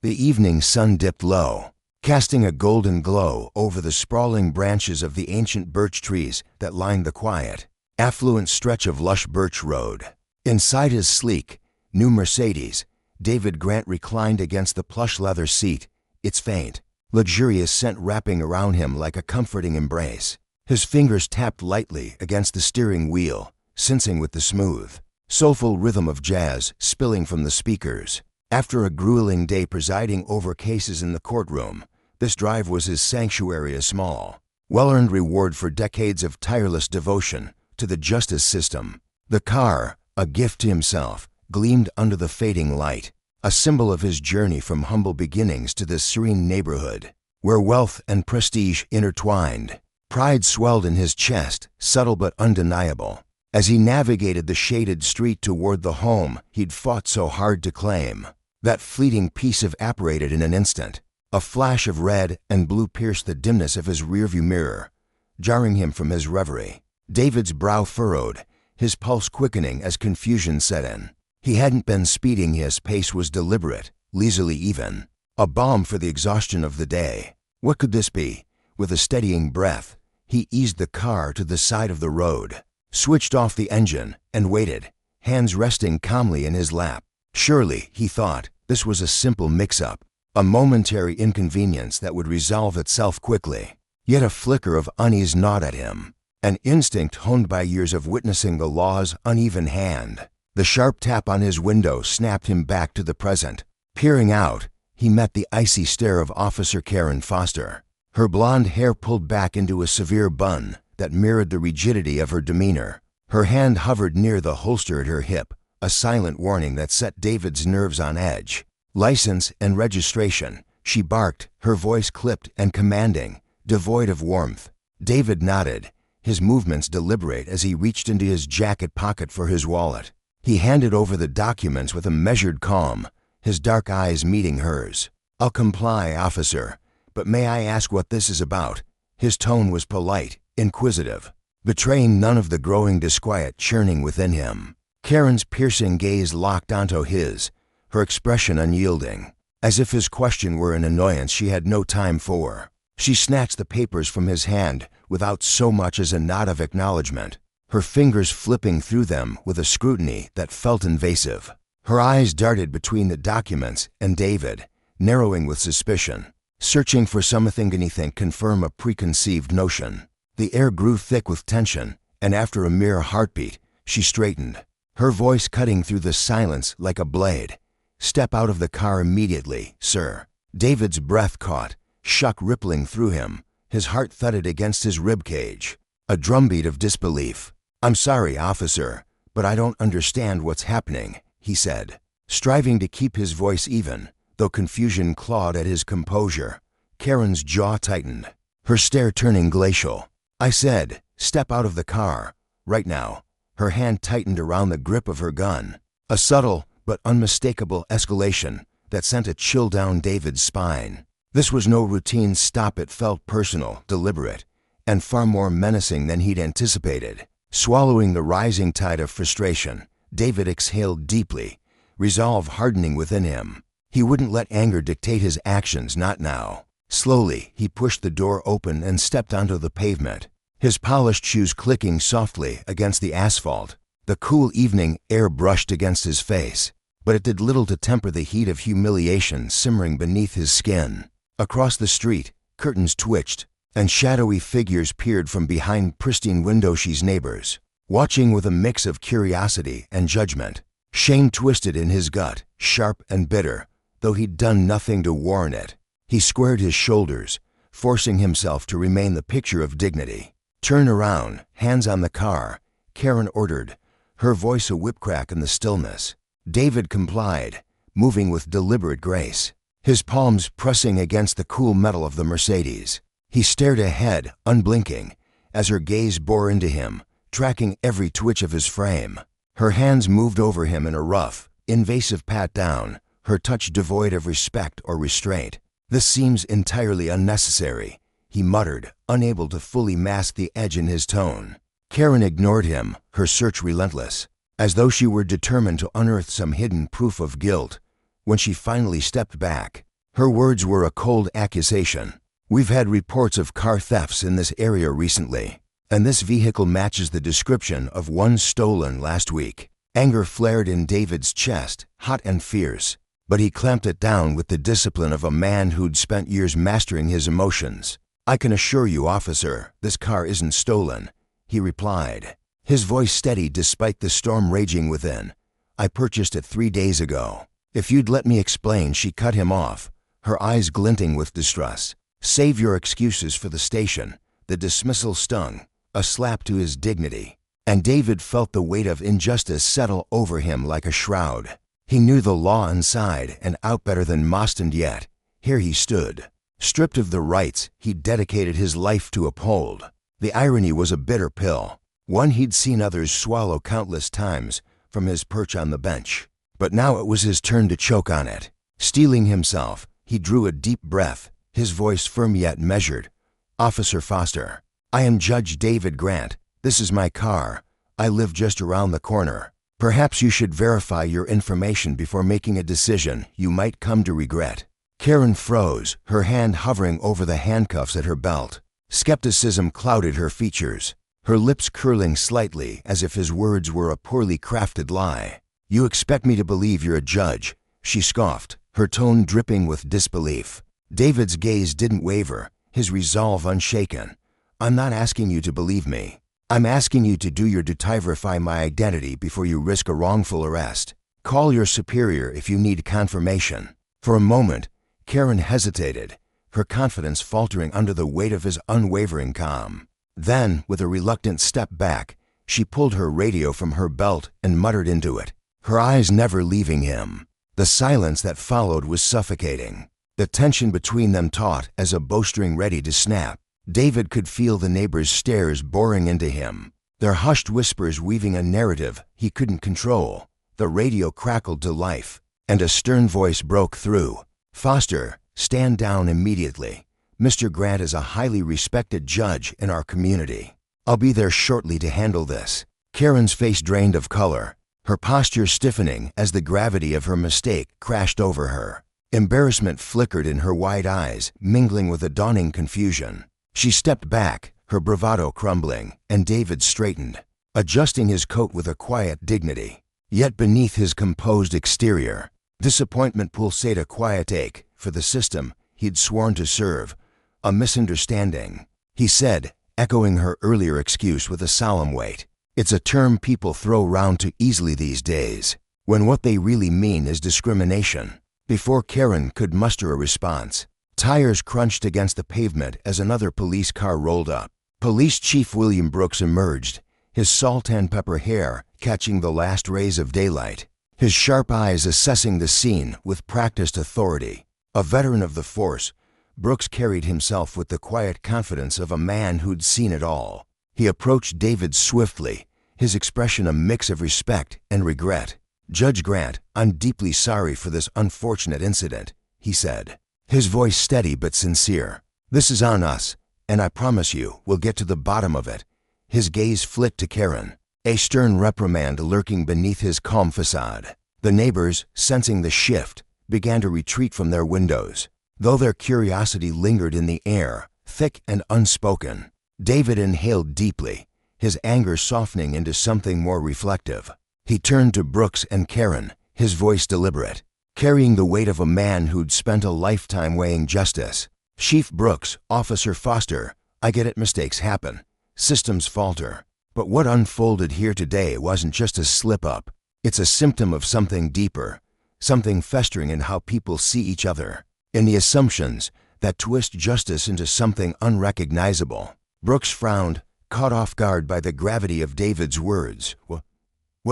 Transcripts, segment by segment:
The evening sun dipped low, casting a golden glow over the sprawling branches of the ancient birch trees that lined the quiet, affluent stretch of lush birch road. Inside his sleek, new Mercedes, David Grant reclined against the plush leather seat, its faint, luxurious scent wrapping around him like a comforting embrace. His fingers tapped lightly against the steering wheel, sensing with the smooth, soulful rhythm of jazz spilling from the speakers. After a grueling day presiding over cases in the courtroom, this drive was his sanctuary, a small, well-earned reward for decades of tireless devotion to the justice system. The car, a gift to himself, gleamed under the fading light, a symbol of his journey from humble beginnings to this serene neighborhood, where wealth and prestige intertwined. Pride swelled in his chest, subtle but undeniable, as he navigated the shaded street toward the home he'd fought so hard to claim. That fleeting peace evaporated in an instant. A flash of red and blue pierced the dimness of his rearview mirror, jarring him from his reverie. David's brow furrowed, his pulse quickening as confusion set in. He hadn't been speeding, his pace was deliberate, leisurely even. A balm for the exhaustion of the day. What could this be? With a steadying breath, he eased the car to the side of the road, switched off the engine, and waited, hands resting calmly in his lap. Surely, he thought, this was a simple mix-up, a momentary inconvenience that would resolve itself quickly. Yet a flicker of unease gnawed at him, an instinct honed by years of witnessing the law's uneven hand. The sharp tap on his window snapped him back to the present. Peering out, he met the icy stare of Officer Karen Foster, her blonde hair pulled back into a severe bun that mirrored the rigidity of her demeanor. Her hand hovered near the holster at her hip, a silent warning that set David's nerves on edge. "License and registration," she barked, her voice clipped and commanding, devoid of warmth. David nodded, his movements deliberate as he reached into his jacket pocket for his wallet. He handed over the documents with a measured calm, his dark eyes meeting hers. "I'll comply, officer, but may I ask what this is about?" His tone was polite, inquisitive, betraying none of the growing disquiet churning within him. Karen's piercing gaze locked onto his, her expression unyielding, as if his question were an annoyance she had no time for. She snatched the papers from his hand without so much as a nod of acknowledgement, her fingers flipping through them with a scrutiny that felt invasive. Her eyes darted between the documents and David, narrowing with suspicion, searching for something anything confirm a preconceived notion. The air grew thick with tension, and after a mere heartbeat, she straightened, her voice cutting through the silence like a blade. "Step out of the car immediately, sir." David's breath caught, shock rippling through him, his heart thudded against his ribcage. A drumbeat of disbelief. "I'm sorry, officer, but I don't understand what's happening," he said, striving to keep his voice even, though confusion clawed at his composure. Karen's jaw tightened, her stare turning glacial. "I said, step out of the car, right now." Her hand tightened around the grip of her gun, a subtle but unmistakable escalation that sent a chill down David's spine. This was no routine stop, it felt personal, deliberate, and far more menacing than he'd anticipated. Swallowing the rising tide of frustration, David exhaled deeply, resolve hardening within him. He wouldn't let anger dictate his actions, not now. Slowly, he pushed the door open and stepped onto the pavement, his polished shoes clicking softly against the asphalt. The cool evening air brushed against his face, but it did little to temper the heat of humiliation simmering beneath his skin. Across the street, curtains twitched, and shadowy figures peered from behind pristine window-she's neighbors, watching with a mix of curiosity and judgment. Shame twisted in his gut, sharp and bitter, though he'd done nothing to warrant it. He squared his shoulders, forcing himself to remain the picture of dignity. "Turn around, hands on the car," Karen ordered, her voice a whip crack in the stillness. David complied, moving with deliberate grace, his palms pressing against the cool metal of the Mercedes. He stared ahead, unblinking, as her gaze bore into him, tracking every twitch of his frame. Her hands moved over him in a rough, invasive pat-down, her touch devoid of respect or restraint. "This seems entirely unnecessary," he muttered, unable to fully mask the edge in his tone. Karen ignored him, her search relentless, as though she were determined to unearth some hidden proof of guilt. When she finally stepped back, Her words were a cold accusation. "We've had reports of car thefts in this area recently, and this vehicle matches the description of one stolen last week." Anger flared in David's chest, hot and fierce, but he clamped it down with the discipline of a man who'd spent years mastering his emotions. "I can assure you, officer, this car isn't stolen," he replied, his voice steady despite the storm raging within. "I purchased it 3 days ago." "If you'd let me explain," she cut him off, her eyes glinting with distrust. "Save your excuses for the station." The dismissal stung, a slap to his dignity, and David felt the weight of injustice settle over him like a shroud. He knew the law inside and out better than most, and yet here he stood, stripped of the rights he'd dedicated his life to uphold. The irony was a bitter pill, one he'd seen others swallow countless times from his perch on the bench. But now it was his turn to choke on it. Steeling himself, he drew a deep breath, his voice firm yet measured. "Officer Foster, I am Judge David Grant. This is my car. I live just around the corner. Perhaps you should verify your information before making a decision you might come to regret." Karen froze, her hand hovering over the handcuffs at her belt. Skepticism clouded her features, her lips curling slightly as if his words were a poorly crafted lie. "You expect me to believe you're a judge?" she scoffed, her tone dripping with disbelief. David's gaze didn't waver, his resolve unshaken. "I'm not asking you to believe me. I'm asking you to do your due to verify my identity before you risk a wrongful arrest. Call your superior if you need confirmation." For a moment, Karen hesitated, her confidence faltering under the weight of his unwavering calm. Then, with a reluctant step back, she pulled her radio from her belt and muttered into it, her eyes never leaving him. The silence that followed was suffocating, the tension between them taut as a bowstring ready to snap. David could feel the neighbors' stares boring into him, their hushed whispers weaving a narrative he couldn't control. The radio crackled to life, and a stern voice broke through. "Foster, stand down immediately. Mr. Grant is a highly respected judge in our community. I'll be there shortly to handle this." Karen's face drained of color, her posture stiffening as the gravity of her mistake crashed over her. Embarrassment flickered in her wide eyes, mingling with a dawning confusion. She stepped back, her bravado crumbling, and David straightened, adjusting his coat with a quiet dignity. Yet beneath his composed exterior, disappointment pulsated a quiet ache for the system he'd sworn to serve. "A misunderstanding," he said, echoing her earlier excuse with a solemn weight. "It's a term people throw around too easily these days, when what they really mean is discrimination." Before Karen could muster a response, tires crunched against the pavement as another police car rolled up. Police Chief William Brooks emerged, his salt and pepper hair catching the last rays of daylight, his sharp eyes assessing the scene with practiced authority. A veteran of the force, Brooks carried himself with the quiet confidence of a man who'd seen it all. He approached David swiftly, his expression a mix of respect and regret. "Judge Grant, I'm deeply sorry for this unfortunate incident," he said, his voice steady but sincere. "This is on us, and I promise you we'll get to the bottom of it." His gaze flicked to Karen, a stern reprimand lurking beneath his calm facade. The neighbors, sensing the shift, began to retreat from their windows, though their curiosity lingered in the air, thick and unspoken. David inhaled deeply, his anger softening into something more reflective. He turned to Brooks and Karen, his voice deliberate, carrying the weight of a man who'd spent a lifetime weighing justice. "Chief Brooks, Officer Foster, I get it, mistakes happen. Systems falter. But what unfolded here today wasn't just a slip-up. It's a symptom of something deeper, something festering in how people see each other, in the assumptions that twist justice into something unrecognizable." Brooks frowned, caught off guard by the gravity of David's words. "What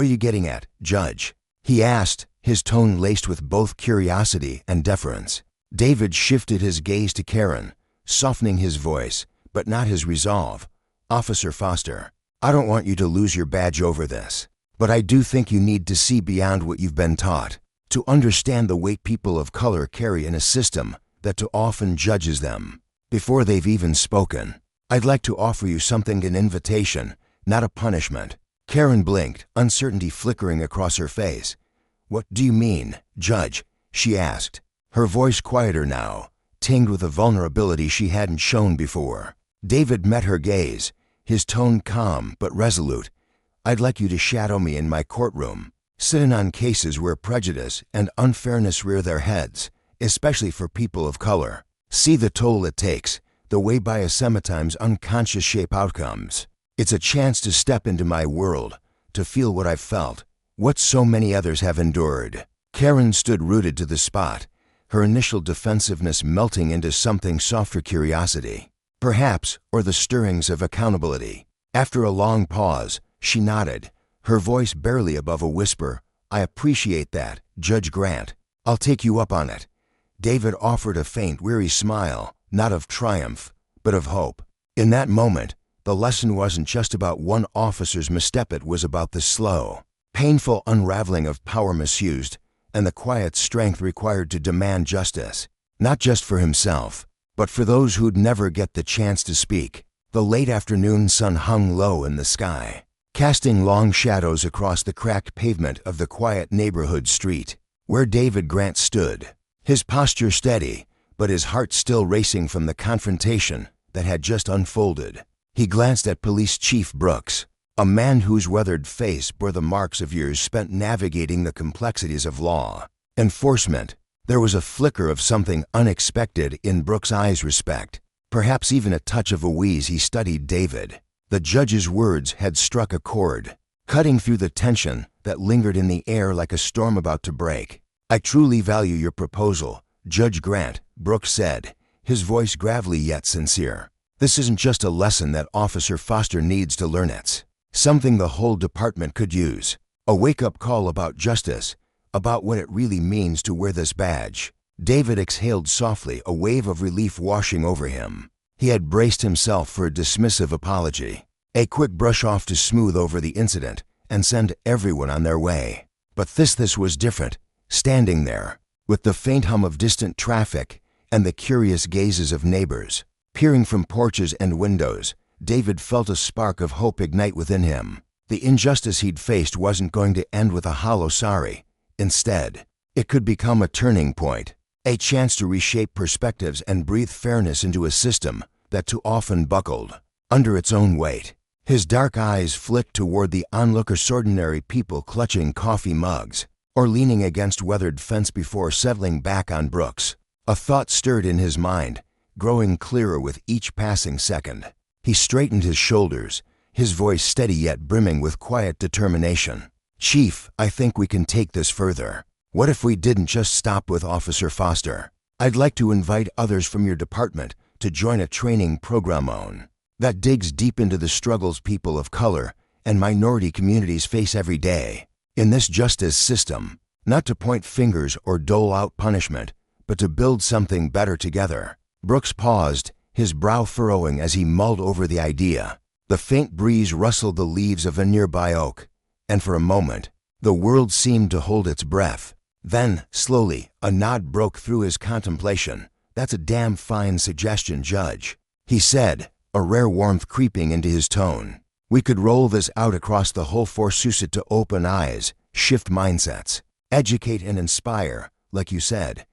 are you getting at, Judge?" he asked, his tone laced with both curiosity and deference. David shifted his gaze to Karen, softening his voice, but not his resolve. "Officer Foster, I don't want you to lose your badge over this, but I do think you need to see beyond what you've been taught, to understand the weight people of color carry in a system that too often judges them before they've even spoken. I'd like to offer you something, an invitation, not a punishment." Karen blinked, uncertainty flickering across her face. "What do you mean, Judge?" she asked, her voice quieter now, tinged with a vulnerability she hadn't shown before. David met her gaze, his tone calm but resolute. "I'd like you to shadow me in my courtroom, sit in on cases where prejudice and unfairness rear their heads, especially for people of color. See the toll it takes, the way biosemitism's unconscious shape outcomes. It's a chance to step into my world, to feel what I've felt, what so many others have endured." Karen stood rooted to the spot, her initial defensiveness melting into something softer curiosity. Perhaps, or the stirrings of accountability. After a long pause, she nodded, her voice barely above a whisper. "I appreciate that, Judge Grant. I'll take you up on it." David offered a faint, weary smile, not of triumph, but of hope. In that moment, the lesson wasn't just about one officer's misstep, it was about the slow, painful unraveling of power misused and the quiet strength required to demand justice, not just for himself, but for those who'd never get the chance to speak. The late afternoon sun hung low in the sky, casting long shadows across the cracked pavement of the quiet neighborhood street where David Grant stood, his posture steady, but his heart still racing from the confrontation that had just unfolded. He glanced at Police Chief Brooks, a man whose weathered face bore the marks of years spent navigating the complexities of law enforcement. There was a flicker of something unexpected in Brooks' eyes, respect, perhaps even a touch of a wheeze. He studied David. The judge's words had struck a chord, cutting through the tension that lingered in the air like a storm about to break. "I truly value your proposal, Judge Grant," Brooks said, his voice gravelly yet sincere. "This isn't just a lesson that Officer Foster needs to learn, it's something the whole department could use. A wake-up call about justice, about what it really means to wear this badge." David exhaled softly, a wave of relief washing over him. He had braced himself for a dismissive apology, a quick brush off to smooth over the incident and send everyone on their way. But this was different. Standing there, with the faint hum of distant traffic and the curious gazes of neighbors peering from porches and windows, David felt a spark of hope ignite within him. The injustice he'd faced wasn't going to end with a hollow sorry. Instead, it could become a turning point, a chance to reshape perspectives and breathe fairness into a system that too often buckled under its own weight. His dark eyes flicked toward the onlookers, ordinary people clutching coffee mugs or leaning against weathered fence before settling back on Brooks. A thought stirred in his mind, growing clearer with each passing second. He straightened his shoulders, his voice steady yet brimming with quiet determination. "Chief, I think we can take this further. What if we didn't just stop with Officer Foster? I'd like to invite others from your department to join a training program that digs deep into the struggles people of color and minority communities face every day in this justice system, not to point fingers or dole out punishment, but to build something better together." Brooks paused, his brow furrowing as he mulled over the idea. The faint breeze rustled the leaves of a nearby oak, and for a moment, the world seemed to hold its breath. Then, slowly, a nod broke through his contemplation. "That's a damn fine suggestion, Judge," he said, a rare warmth creeping into his tone. "We could roll this out across the whole force, use it to open eyes, shift mindsets, educate and inspire, like you said."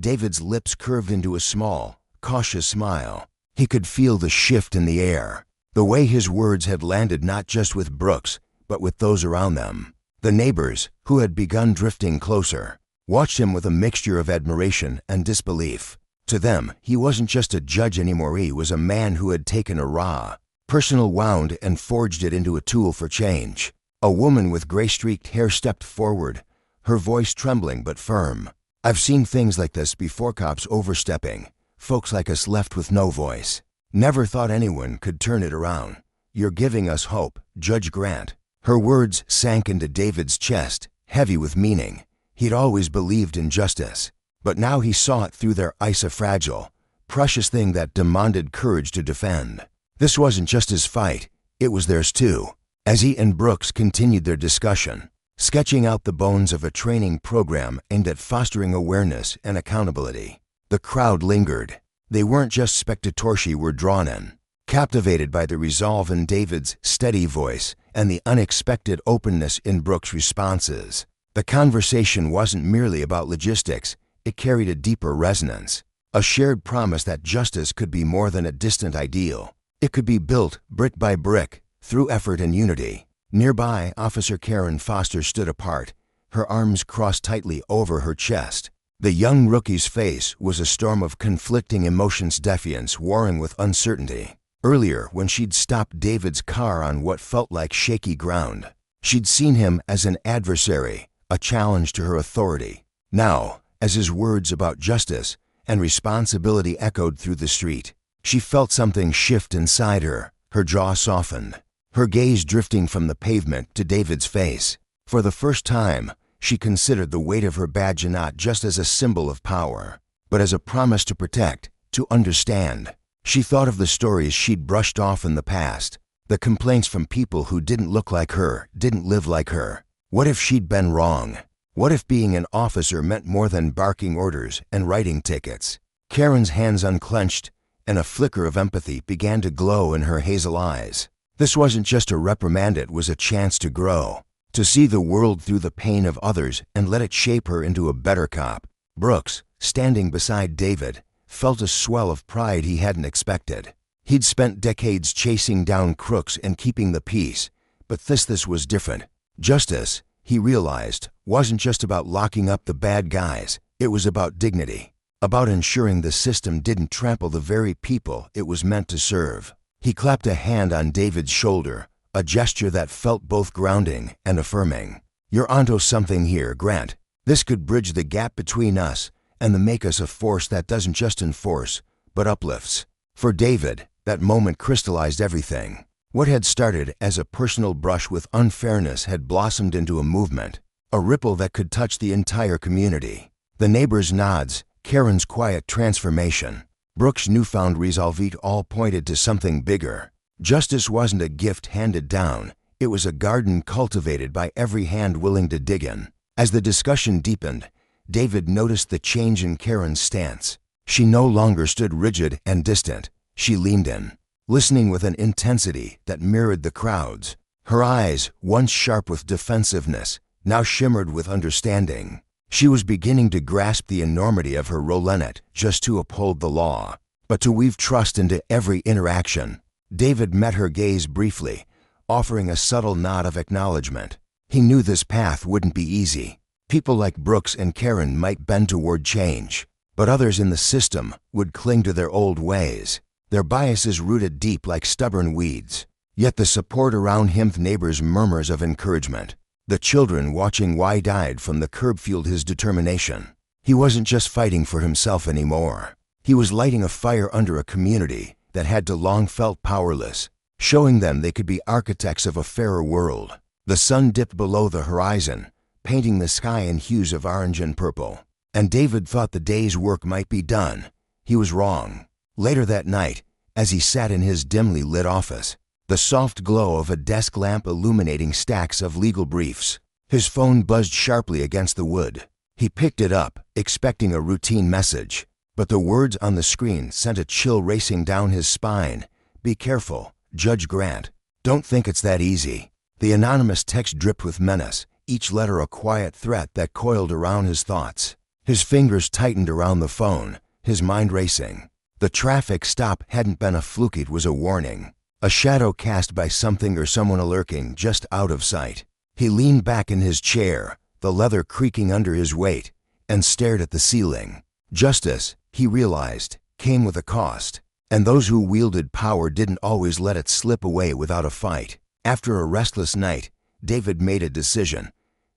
David's lips curved into a small, cautious smile. He could feel the shift in the air, the way his words had landed not just with Brooks, but with those around them. The neighbors, who had begun drifting closer, watched him with a mixture of admiration and disbelief. To them, he wasn't just a judge anymore, he was a man who had taken a raw, personal wound and forged it into a tool for change. A woman with gray-streaked hair stepped forward, her voice trembling but firm. "I've seen things like this before, cops overstepping, folks like us left with no voice. Never thought anyone could turn it around. You're giving us hope, Judge Grant." Her words sank into David's chest, heavy with meaning. He'd always believed in justice, but now he saw it through their eyes, a fragile, precious thing that demanded courage to defend. This wasn't just his fight, it was theirs too. As he and Brooks continued their discussion, sketching out the bones of a training program aimed at fostering awareness and accountability, the crowd lingered. They weren't just spectators, they were drawn in, captivated by the resolve in David's steady voice and the unexpected openness in Brooks' responses. The conversation wasn't merely about logistics, it carried a deeper resonance, a shared promise that justice could be more than a distant ideal. It could be built, brick by brick, through effort and unity. Nearby, Officer Karen Foster stood apart, her arms crossed tightly over her chest. The young rookie's face was a storm of conflicting emotions, defiance warring with uncertainty. Earlier, when she'd stopped David's car on what felt like shaky ground, she'd seen him as an adversary, a challenge to her authority. Now, as his words about justice and responsibility echoed through the street, she felt something shift inside her. Her jaw softened, her gaze drifting from the pavement to David's face. For the first time, she considered the weight of her badge not just as a symbol of power, but as a promise to protect, to understand. She thought of the stories she'd brushed off in the past, the complaints from people who didn't look like her, didn't live like her. What if she'd been wrong? What if being an officer meant more than barking orders and writing tickets? Karen's hands unclenched, and a flicker of empathy began to glow in her hazel eyes. This wasn't just a reprimand, it was a chance to grow, to see the world through the pain of others and let it shape her into a better cop. Brooks, standing beside David, felt a swell of pride he hadn't expected. He'd spent decades chasing down crooks and keeping the peace, but this was different. Justice, he realized, wasn't just about locking up the bad guys. It was about dignity, about ensuring the system didn't trample the very people it was meant to serve. He clapped a hand on David's shoulder, a gesture that felt both grounding and affirming. "You're onto something here, Grant. This could bridge the gap between us and make us a force that doesn't just enforce, but uplifts." For David, that moment crystallized everything. What had started as a personal brush with unfairness had blossomed into a movement, a ripple that could touch the entire community. The neighbors' nods, Karen's quiet transformation, Brooks' newfound resolve, it all pointed to something bigger. Justice wasn't a gift handed down, it was a garden cultivated by every hand willing to dig in. As the discussion deepened, David noticed the change in Karen's stance. She no longer stood rigid and distant. She leaned in, listening with an intensity that mirrored the crowd's. Her eyes, once sharp with defensiveness, now shimmered with understanding. She was beginning to grasp the enormity of her role in it, just to uphold the law, but to weave trust into every interaction. David met her gaze briefly, offering a subtle nod of acknowledgement. He knew this path wouldn't be easy. People like Brooks and Karen might bend toward change, but others in the system would cling to their old ways, their biases rooted deep like stubborn weeds. Yet the support around him, neighbors' murmurs of encouragement, the children watching wide-eyed from the curb, fueled his determination. He wasn't just fighting for himself anymore. He was lighting a fire under a community that had long felt powerless, showing them they could be architects of a fairer world. The sun dipped below the horizon, painting the sky in hues of orange and purple, and David thought the day's work might be done. He was wrong. Later that night, as he sat in his dimly lit office, the soft glow of a desk lamp illuminating stacks of legal briefs, his phone buzzed sharply against the wood. He picked it up, expecting a routine message, but the words on the screen sent a chill racing down his spine. "Be careful, Judge Grant. Don't think it's that easy." The anonymous text dripped with menace, each letter a quiet threat that coiled around his thoughts. His fingers tightened around the phone, his mind racing. The traffic stop hadn't been a fluke, it was a warning, a shadow cast by something or someone lurking just out of sight. He leaned back in his chair, the leather creaking under his weight, and stared at the ceiling. Justice, he realized, came with a cost, and those who wielded power didn't always let it slip away without a fight. After a restless night, David made a decision.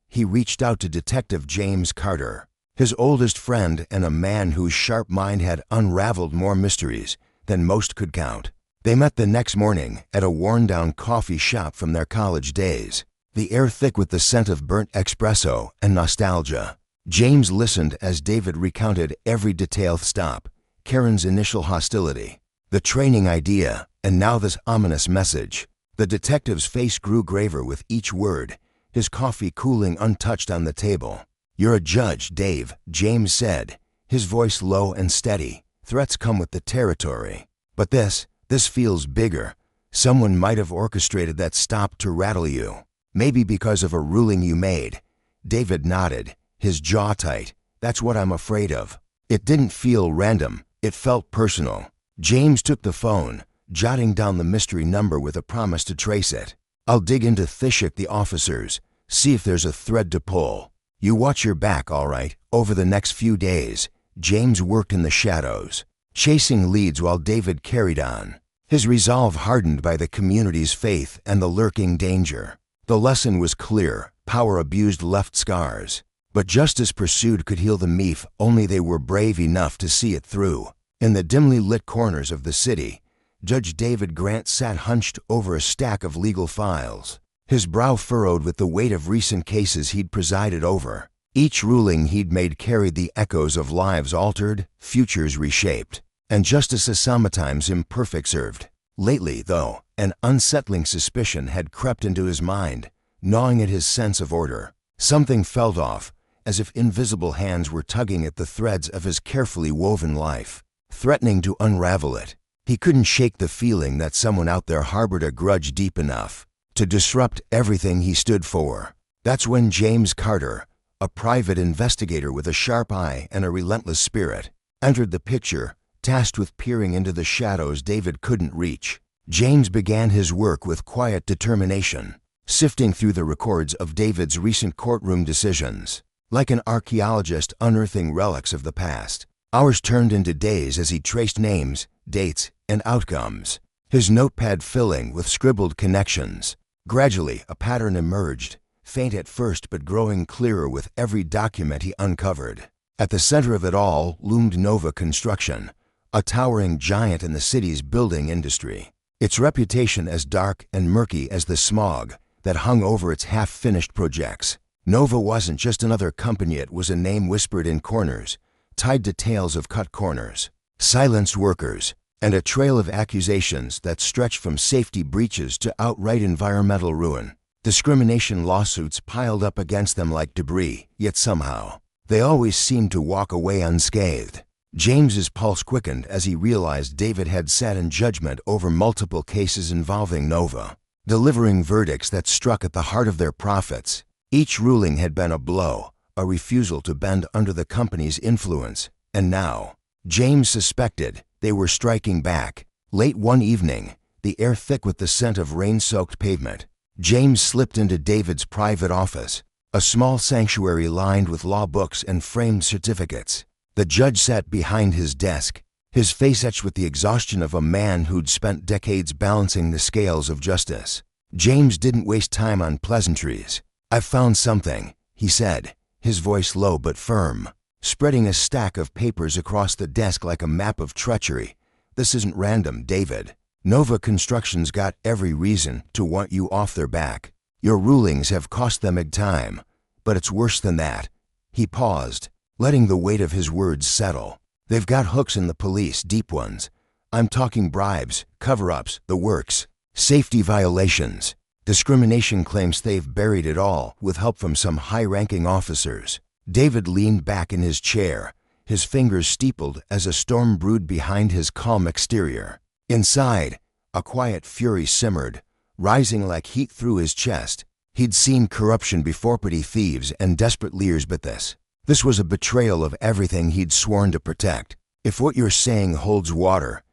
He reached out to Detective James Carter, his oldest friend and a man whose sharp mind had unraveled more mysteries than most could count. They met the next morning at a worn-down coffee shop from their college days, the air thick with the scent of burnt espresso and nostalgia. James listened as David recounted every detail: stop, Karen's initial hostility, the training idea, and now this ominous message. The detective's face grew graver with each word, his coffee cooling untouched on the table. "You're a judge, Dave," James said, his voice low and steady. "Threats come with the territory. But this feels bigger. Someone might have orchestrated that stop to rattle you. Maybe because of a ruling you made." David nodded, his jaw tight. That's what I'm afraid of." It didn't feel random, it felt personal. James took the phone, jotting down the mystery number with a promise to trace it. "I'll dig into Thishik the officers, see if there's a thread to pull. You watch your back, all right?" Over the next few days, James worked in the shadows, chasing leads while David carried on, his resolve hardened by the community's faith and the lurking danger. The lesson was clear: power abused left scars, but justice pursued could heal them if only they were brave enough to see it through. In the dimly lit corners of the city, Judge David Grant sat hunched over a stack of legal files, his brow furrowed with the weight of recent cases he'd presided over. Each ruling he'd made carried the echoes of lives altered, futures reshaped, and justice sometimes imperfect served. Lately, though, an unsettling suspicion had crept into his mind, gnawing at his sense of order. Something felt off, as if invisible hands were tugging at the threads of his carefully woven life, threatening to unravel it. He couldn't shake the feeling that someone out there harbored a grudge deep enough to disrupt everything he stood for. That's when James Carter, a private investigator with a sharp eye and a relentless spirit, entered the picture, tasked with peering into the shadows David couldn't reach. James began his work with quiet determination, sifting through the records of David's recent courtroom decisions. Like an archaeologist unearthing relics of the past, hours turned into days as he traced names, dates, and outcomes, his notepad filling with scribbled connections. Gradually, a pattern emerged, faint at first but growing clearer with every document he uncovered. At the center of it all loomed Nova Construction, a towering giant in the city's building industry, its reputation as dark and murky as the smog that hung over its half-finished projects. Nova wasn't just another company, it was a name whispered in corners, tied to tales of cut corners, silenced workers, and a trail of accusations that stretched from safety breaches to outright environmental ruin. Discrimination lawsuits piled up against them like debris, yet somehow, they always seemed to walk away unscathed. James's pulse quickened as he realized David had sat in judgment over multiple cases involving Nova, delivering verdicts that struck at the heart of their profits. Each ruling had been a blow, a refusal to bend under the company's influence, and now, James suspected, they were striking back. Late one evening, the air thick with the scent of rain-soaked pavement, James slipped into David's private office, a small sanctuary lined with law books and framed certificates. The judge sat behind his desk, his face etched with the exhaustion of a man who'd spent decades balancing the scales of justice. James didn't waste time on pleasantries. "I've found something," he said, his voice low but firm, spreading a stack of papers across the desk like a map of treachery. "This isn't random, David. Nova Construction's got every reason to want you off their back. Your rulings have cost them big time, but it's worse than that." He paused, letting the weight of his words settle. "They've got hooks in the police, deep ones. I'm talking bribes, cover-ups, the works, safety violations, discrimination claims. They've buried it all with help from some high-ranking officers." David leaned back in his chair, his fingers steepled as a storm brewed behind his calm exterior. Inside, a quiet fury simmered, rising like heat through his chest. He'd seen corruption before, petty thieves and desperate leers, but this was a betrayal of everything he'd sworn to protect. "If what you're saying holds water,"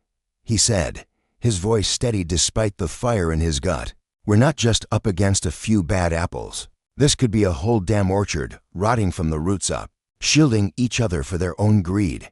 he said, his voice steady despite the fire in his gut, "we're not just up against a few bad apples. This could be a whole damn orchard, rotting from the roots up, shielding each other for their own greed."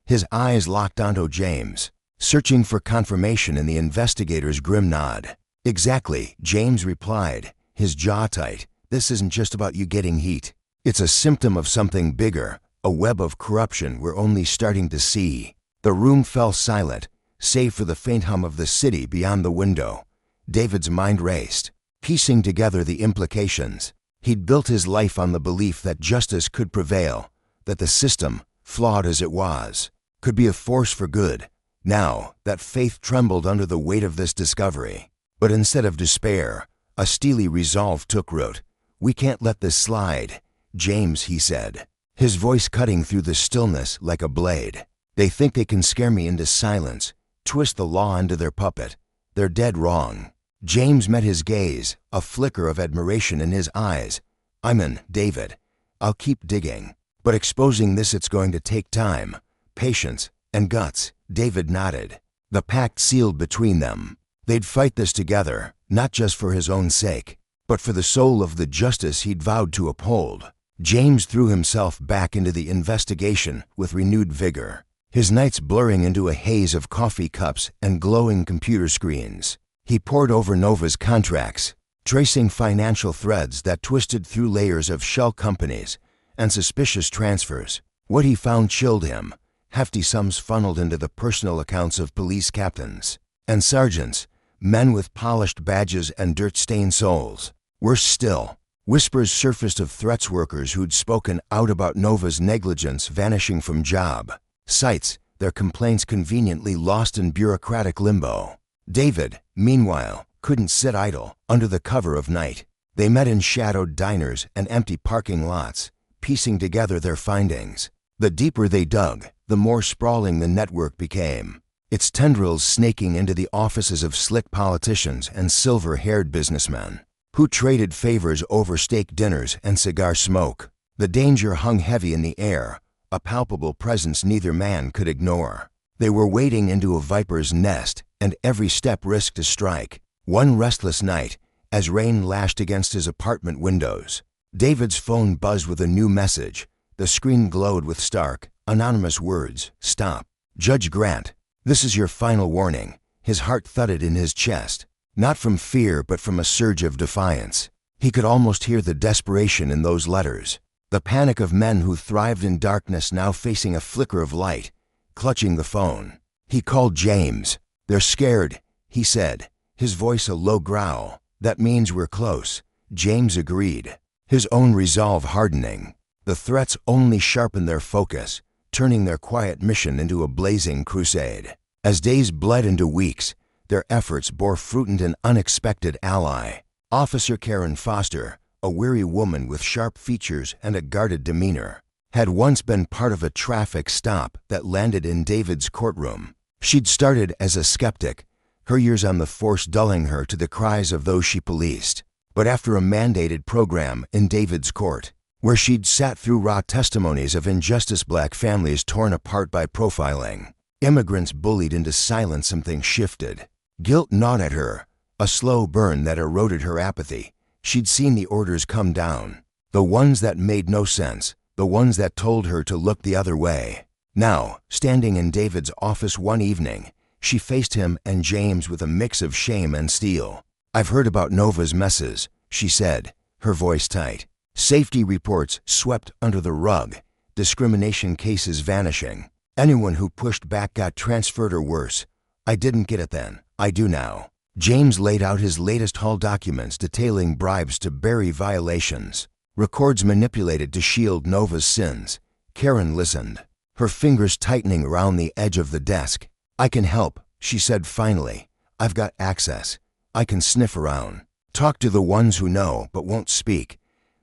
His eyes locked onto James, searching for confirmation in the investigator's grim nod. "Exactly," James replied, his jaw tight. "This isn't just about you getting heat. It's a symptom of something bigger, a web of corruption we're only starting to see." The room fell silent, save for the faint hum of the city beyond the window. David's mind raced, piecing together the implications. He'd built his life on the belief that justice could prevail, that the system, flawed as it was, could be a force for good. Now, that faith trembled under the weight of this discovery. But instead of despair, a steely resolve took root. "We can't let this slide, James," he said, his voice cutting through the stillness like a blade. "They think they can scare me into silence, twist the law into their puppet. They're dead wrong." James met his gaze, a flicker of admiration in his eyes. "I'm in, David. I'll keep digging." But exposing this, it's going to take time, patience, and guts. David nodded. The pact sealed between them. They'd fight this together, not just for his own sake, but for the soul of the justice he'd vowed to uphold. James threw himself back into the investigation with renewed vigor, his nights blurring into a haze of coffee cups and glowing computer screens. He pored over Nova's contracts, tracing financial threads that twisted through layers of shell companies and suspicious transfers. What he found chilled him. Hefty sums funneled into the personal accounts of police captains and sergeants, men with polished badges and dirt-stained souls. Worse still, whispers surfaced of threats, workers who'd spoken out about Nova's negligence vanishing from job sites, their complaints conveniently lost in bureaucratic limbo. David, meanwhile, couldn't sit idle under the cover of night. They met in shadowed diners and empty parking lots, piecing together their findings. The deeper they dug, the more sprawling the network became, its tendrils snaking into the offices of slick politicians and silver-haired businessmen who traded favors over steak dinners and cigar smoke. The danger hung heavy in the air, a palpable presence neither man could ignore. They were wading into a viper's nest, and every step risked a strike. One restless night, as rain lashed against his apartment windows, David's phone buzzed with a new message. The screen glowed with stark, anonymous words. "Stop. Judge Grant, this is your final warning." His heart thudded in his chest, not from fear but from a surge of defiance. He could almost hear the desperation in those letters, the panic of men who thrived in darkness now facing a flicker of light, clutching the phone. He called James. "They're scared," he said, his voice a low growl. "That means we're close." James agreed, his own resolve hardening. The threats only sharpened their focus, turning their quiet mission into a blazing crusade. As days bled into weeks, their efforts bore fruit in an unexpected ally. Officer Karen Foster, a weary woman with sharp features and a guarded demeanor, had once been part of a traffic stop that landed in David's courtroom. She'd started as a skeptic, her years on the force dulling her to the cries of those she policed. But after a mandated program in David's court, where she'd sat through raw testimonies of injustice, black families torn apart by profiling, immigrants bullied into silence, something shifted. Guilt gnawed at her, a slow burn that eroded her apathy. She'd seen the orders come down, the ones that made no sense, the ones that told her to look the other way. Now, standing in David's office one evening, she faced him and James with a mix of shame and steel. "I've heard about Nova's messes," she said, her voice tight. Safety reports swept under the rug, discrimination cases vanishing. Anyone who pushed back got transferred or worse. "I didn't get it then. I do now." James laid out his latest haul documents detailing bribes to bury violations, records manipulated to shield Nova's sins. Karen listened, her fingers tightening around the edge of the desk. "I can help," she said finally. "I've got access. I can sniff around, talk to the ones who know but won't speak.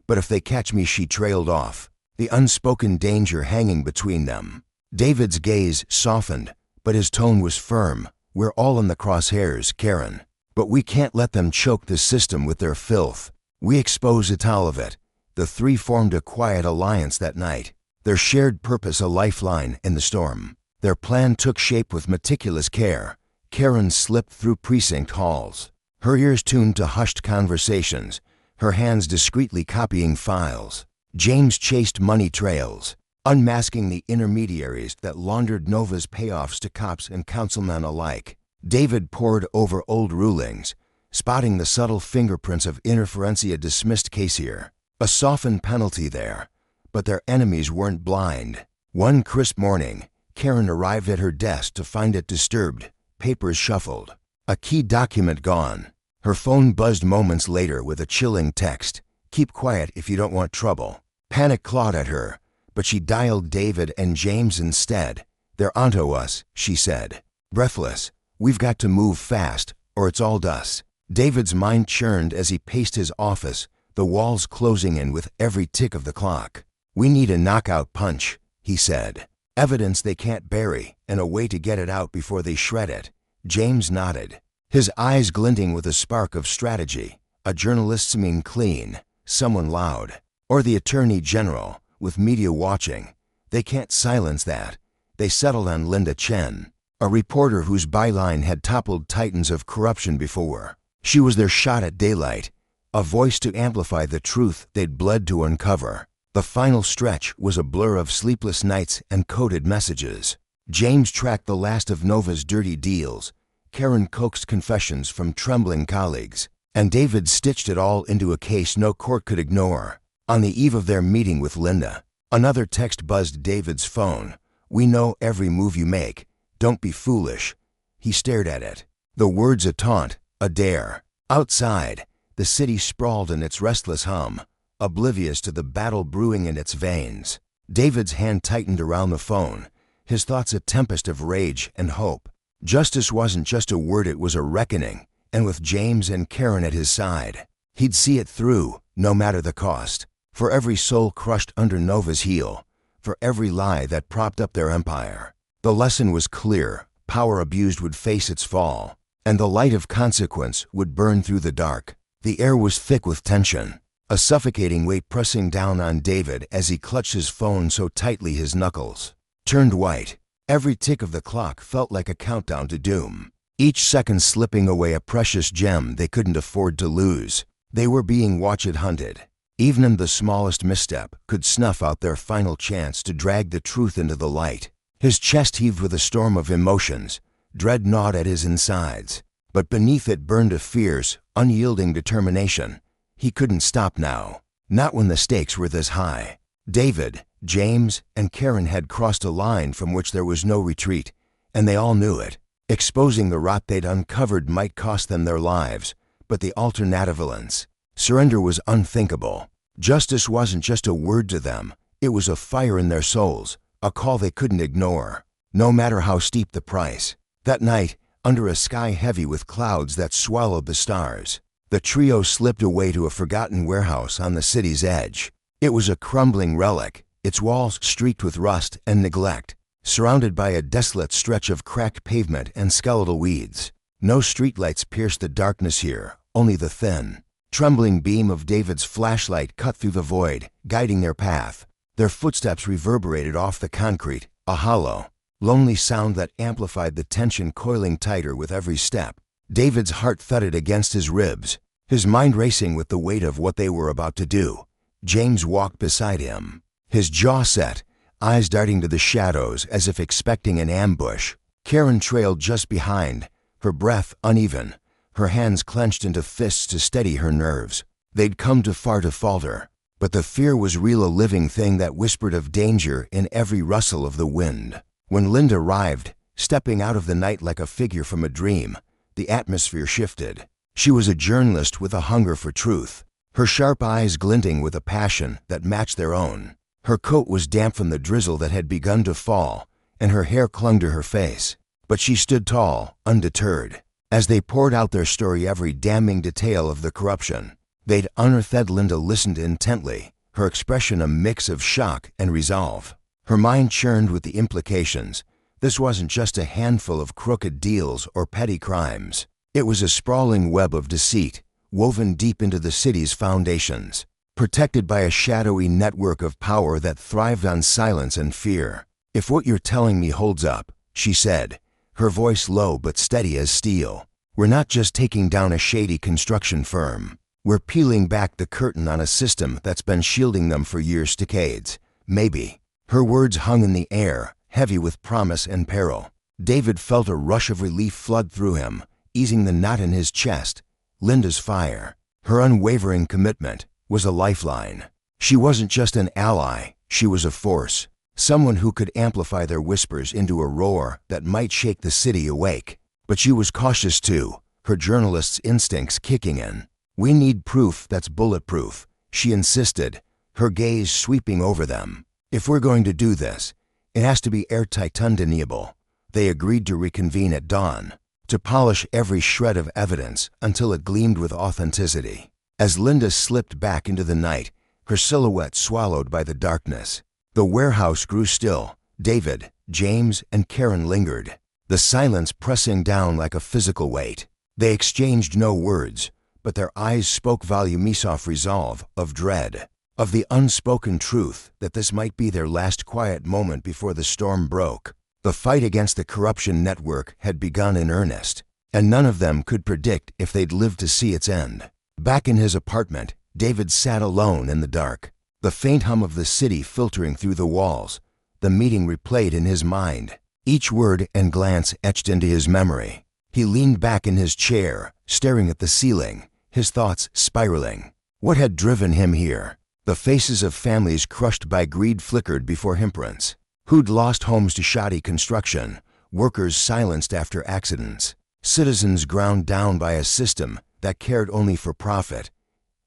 But if they catch me," she trailed off, the unspoken danger hanging between them. David's gaze softened, but his tone was firm. "We're all in the crosshairs, Karen. But we can't let them choke the system with their filth. We expose it, all of it." The three formed a quiet alliance that night, their shared purpose a lifeline in the storm. Their plan took shape with meticulous care. Karen slipped through precinct halls, her ears tuned to hushed conversations, her hands discreetly copying files. James chased money trails, unmasking the intermediaries that laundered Nova's payoffs to cops and councilmen alike. David pored over old rulings, spotting the subtle fingerprints of interferencia, dismissed case here, a softened penalty there. But their enemies weren't blind. One crisp morning, Karen arrived at her desk to find it disturbed, papers shuffled, a key document gone. Her phone buzzed moments later with a chilling text. "Keep quiet if you don't want trouble." Panic clawed at her, but she dialed David and James instead. "They're onto us," she said, breathless. "We've got to move fast, or it's all dust." David's mind churned as he paced his office, the walls closing in with every tick of the clock. "We need a knockout punch," he said. "Evidence they can't bury, and a way to get it out before they shred it." James nodded, his eyes glinting with a spark of strategy. "A journalist's mean clean, someone loud, or the attorney general, with media watching. They can't silence that. They settled on Linda Chen, a reporter whose byline had toppled titans of corruption before. She was their shot at daylight, a voice to amplify the truth they'd bled to uncover. The final stretch was a blur of sleepless nights and coded messages. James tracked the last of Nova's dirty deals. Karen coaxed confessions from trembling colleagues, and David stitched it all into a case no court could ignore. On the eve of their meeting with Linda, another text buzzed David's phone. "We know every move you make. Don't be foolish." He stared at it. The words a taunt, a dare. Outside, the city sprawled in its restless hum, oblivious to the battle brewing in its veins. David's hand tightened around the phone, his thoughts a tempest of rage and hope. Justice wasn't just a word, it was a reckoning, and with James and Karen at his side, he'd see it through, no matter the cost. For every soul crushed under Nova's heel, for every lie that propped up their empire. The lesson was clear: power abused would face its fall, and the light of consequence would burn through the dark. The air was thick with tension, a suffocating weight pressing down on David as he clutched his phone so tightly his knuckles turned white. Every tick of the clock felt like a countdown to doom, each second slipping away a precious gem they couldn't afford to lose. They were being watched, hunted. Even the smallest misstep could snuff out their final chance to drag the truth into the light. His chest heaved with a storm of emotions, dread gnawed at his insides, but beneath it burned a fierce, unyielding determination. He couldn't stop now, not when the stakes were this high. David, James, and Karen had crossed a line from which there was no retreat, and they all knew it. Exposing the rot they'd uncovered might cost them their lives, but the alternative, surrender, was unthinkable. Justice wasn't just a word to them, it was a fire in their souls, a call they couldn't ignore, no matter how steep the price. That night, under a sky heavy with clouds that swallowed the stars, the trio slipped away to a forgotten warehouse on the city's edge. It was a crumbling relic, its walls streaked with rust and neglect, surrounded by a desolate stretch of cracked pavement and skeletal weeds. No streetlights pierced the darkness here, only the thin, trembling beam of David's flashlight cut through the void, guiding their path. Their footsteps reverberated off the concrete, a hollow, lonely sound that amplified the tension coiling tighter with every step. David's heart thudded against his ribs, his mind racing with the weight of what they were about to do. James walked beside him, his jaw set, eyes darting to the shadows as if expecting an ambush. Karen trailed just behind, her breath uneven, her hands clenched into fists to steady her nerves. They'd come too far to falter, but the fear was real, a living thing that whispered of danger in every rustle of the wind. When Linda arrived, stepping out of the night like a figure from a dream, the atmosphere shifted. She was a journalist with a hunger for truth, her sharp eyes glinting with a passion that matched their own. Her coat was damp from the drizzle that had begun to fall, and her hair clung to her face. But she stood tall, undeterred. As they poured out their story, every damning detail of the corruption they'd unearthed, Linda listened intently, her expression a mix of shock and resolve. Her mind churned with the implications. This wasn't just a handful of crooked deals or petty crimes. It was a sprawling web of deceit, woven deep into the city's foundations, protected by a shadowy network of power that thrived on silence and fear. "If what you're telling me holds up," she said, her voice low but steady as steel, "we're not just taking down a shady construction firm. We're peeling back the curtain on a system that's been shielding them for years, decades, maybe." Her words hung in the air, heavy with promise and peril. David felt a rush of relief flood through him, easing the knot in his chest. Linda's fire, her unwavering commitment, was a lifeline. She wasn't just an ally, she was a force, someone who could amplify their whispers into a roar that might shake the city awake. But she was cautious too, her journalist's instincts kicking in. "We need proof that's bulletproof," she insisted, her gaze sweeping over them. "If we're going to do this, it has to be airtight, undeniable." They agreed to reconvene at dawn, to polish every shred of evidence until it gleamed with authenticity. As Linda slipped back into the night, her silhouette swallowed by the darkness, the warehouse grew still. David, James, and Karen lingered, the silence pressing down like a physical weight. They exchanged no words, but their eyes spoke volumes of resolve, of dread. of the unspoken truth that this might be their last quiet moment before the storm broke. The fight against the corruption network had begun in earnest, and none of them could predict if they'd live to see its end. Back in his apartment, David sat alone in the dark, the faint hum of the city filtering through the walls, the meeting replayed in his mind, each word and glance etched into his memory. He leaned back in his chair, staring at the ceiling, his thoughts spiraling. What had driven him here? The faces of families crushed by greed flickered before imprints. Who'd lost homes to shoddy construction, workers silenced after accidents, citizens ground down by a system that cared only for profit.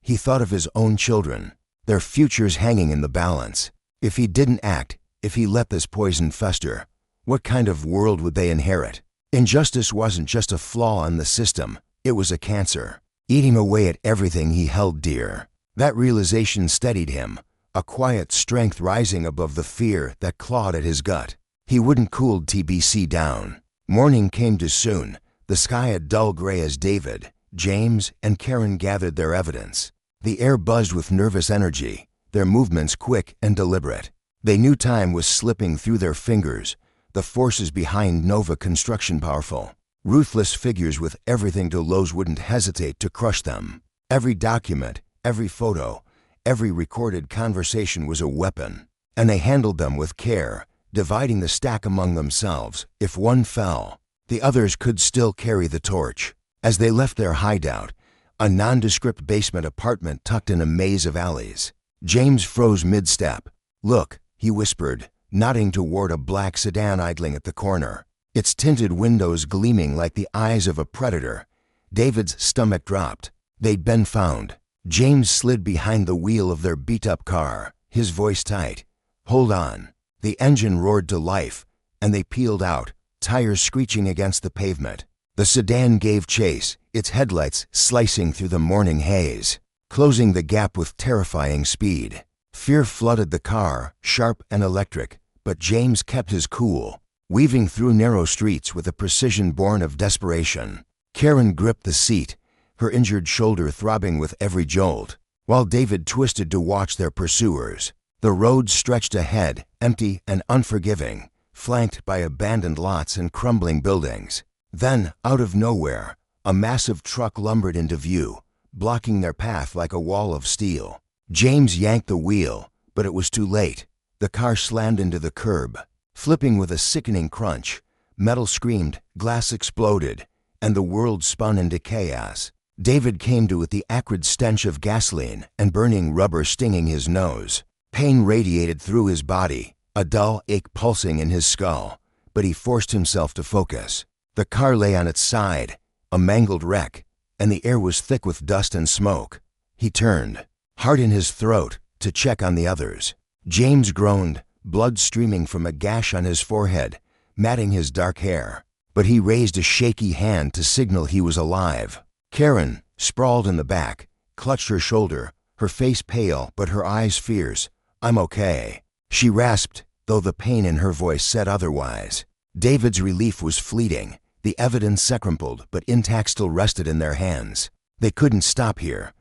He thought of his own children, their futures hanging in the balance. If he didn't act, if he let this poison fester, what kind of world would they inherit? Injustice wasn't just a flaw in the system, it was a cancer, eating away at everything he held dear. That realization steadied him, a quiet strength rising above the fear that clawed at his gut. He wouldn't cool TBC down. Morning came too soon, the sky a dull gray as David, James, and Karen gathered their evidence. The air buzzed with nervous energy, their movements quick and deliberate. They knew time was slipping through their fingers, the forces behind Nova Construction powerful. Ruthless figures with everything to lose wouldn't hesitate to crush them. Every document, every photo, every recorded conversation was a weapon, and they handled them with care, dividing the stack among themselves. If one fell, the others could still carry the torch. As they left their hideout, a nondescript basement apartment tucked in a maze of alleys, James froze mid-step. "Look," he whispered, nodding toward a black sedan idling at the corner, its tinted windows gleaming like the eyes of a predator. David's stomach dropped. They'd been found. James slid behind the wheel of their beat-up car, his voice tight. "Hold on." The engine roared to life, and they peeled out, tires screeching against the pavement. The sedan gave chase, its headlights slicing through the morning haze, closing the gap with terrifying speed. Fear flooded the car, sharp and electric, but James kept his cool, weaving through narrow streets with a precision born of desperation. Karen gripped the seat, her injured shoulder throbbing with every jolt, while David twisted to watch their pursuers. The road stretched ahead, empty and unforgiving, flanked by abandoned lots and crumbling buildings. Then, out of nowhere, a massive truck lumbered into view, blocking their path like a wall of steel. James yanked the wheel, but it was too late. The car slammed into the curb, flipping with a sickening crunch. Metal screamed, glass exploded, and the world spun into chaos. David came to with the acrid stench of gasoline and burning rubber stinging his nose. Pain radiated through his body, a dull ache pulsing in his skull, but he forced himself to focus. The car lay on its side, a mangled wreck, and the air was thick with dust and smoke. He turned, heart in his throat, to check on the others. James groaned, blood streaming from a gash on his forehead, matting his dark hair. But he raised a shaky hand to signal he was alive. Karen, sprawled in the back, clutched her shoulder, her face pale but her eyes fierce. "I'm okay," she rasped, though the pain in her voice said otherwise. David's relief was fleeting. The evidence crumpled, but intact still rested in their hands. "They couldn't stop here.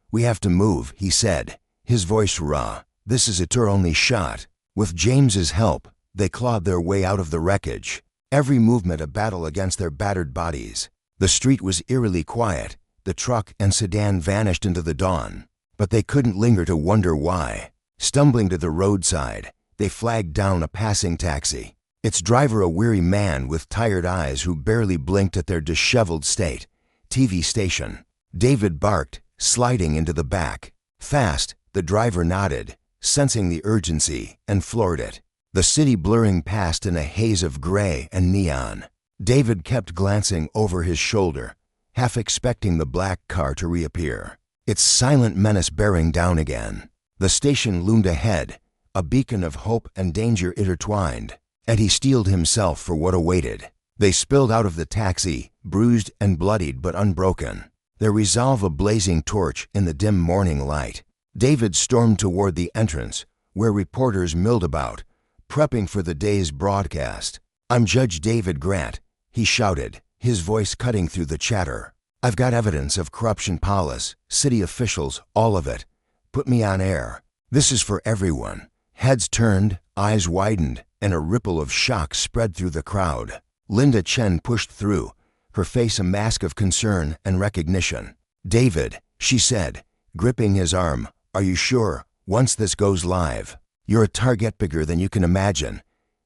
We have to move," he said, his voice raw. "This is our only shot." With James's help, they clawed their way out of the wreckage, every movement a battle against their battered bodies. The street was eerily quiet. The truck and sedan vanished into the dawn, but they couldn't linger to wonder why. Stumbling to the roadside, they flagged down a passing taxi, its driver a weary man with tired eyes who barely blinked at their disheveled state. "TV station." David barked, sliding into the back. Fast, the driver nodded, sensing the urgency, and floored it. The city blurring past in a haze of gray and neon. David kept glancing over his shoulder, half expecting the black car to reappear, its silent menace bearing down again. The station loomed ahead, a beacon of hope and danger intertwined, and he steeled himself for what awaited. They spilled out of the taxi, bruised and bloodied but unbroken, their resolve a blazing torch in the dim morning light. David stormed toward the entrance, where reporters milled about, prepping for the day's broadcast. "I'm Judge David Grant," he shouted, his voice cutting through the chatter. "I've got evidence of corruption, police, city officials, all of it. Put me on air." This is for everyone. Heads turned, eyes widened, and a ripple of shock spread through the crowd. Linda Chen pushed through, her face a mask of concern and recognition. "David," she said, gripping his arm, "are you sure, once this goes live? You're a target bigger than you can imagine."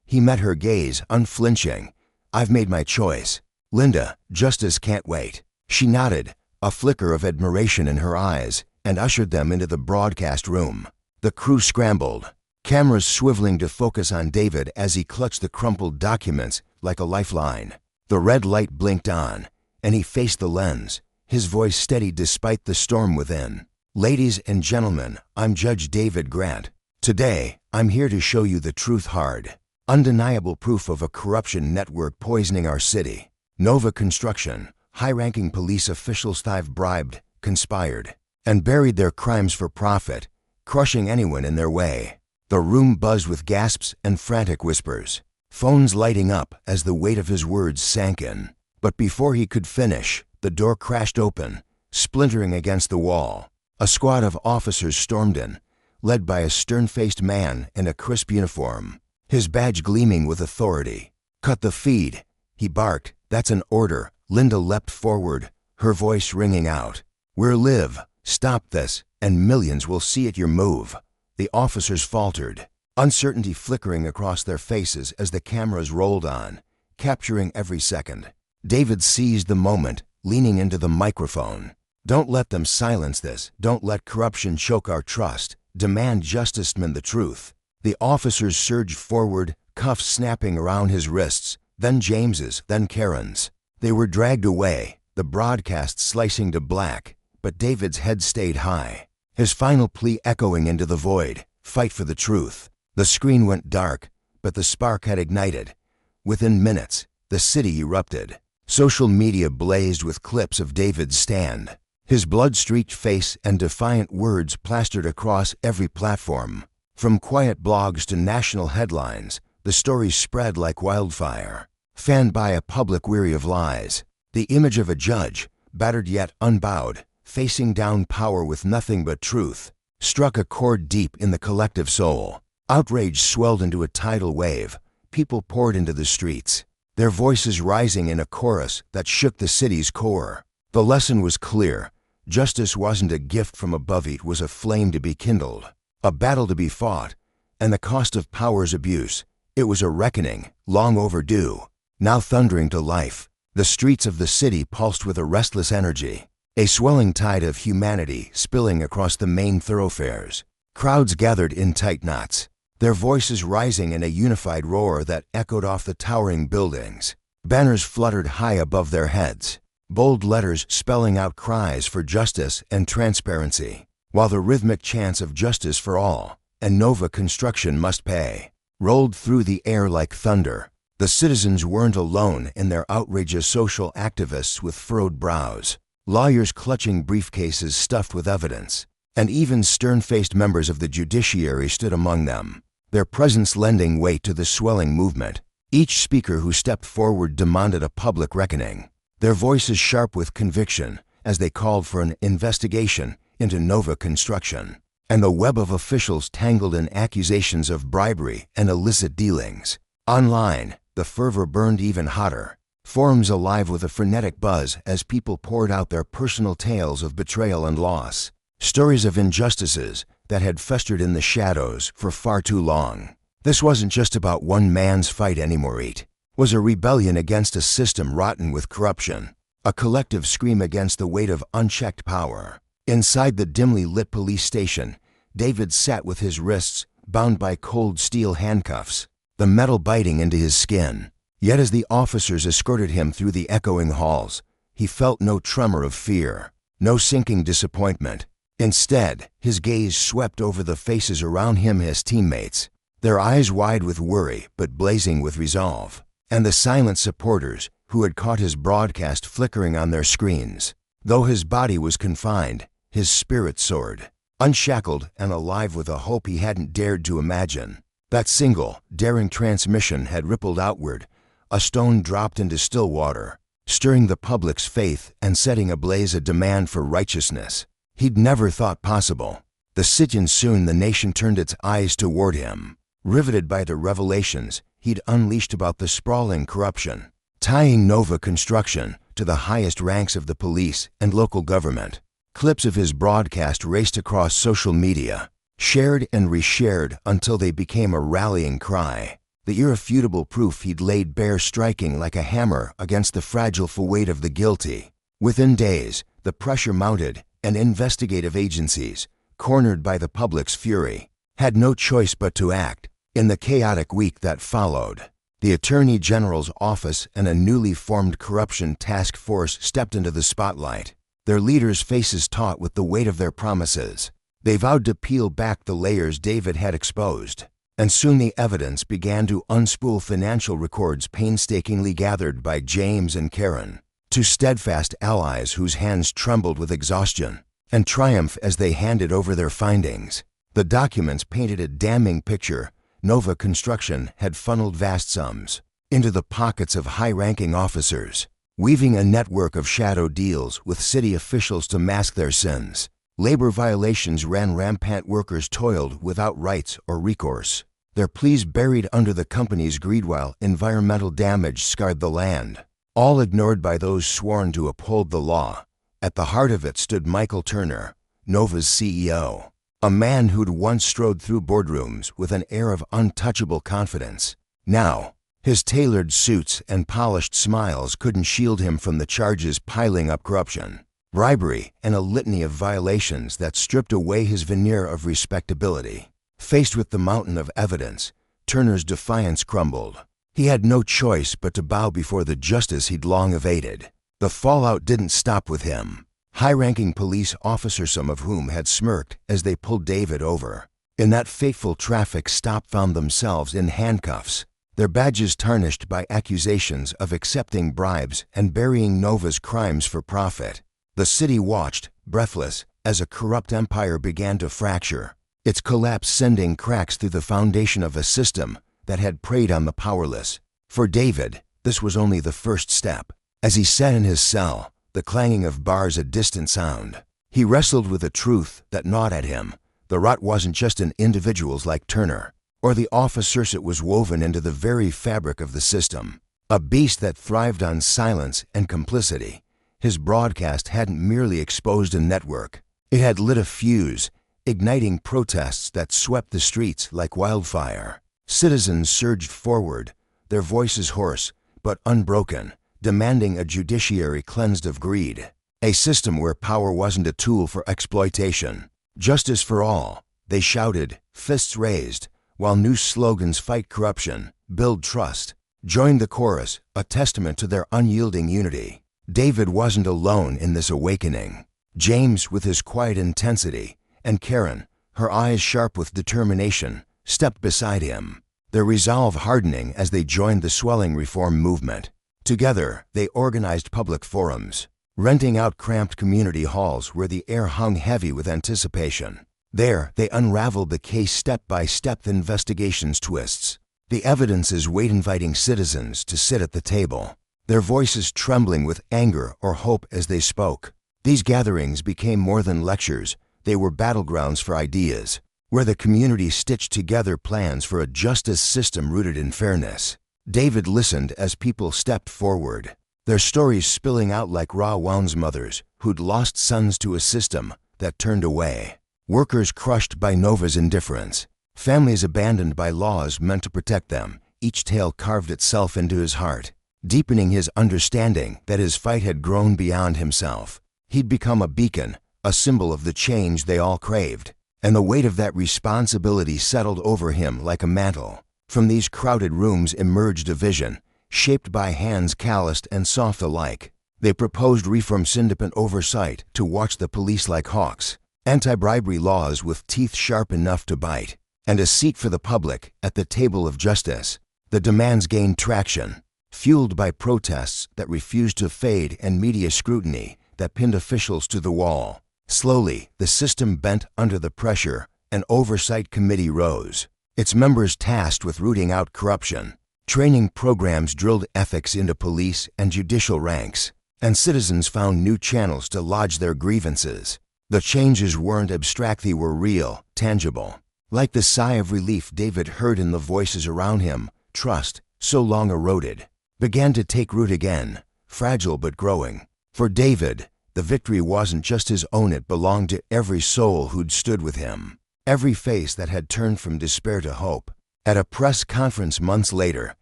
He met her gaze, unflinching. "I've made my choice. Linda, justice can't wait." She nodded, a flicker of admiration in her eyes, and ushered them into the broadcast room. The crew scrambled, cameras swiveling to focus on David as he clutched the crumpled documents like a lifeline. The red light blinked on, and he faced the lens, his voice steady despite the storm within. "Ladies and gentlemen, I'm Judge David Grant. Today, I'm here to show you the truth hard. Undeniable proof of a corruption network poisoning our city. Nova Construction, high-ranking police officials they've bribed, conspired, and buried their crimes for profit, crushing anyone in their way." The room buzzed with gasps and frantic whispers, phones lighting up as the weight of his words sank in. But before he could finish, the door crashed open, splintering against the wall. A squad of officers stormed in, led by a stern-faced man in a crisp uniform, his badge gleaming with authority. "Cut the feed," he barked. "That's an order." Linda leapt forward, her voice ringing out. "We're live. Stop this, and millions will see it your move." The officers faltered, uncertainty flickering across their faces as the cameras rolled on, capturing every second. David seized the moment, leaning into the microphone. "Don't let them silence this. Don't let corruption choke our trust. Demand justice, the truth." The officers surged forward, cuffs snapping around his wrists, then James's, then Karen's. They were dragged away, the broadcast slicing to black, but David's head stayed high, his final plea echoing into the void, "Fight for the truth." The screen went dark, but the spark had ignited. Within minutes, the city erupted. Social media blazed with clips of David's stand, his blood-streaked face and defiant words plastered across every platform. From quiet blogs to national headlines, the story spread like wildfire, fanned by a public weary of lies. The image of a judge, battered yet unbowed, facing down power with nothing but truth, struck a chord deep in the collective soul. Outrage swelled into a tidal wave. People poured into the streets, their voices rising in a chorus that shook the city's core. The lesson was clear. Justice wasn't a gift from above, it was a flame to be kindled, a battle to be fought, and the cost of power's abuse. It was a reckoning, long overdue, now thundering to life. The streets of the city pulsed with a restless energy, a swelling tide of humanity spilling across the main thoroughfares. Crowds gathered in tight knots, their voices rising in a unified roar that echoed off the towering buildings. Banners fluttered high above their heads, bold letters spelling out cries for justice and transparency, while the rhythmic chants of "Justice for all" and "Nova Construction must pay" rolled through the air like thunder. The citizens weren't alone in their outrage as social activists with furrowed brows, lawyers clutching briefcases stuffed with evidence, and even stern-faced members of the judiciary stood among them, their presence lending weight to the swelling movement. Each speaker who stepped forward demanded a public reckoning, their voices sharp with conviction as they called for an investigation into Nova Construction and the web of officials tangled in accusations of bribery and illicit dealings. Online, the fervor burned even hotter, forums alive with a frenetic buzz as people poured out their personal tales of betrayal and loss, stories of injustices that had festered in the shadows for far too long. This wasn't just about one man's fight anymore. It was a rebellion against a system rotten with corruption, a collective scream against the weight of unchecked power. Inside the dimly lit police station, David sat with his wrists bound by cold steel handcuffs, the metal biting into his skin. Yet as the officers escorted him through the echoing halls, he felt no tremor of fear, no sinking disappointment. Instead, his gaze swept over the faces around him, his teammates, their eyes wide with worry but blazing with resolve, and the silent supporters who had caught his broadcast flickering on their screens. Though his body was confined, his spirit soared, unshackled and alive with a hope he hadn't dared to imagine. That single, daring transmission had rippled outward, a stone dropped into still water, stirring the public's faith and setting ablaze a demand for righteousness he'd never thought possible. The sit-in soon the nation turned its eyes toward him, riveted by the revelations he'd unleashed about the sprawling corruption, tying Nova Construction to the highest ranks of the police and local government. Clips of his broadcast raced across social media, shared and reshared until they became a rallying cry, the irrefutable proof he'd laid bare striking like a hammer against the fragile weight of the guilty. Within days, the pressure mounted, and investigative agencies, cornered by the public's fury, had no choice but to act. In the chaotic week that followed, the Attorney General's office and a newly formed corruption task force stepped into the spotlight, their leaders' faces taut with the weight of their promises. They vowed to peel back the layers David had exposed, and soon the evidence began to unspool financial records painstakingly gathered by James and Karen, two steadfast allies whose hands trembled with exhaustion and triumph as they handed over their findings. The documents painted a damning picture. Nova Construction had funneled vast sums into the pockets of high-ranking officers, weaving a network of shadow deals with city officials to mask their sins. Labor violations ran rampant. Workers toiled without rights or recourse, their pleas buried under the company's greed while environmental damage scarred the land, all ignored by those sworn to uphold the law. At the heart of it stood Michael Turner, Nova's CEO, a man who'd once strode through boardrooms with an air of untouchable confidence. Now, his tailored suits and polished smiles couldn't shield him from the charges piling up: corruption, bribery, and a litany of violations that stripped away his veneer of respectability. Faced with the mountain of evidence, Turner's defiance crumbled. He had no choice but to bow before the justice he'd long evaded. The fallout didn't stop with him. High-ranking police officers, some of whom had smirked as they pulled David over in that fateful traffic stop, found themselves in handcuffs, their badges tarnished by accusations of accepting bribes and burying Nova's crimes for profit. The city watched, breathless, as a corrupt empire began to fracture, its collapse sending cracks through the foundation of a system that had preyed on the powerless. For David, this was only the first step. As he sat in his cell, the clanging of bars a distant sound, he wrestled with a truth that gnawed at him. The rot wasn't just in individuals like Turner or the officers, it was woven into the very fabric of the system, a beast that thrived on silence and complicity. His broadcast hadn't merely exposed a network, it had lit a fuse, igniting protests that swept the streets like wildfire. Citizens surged forward, their voices hoarse but unbroken, demanding a judiciary cleansed of greed, a system where power wasn't a tool for exploitation. Justice for all, they shouted, fists raised, while new slogans: fight corruption, build trust, joined the chorus, a testament to their unyielding unity. David wasn't alone in this awakening. James, with his quiet intensity, and Karen, her eyes sharp with determination, stepped beside him, their resolve hardening as they joined the swelling reform movement. Together, they organized public forums, renting out cramped community halls where the air hung heavy with anticipation. There, they unraveled the case step by step, the investigation's twists, the evidence's weight, inviting citizens to sit at the table, their voices trembling with anger or hope as they spoke. These gatherings became more than lectures, they were battlegrounds for ideas, where the community stitched together plans for a justice system rooted in fairness. David listened as people stepped forward, their stories spilling out like raw wounds: mothers who'd lost sons to a system that turned away, workers crushed by Nova's indifference, families abandoned by laws meant to protect them. Each tale carved itself into his heart, deepening his understanding that his fight had grown beyond himself. He'd become a beacon, a symbol of the change they all craved, and the weight of that responsibility settled over him like a mantle. From these crowded rooms emerged a vision, shaped by hands calloused and soft alike. They proposed reforms: independent oversight to watch the police like hawks, anti-bribery laws with teeth sharp enough to bite, and a seat for the public at the table of justice. The demands gained traction, fueled by protests that refused to fade and media scrutiny that pinned officials to the wall. Slowly, the system bent under the pressure. An oversight committee rose, its members tasked with rooting out corruption. Training programs drilled ethics into police and judicial ranks, and citizens found new channels to lodge their grievances. The changes weren't abstract, they were real, tangible. Like the sigh of relief David heard in the voices around him, trust, so long eroded, began to take root again, fragile but growing. For David, the victory wasn't just his own, it belonged to every soul who'd stood with him, every face that had turned from despair to hope. At a press conference months later,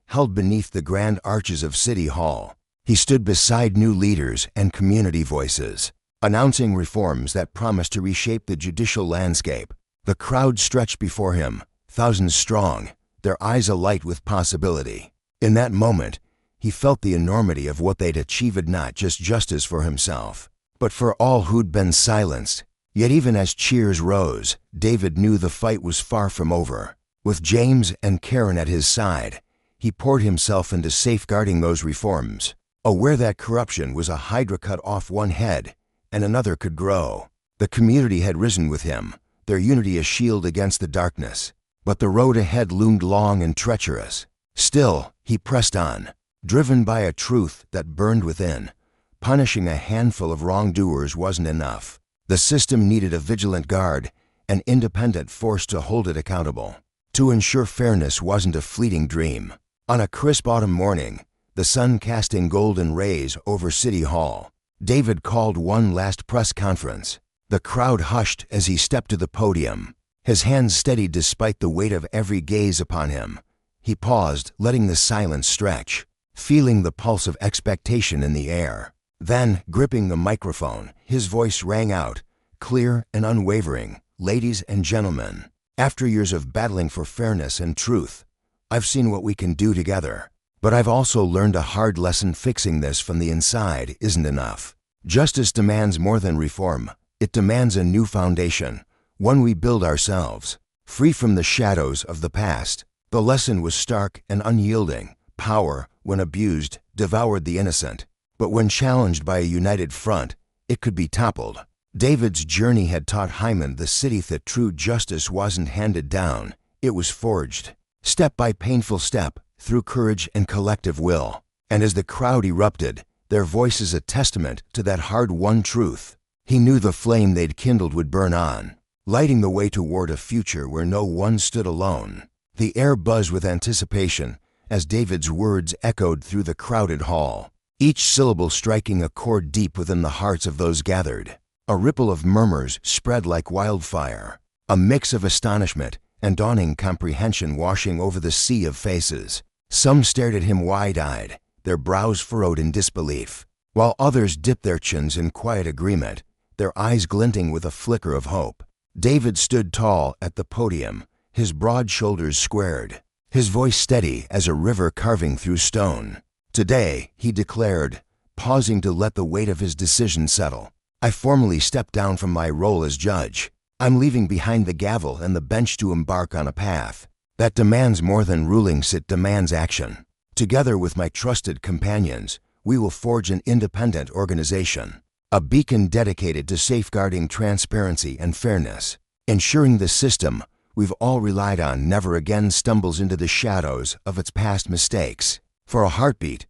held beneath the grand arches of City Hall, he stood beside new leaders and community voices, announcing reforms that promised to reshape the judicial landscape. The crowd stretched before him, thousands strong, their eyes alight with possibility. In that moment, he felt the enormity of what they'd achieved, not just justice for himself, but for all who'd been silenced. Yet even as cheers rose, David knew the fight was far from over. With James and Karen at his side, he poured himself into safeguarding those reforms, aware that corruption was a hydra cut off one head, and another could grow. The community had risen with him, their unity a shield against the darkness. But the road ahead loomed long and treacherous. Still, he pressed on, driven by a truth that burned within. Punishing a handful of wrongdoers wasn't enough. The system needed a vigilant guard, an independent force to hold it accountable. To ensure fairness wasn't a fleeting dream. On a crisp autumn morning, the sun casting golden rays over City Hall, David called one last press conference. The crowd hushed as he stepped to the podium, his hands steady despite the weight of every gaze upon him. He paused, letting the silence stretch, feeling the pulse of expectation in the air. Then, gripping the microphone, his voice rang out, clear and unwavering. "Ladies and gentlemen, after years of battling for fairness and truth, I've seen what we can do together. But I've also learned a hard lesson: fixing this from the inside isn't enough. Justice demands more than reform. It demands a new foundation, one we build ourselves, free from the shadows of the past." The lesson was stark and unyielding. Power, when abused, devoured the innocent. But when challenged by a united front, it could be toppled. David's journey had taught Hyman the city that true justice wasn't handed down, it was forged, step by painful step, through courage and collective will. And as the crowd erupted, their voices a testament to that hard-won truth, he knew the flame they'd kindled would burn on, lighting the way toward a future where no one stood alone. The air buzzed with anticipation as David's words echoed through the crowded hall, each syllable striking a chord deep within the hearts of those gathered. A ripple of murmurs spread like wildfire, a mix of astonishment and dawning comprehension washing over the sea of faces. Some stared at him wide-eyed, their brows furrowed in disbelief, while others dipped their chins in quiet agreement, their eyes glinting with a flicker of hope. David stood tall at the podium, his broad shoulders squared, his voice steady as a river carving through stone. "Today," he declared, pausing to let the weight of his decision settle, "I formally step down from my role as judge. I'm leaving behind the gavel and the bench to embark on a path that demands more than rulings, it demands action. Together with my trusted companions, we will forge an independent organization, a beacon dedicated to safeguarding transparency and fairness, ensuring the system we've all relied on never again stumbles into the shadows of its past mistakes." For a heartbeat,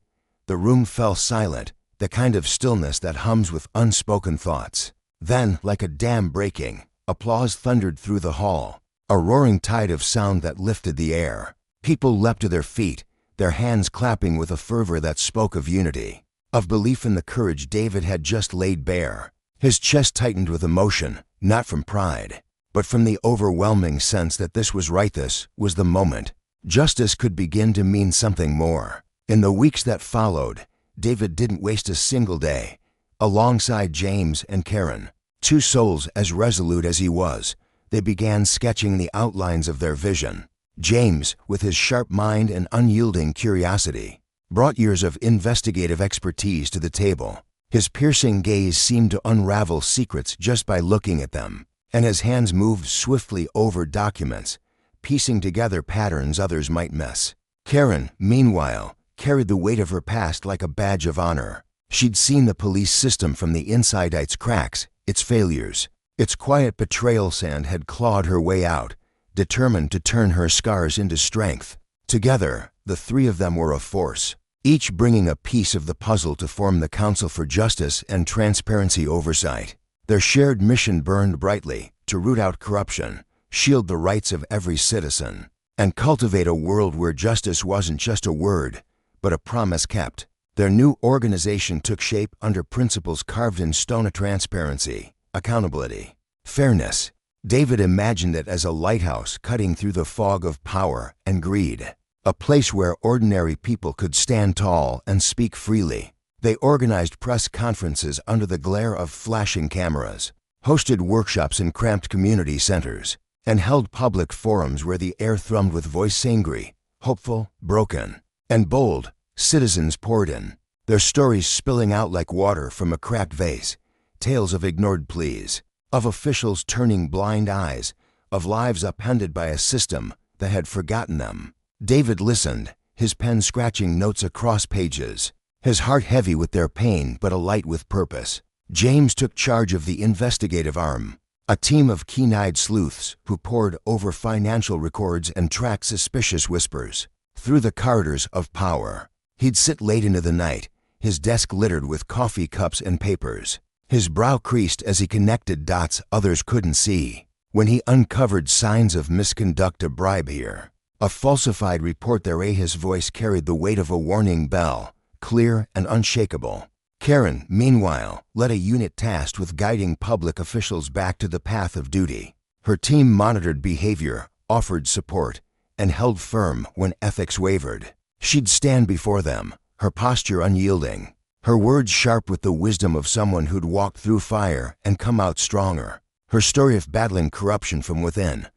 the room fell silent, the kind of stillness that hums with unspoken thoughts. Then, like a dam breaking, applause thundered through the hall, a roaring tide of sound that lifted the air. People leapt to their feet, their hands clapping with a fervor that spoke of unity, of belief in the courage David had just laid bare. His chest tightened with emotion, not from pride, but from the overwhelming sense that this was right, this was the moment. Justice could begin to mean something more. In the weeks that followed, David didn't waste a single day. Alongside James and Karen, two souls as resolute as he was, they began sketching the outlines of their vision. James, with his sharp mind and unyielding curiosity, brought years of investigative expertise to the table. His piercing gaze seemed to unravel secrets just by looking at them, and his hands moved swiftly over documents, piecing together patterns others might miss. Karen, meanwhile, carried the weight of her past like a badge of honor. She'd seen the police system from the inside, its cracks, its failures, its quiet betrayals, and had clawed her way out, determined to turn her scars into strength. Together, the three of them were a force, each bringing a piece of the puzzle to form the Council for Justice and Transparency Oversight. Their shared mission burned brightly to root out corruption, shield the rights of every citizen, and cultivate a world where justice wasn't just a word, but a promise kept. Their new organization took shape under principles carved in stone of transparency, accountability, fairness. David imagined it as a lighthouse cutting through the fog of power and greed, a place where ordinary people could stand tall and speak freely. They organized press conferences under the glare of flashing cameras, hosted workshops in cramped community centers, and held public forums where the air thrummed with voices angry, hopeful, broken, and bold. Citizens poured in, their stories spilling out like water from a cracked vase, tales of ignored pleas, of officials turning blind eyes, of lives upended by a system that had forgotten them. David listened, his pen scratching notes across pages, his heart heavy with their pain but alight with purpose. James took charge of the investigative arm, a team of keen-eyed sleuths who pored over financial records and tracked suspicious whispers through the corridors of power. He'd sit late into the night, his desk littered with coffee cups and papers, his brow creased as he connected dots others couldn't see. When he uncovered signs of misconduct, a bribe here, a falsified report there, his voice carried the weight of a warning bell, clear and unshakable. Karen, meanwhile, led a unit tasked with guiding public officials back to the path of duty. Her team monitored behavior, offered support, and held firm when ethics wavered. She'd stand before them, her posture unyielding, her words sharp with the wisdom of someone who'd walked through fire and come out stronger. Her story of battling corruption from within,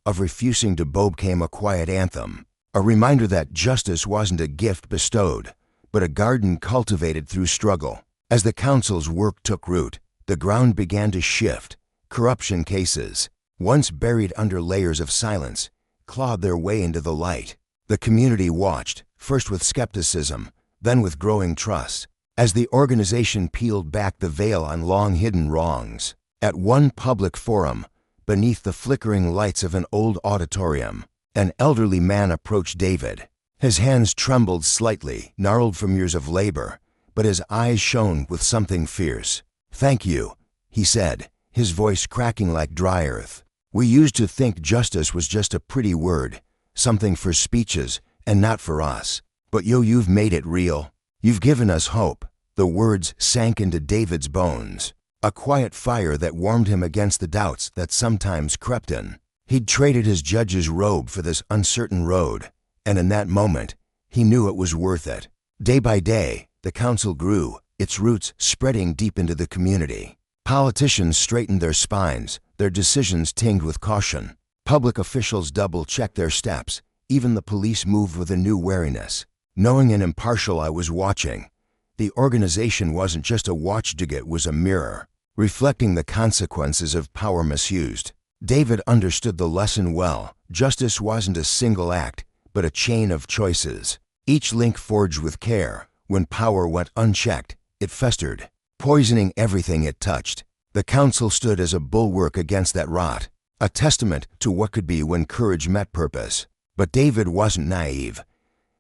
of refusing to bow, became a quiet anthem, a reminder that justice wasn't a gift bestowed, but a garden cultivated through struggle. As the council's work took root, the ground began to shift. Corruption cases, once buried under layers of silence, clawed their way into the light. The community watched, first with skepticism, then with growing trust, as the organization peeled back the veil on long-hidden wrongs. At one public forum, beneath the flickering lights of an old auditorium, an elderly man approached David. His hands trembled slightly, gnarled from years of labor, but his eyes shone with something fierce. "Thank you," he said, his voice cracking like dry earth. "We used to think justice was just a pretty word, something for speeches and not for us. But you've made it real. You've given us hope." The words sank into David's bones, a quiet fire that warmed him against the doubts that sometimes crept in. He'd traded his judge's robe for this uncertain road, and in that moment, he knew it was worth it. Day by day, the council grew, its roots spreading deep into the community. Politicians straightened their spines, their decisions tinged with caution. Public officials double-checked their steps. Even the police moved with a new wariness. Knowing an impartial eye was watching, the organization wasn't just a watchdog, it was a mirror, reflecting the consequences of power misused. David understood the lesson well. Justice wasn't a single act, but a chain of choices, each link forged with care. When power went unchecked, it festered, poisoning everything it touched. The council stood as a bulwark against that rot, a testament to what could be when courage met purpose. But David wasn't naive.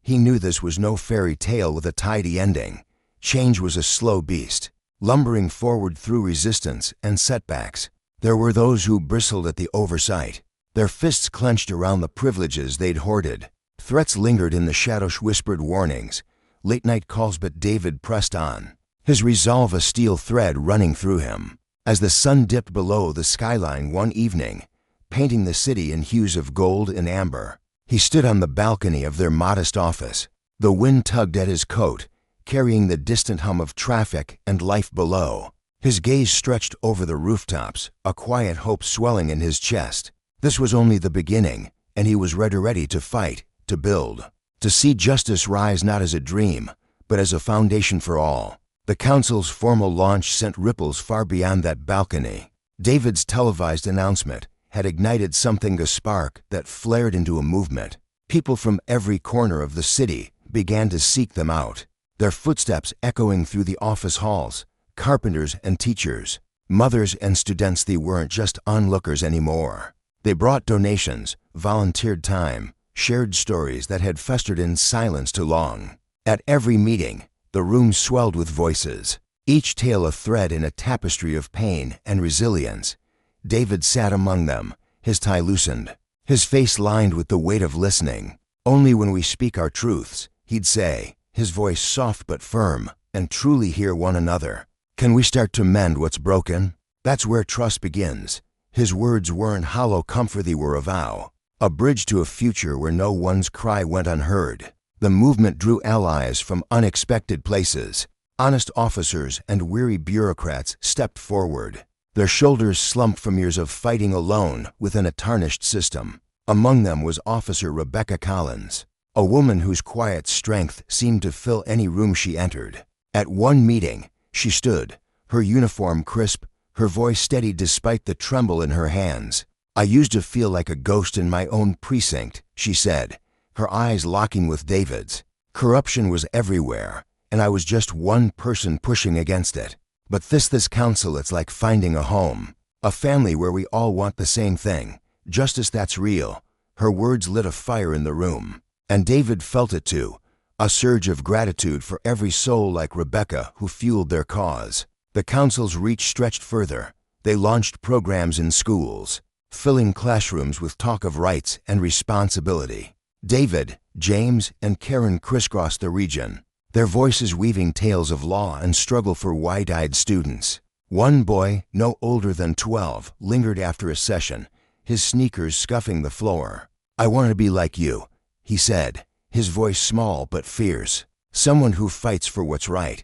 He knew this was no fairy tale with a tidy ending. Change was a slow beast, lumbering forward through resistance and setbacks. There were those who bristled at the oversight, their fists clenched around the privileges they'd hoarded. Threats lingered in the shadows, whispered warnings, late-night calls, but David pressed on, his resolve a steel thread running through him. As the sun dipped below the skyline one evening, painting the city in hues of gold and amber, he stood on the balcony of their modest office. The wind tugged at his coat, carrying the distant hum of traffic and life below. His gaze stretched over the rooftops, a quiet hope swelling in his chest. This was only the beginning, and he was ready to fight, to build, to see justice rise not as a dream, but as a foundation for all. The council's formal launch sent ripples far beyond that balcony. David's televised announcement had ignited something, a spark that flared into a movement. People from every corner of the city began to seek them out, their footsteps echoing through the office halls. Carpenters and teachers, mothers and students, they weren't just onlookers anymore. They brought donations, volunteered time, shared stories that had festered in silence too long. At every meeting, the room swelled with voices, each tale a thread in a tapestry of pain and resilience. David sat among them, his tie loosened, his face lined with the weight of listening. Only when we speak our truths, he'd say, his voice soft but firm, and truly hear one another, can we start to mend what's broken? That's where trust begins. His words weren't hollow comfort, they were a vow, a bridge to a future where no one's cry went unheard. The movement drew allies from unexpected places. Honest officers and weary bureaucrats stepped forward, their shoulders slumped from years of fighting alone within a tarnished system. Among them was Officer Rebecca Collins, a woman whose quiet strength seemed to fill any room she entered. At one meeting, she stood, her uniform crisp, her voice steady despite the tremble in her hands. I used to feel like a ghost in my own precinct, she said, her eyes locking with David's. Corruption was everywhere, and I was just one person pushing against it. But this council, it's like finding a home, a family where we all want the same thing, justice that's real. Her words lit a fire in the room, and David felt it too, a surge of gratitude for every soul like Rebecca who fueled their cause. The council's reach stretched further. They launched programs in schools, filling classrooms with talk of rights and responsibility. David, James, and Karen crisscrossed the region, their voices weaving tales of law and struggle for wide-eyed students. One boy, no older than 12, lingered after a session, his sneakers scuffing the floor. I want to be like you, he said, his voice small but fierce. Someone who fights for what's right.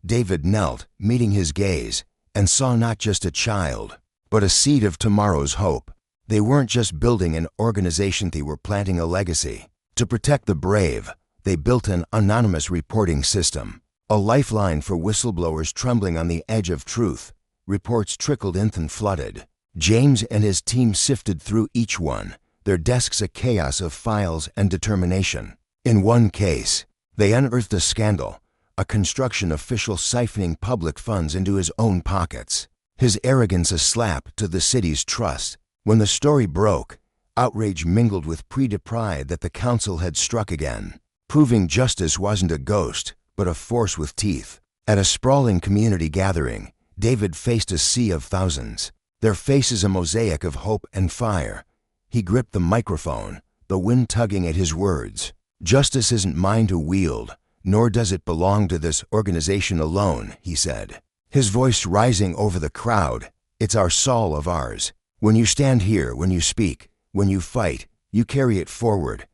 David knelt, meeting his gaze, and saw not just a child, but a seed of tomorrow's hope. They weren't just building an organization, they were planting a legacy. To protect the brave, they built an anonymous reporting system, a lifeline for whistleblowers trembling on the edge of truth. Reports trickled in and flooded. James and his team sifted through each one, their desks a chaos of files and determination. In one case, they unearthed a scandal, a construction official siphoning public funds into his own pockets, his arrogance a slap to the city's trust. When the story broke, outrage mingled with pride that the council had struck again, proving justice wasn't a ghost, but a force with teeth. At a sprawling community gathering, David faced a sea of thousands, their faces a mosaic of hope and fire. He gripped the microphone, the wind tugging at his words. Justice isn't mine to wield, nor does it belong to this organization alone, he said, his voice rising over the crowd. It's our soul of ours. When you stand here, when you speak, when you fight, you carry it forward.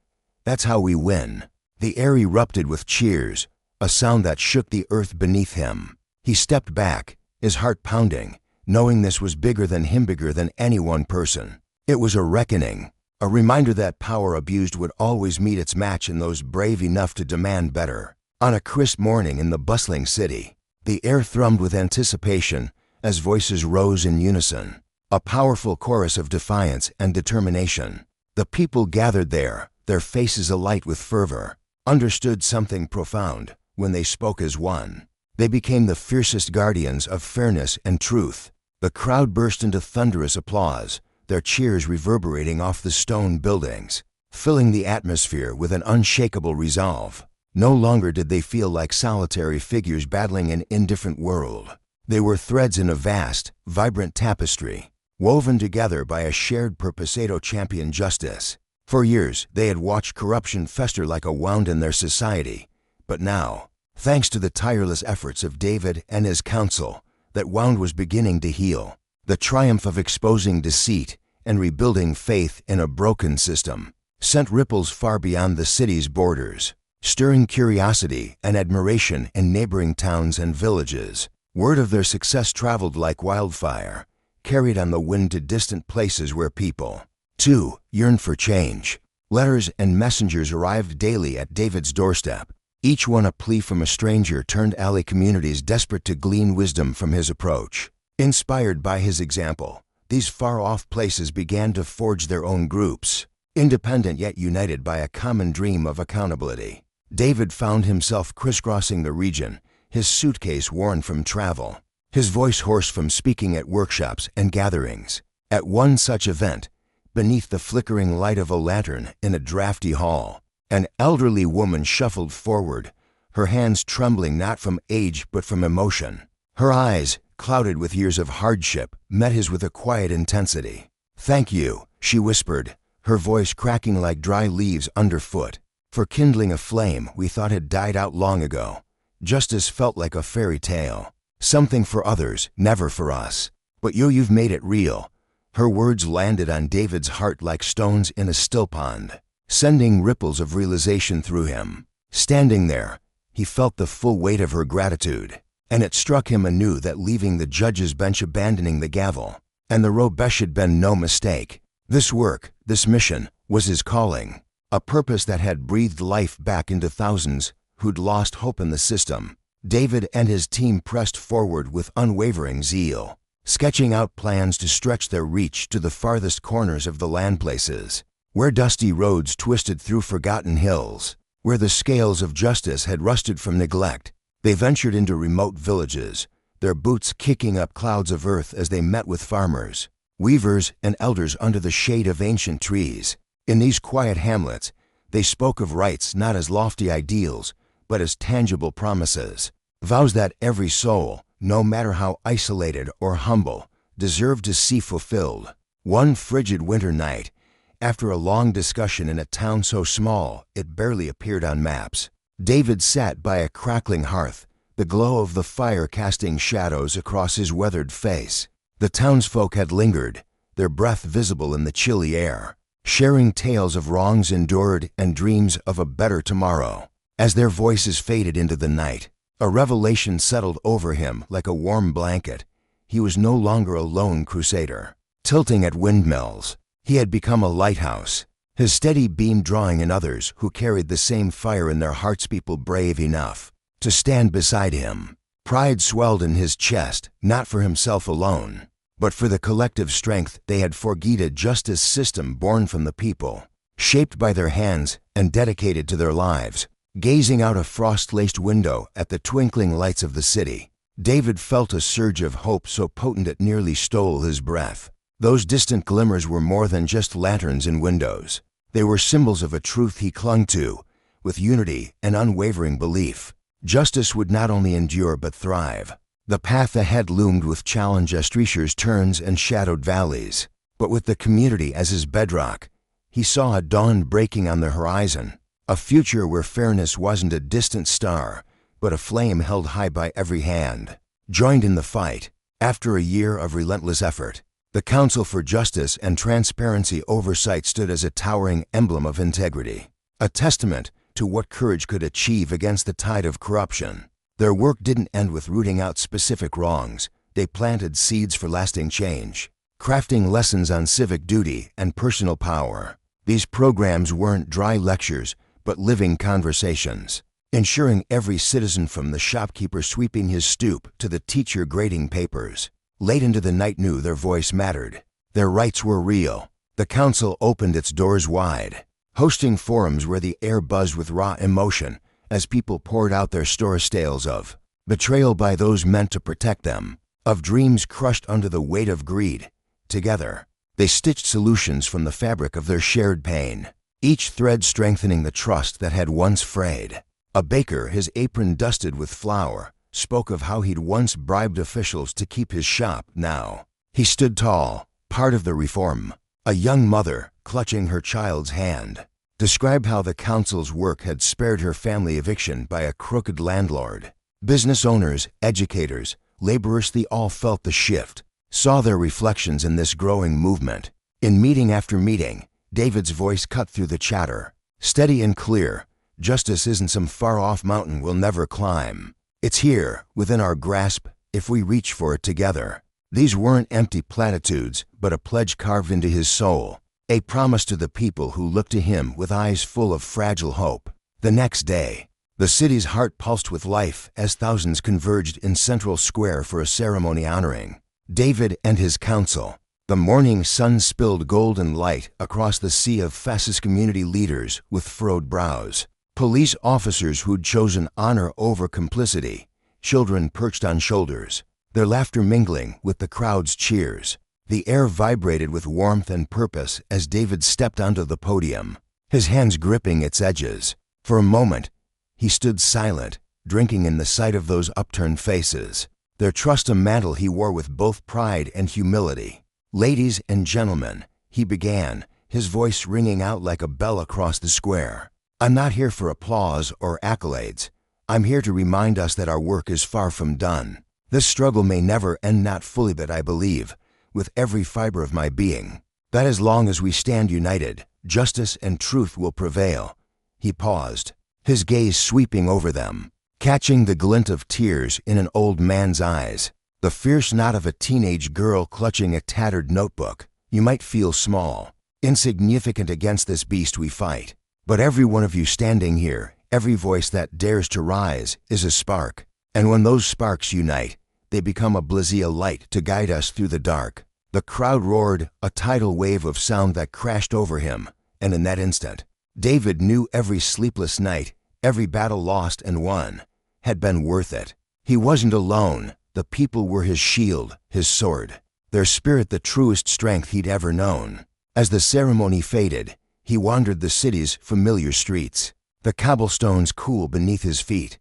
That's how we win. The air erupted with cheers, a sound that shook the earth beneath him. He stepped back, his heart pounding, knowing this was bigger than him, bigger than any one person. It was a reckoning, a reminder that power abused would always meet its match in those brave enough to demand better. On a crisp morning in the bustling city, the air thrummed with anticipation as voices rose in unison, a powerful chorus of defiance and determination. The people gathered there, their faces alight with fervor, understood something profound when they spoke as one. They became the fiercest guardians of fairness and truth. The crowd burst into thunderous applause, their cheers reverberating off the stone buildings, filling the atmosphere with an unshakable resolve. No longer did they feel like solitary figures battling an indifferent world. They were threads in a vast, vibrant tapestry, woven together by a shared purpose to champion justice. For years, they had watched corruption fester like a wound in their society. But now, thanks to the tireless efforts of David and his council, that wound was beginning to heal. The triumph of exposing deceit and rebuilding faith in a broken system sent ripples far beyond the city's borders, stirring curiosity and admiration in neighboring towns and villages. Word of their success traveled like wildfire, carried on the wind to distant places where people, too, yearned for change. Letters and messengers arrived daily at David's doorstep, each one a plea from a stranger turned alley communities desperate to glean wisdom from his approach. Inspired by his example, these far-off places began to forge their own groups, independent yet united by a common dream of accountability. David found himself crisscrossing the region, his suitcase worn from travel, his voice hoarse from speaking at workshops and gatherings. At one such event, beneath the flickering light of a lantern in a drafty hall, an elderly woman shuffled forward, her hands trembling not from age but from emotion. Her eyes, clouded with years of hardship, met his with a quiet intensity. "Thank you," she whispered, her voice cracking like dry leaves underfoot, "for kindling a flame we thought had died out long ago. Justice felt like a fairy tale. Something for others, never for us. But you've made it real." Her words landed on David's heart like stones in a still pond, sending ripples of realization through him. Standing there, he felt the full weight of her gratitude, and it struck him anew that leaving the judge's bench, abandoning the gavel, and the robesh had been no mistake. This work, this mission, was his calling, a purpose that had breathed life back into thousands who'd lost hope in the system. David and his team pressed forward with unwavering zeal, sketching out plans to stretch their reach to the farthest corners of the land places, where dusty roads twisted through forgotten hills, where the scales of justice had rusted from neglect. They ventured into remote villages, their boots kicking up clouds of earth as they met with farmers, weavers, and elders under the shade of ancient trees. In these quiet hamlets, they spoke of rights not as lofty ideals, but as tangible promises, vows that every soul, no matter how isolated or humble, deserved to see fulfilled. One frigid winter night, after a long discussion in a town so small it barely appeared on maps, David sat by a crackling hearth, the glow of the fire casting shadows across his weathered face. The townsfolk had lingered, their breath visible in the chilly air, sharing tales of wrongs endured and dreams of a better tomorrow. As their voices faded into the night, a revelation settled over him like a warm blanket. He was no longer a lone crusader, tilting at windmills. He had become a lighthouse, his steady beam drawing in others who carried the same fire in their hearts, people brave enough to stand beside him. Pride swelled in his chest, not for himself alone, but for the collective strength they had forged, a justice system born from the people, shaped by their hands and dedicated to their lives. Gazing out a frost-laced window at the twinkling lights of the city, David felt a surge of hope so potent it nearly stole his breath. Those distant glimmers were more than just lanterns in windows. They were symbols of a truth he clung to, with unity and unwavering belief. Justice would not only endure but thrive. The path ahead loomed with challenge, streachers, turns, and shadowed valleys. But with the community as his bedrock, he saw a dawn breaking on the horizon. A future where fairness wasn't a distant star, but a flame held high by every hand. Joined in the fight, after a year of relentless effort, the Council for Justice and Transparency Oversight stood as a towering emblem of integrity, a testament to what courage could achieve against the tide of corruption. Their work didn't end with rooting out specific wrongs. They planted seeds for lasting change, crafting lessons on civic duty and personal power. These programs weren't dry lectures, but living conversations, ensuring every citizen from the shopkeeper sweeping his stoop to the teacher grading papers, late into the night, knew their voice mattered. Their rights were real. The council opened its doors wide, hosting forums where the air buzzed with raw emotion as people poured out their stories, tales of betrayal by those meant to protect them, of dreams crushed under the weight of greed. Together, they stitched solutions from the fabric of their shared pain, each thread strengthening the trust that had once frayed. A baker, his apron dusted with flour, spoke of how he'd once bribed officials to keep his shop. Now, he stood tall, part of the reform. A young mother, clutching her child's hand, described how the council's work had spared her family eviction by a crooked landlord. Business owners, educators, laborers, they all felt the shift, saw their reflections in this growing movement. In meeting after meeting, David's voice cut through the chatter, steady and clear. Justice isn't some far-off mountain we'll never climb. It's here, within our grasp, if we reach for it together. These weren't empty platitudes, but a pledge carved into his soul, a promise to the people who looked to him with eyes full of fragile hope. The next day, the city's heart pulsed with life as thousands converged in Central Square for a ceremony honoring David and his council. The morning sun spilled golden light across the sea of fascist community leaders with furrowed brows, police officers who'd chosen honor over complicity, children perched on shoulders, their laughter mingling with the crowd's cheers. The air vibrated with warmth and purpose as David stepped onto the podium, his hands gripping its edges. For a moment, he stood silent, drinking in the sight of those upturned faces. their trust a mantle he wore with both pride and humility. "Ladies and gentlemen," he began, his voice ringing out like a bell across the square. "I'm not here for applause or accolades. I'm here to remind us that our work is far from done. This struggle may never end, not fully, but I believe, with every fiber of my being, that as long as we stand united, justice and truth will prevail." He paused, his gaze sweeping over them, catching the glint of tears in an old man's eyes, the fierce knot of a teenage girl clutching a tattered notebook. "You might feel small, insignificant against this beast we fight, but every one of you standing here, every voice that dares to rise, is a spark. And when those sparks unite, they become a blazia light to guide us through the dark." The crowd roared, a tidal wave of sound that crashed over him, and in that instant, David knew every sleepless night, every battle lost and won, had been worth it. He wasn't alone. The people were his shield, his sword, their spirit the truest strength he'd ever known. As the ceremony faded, he wandered the city's familiar streets, the cobblestones cool beneath his feet.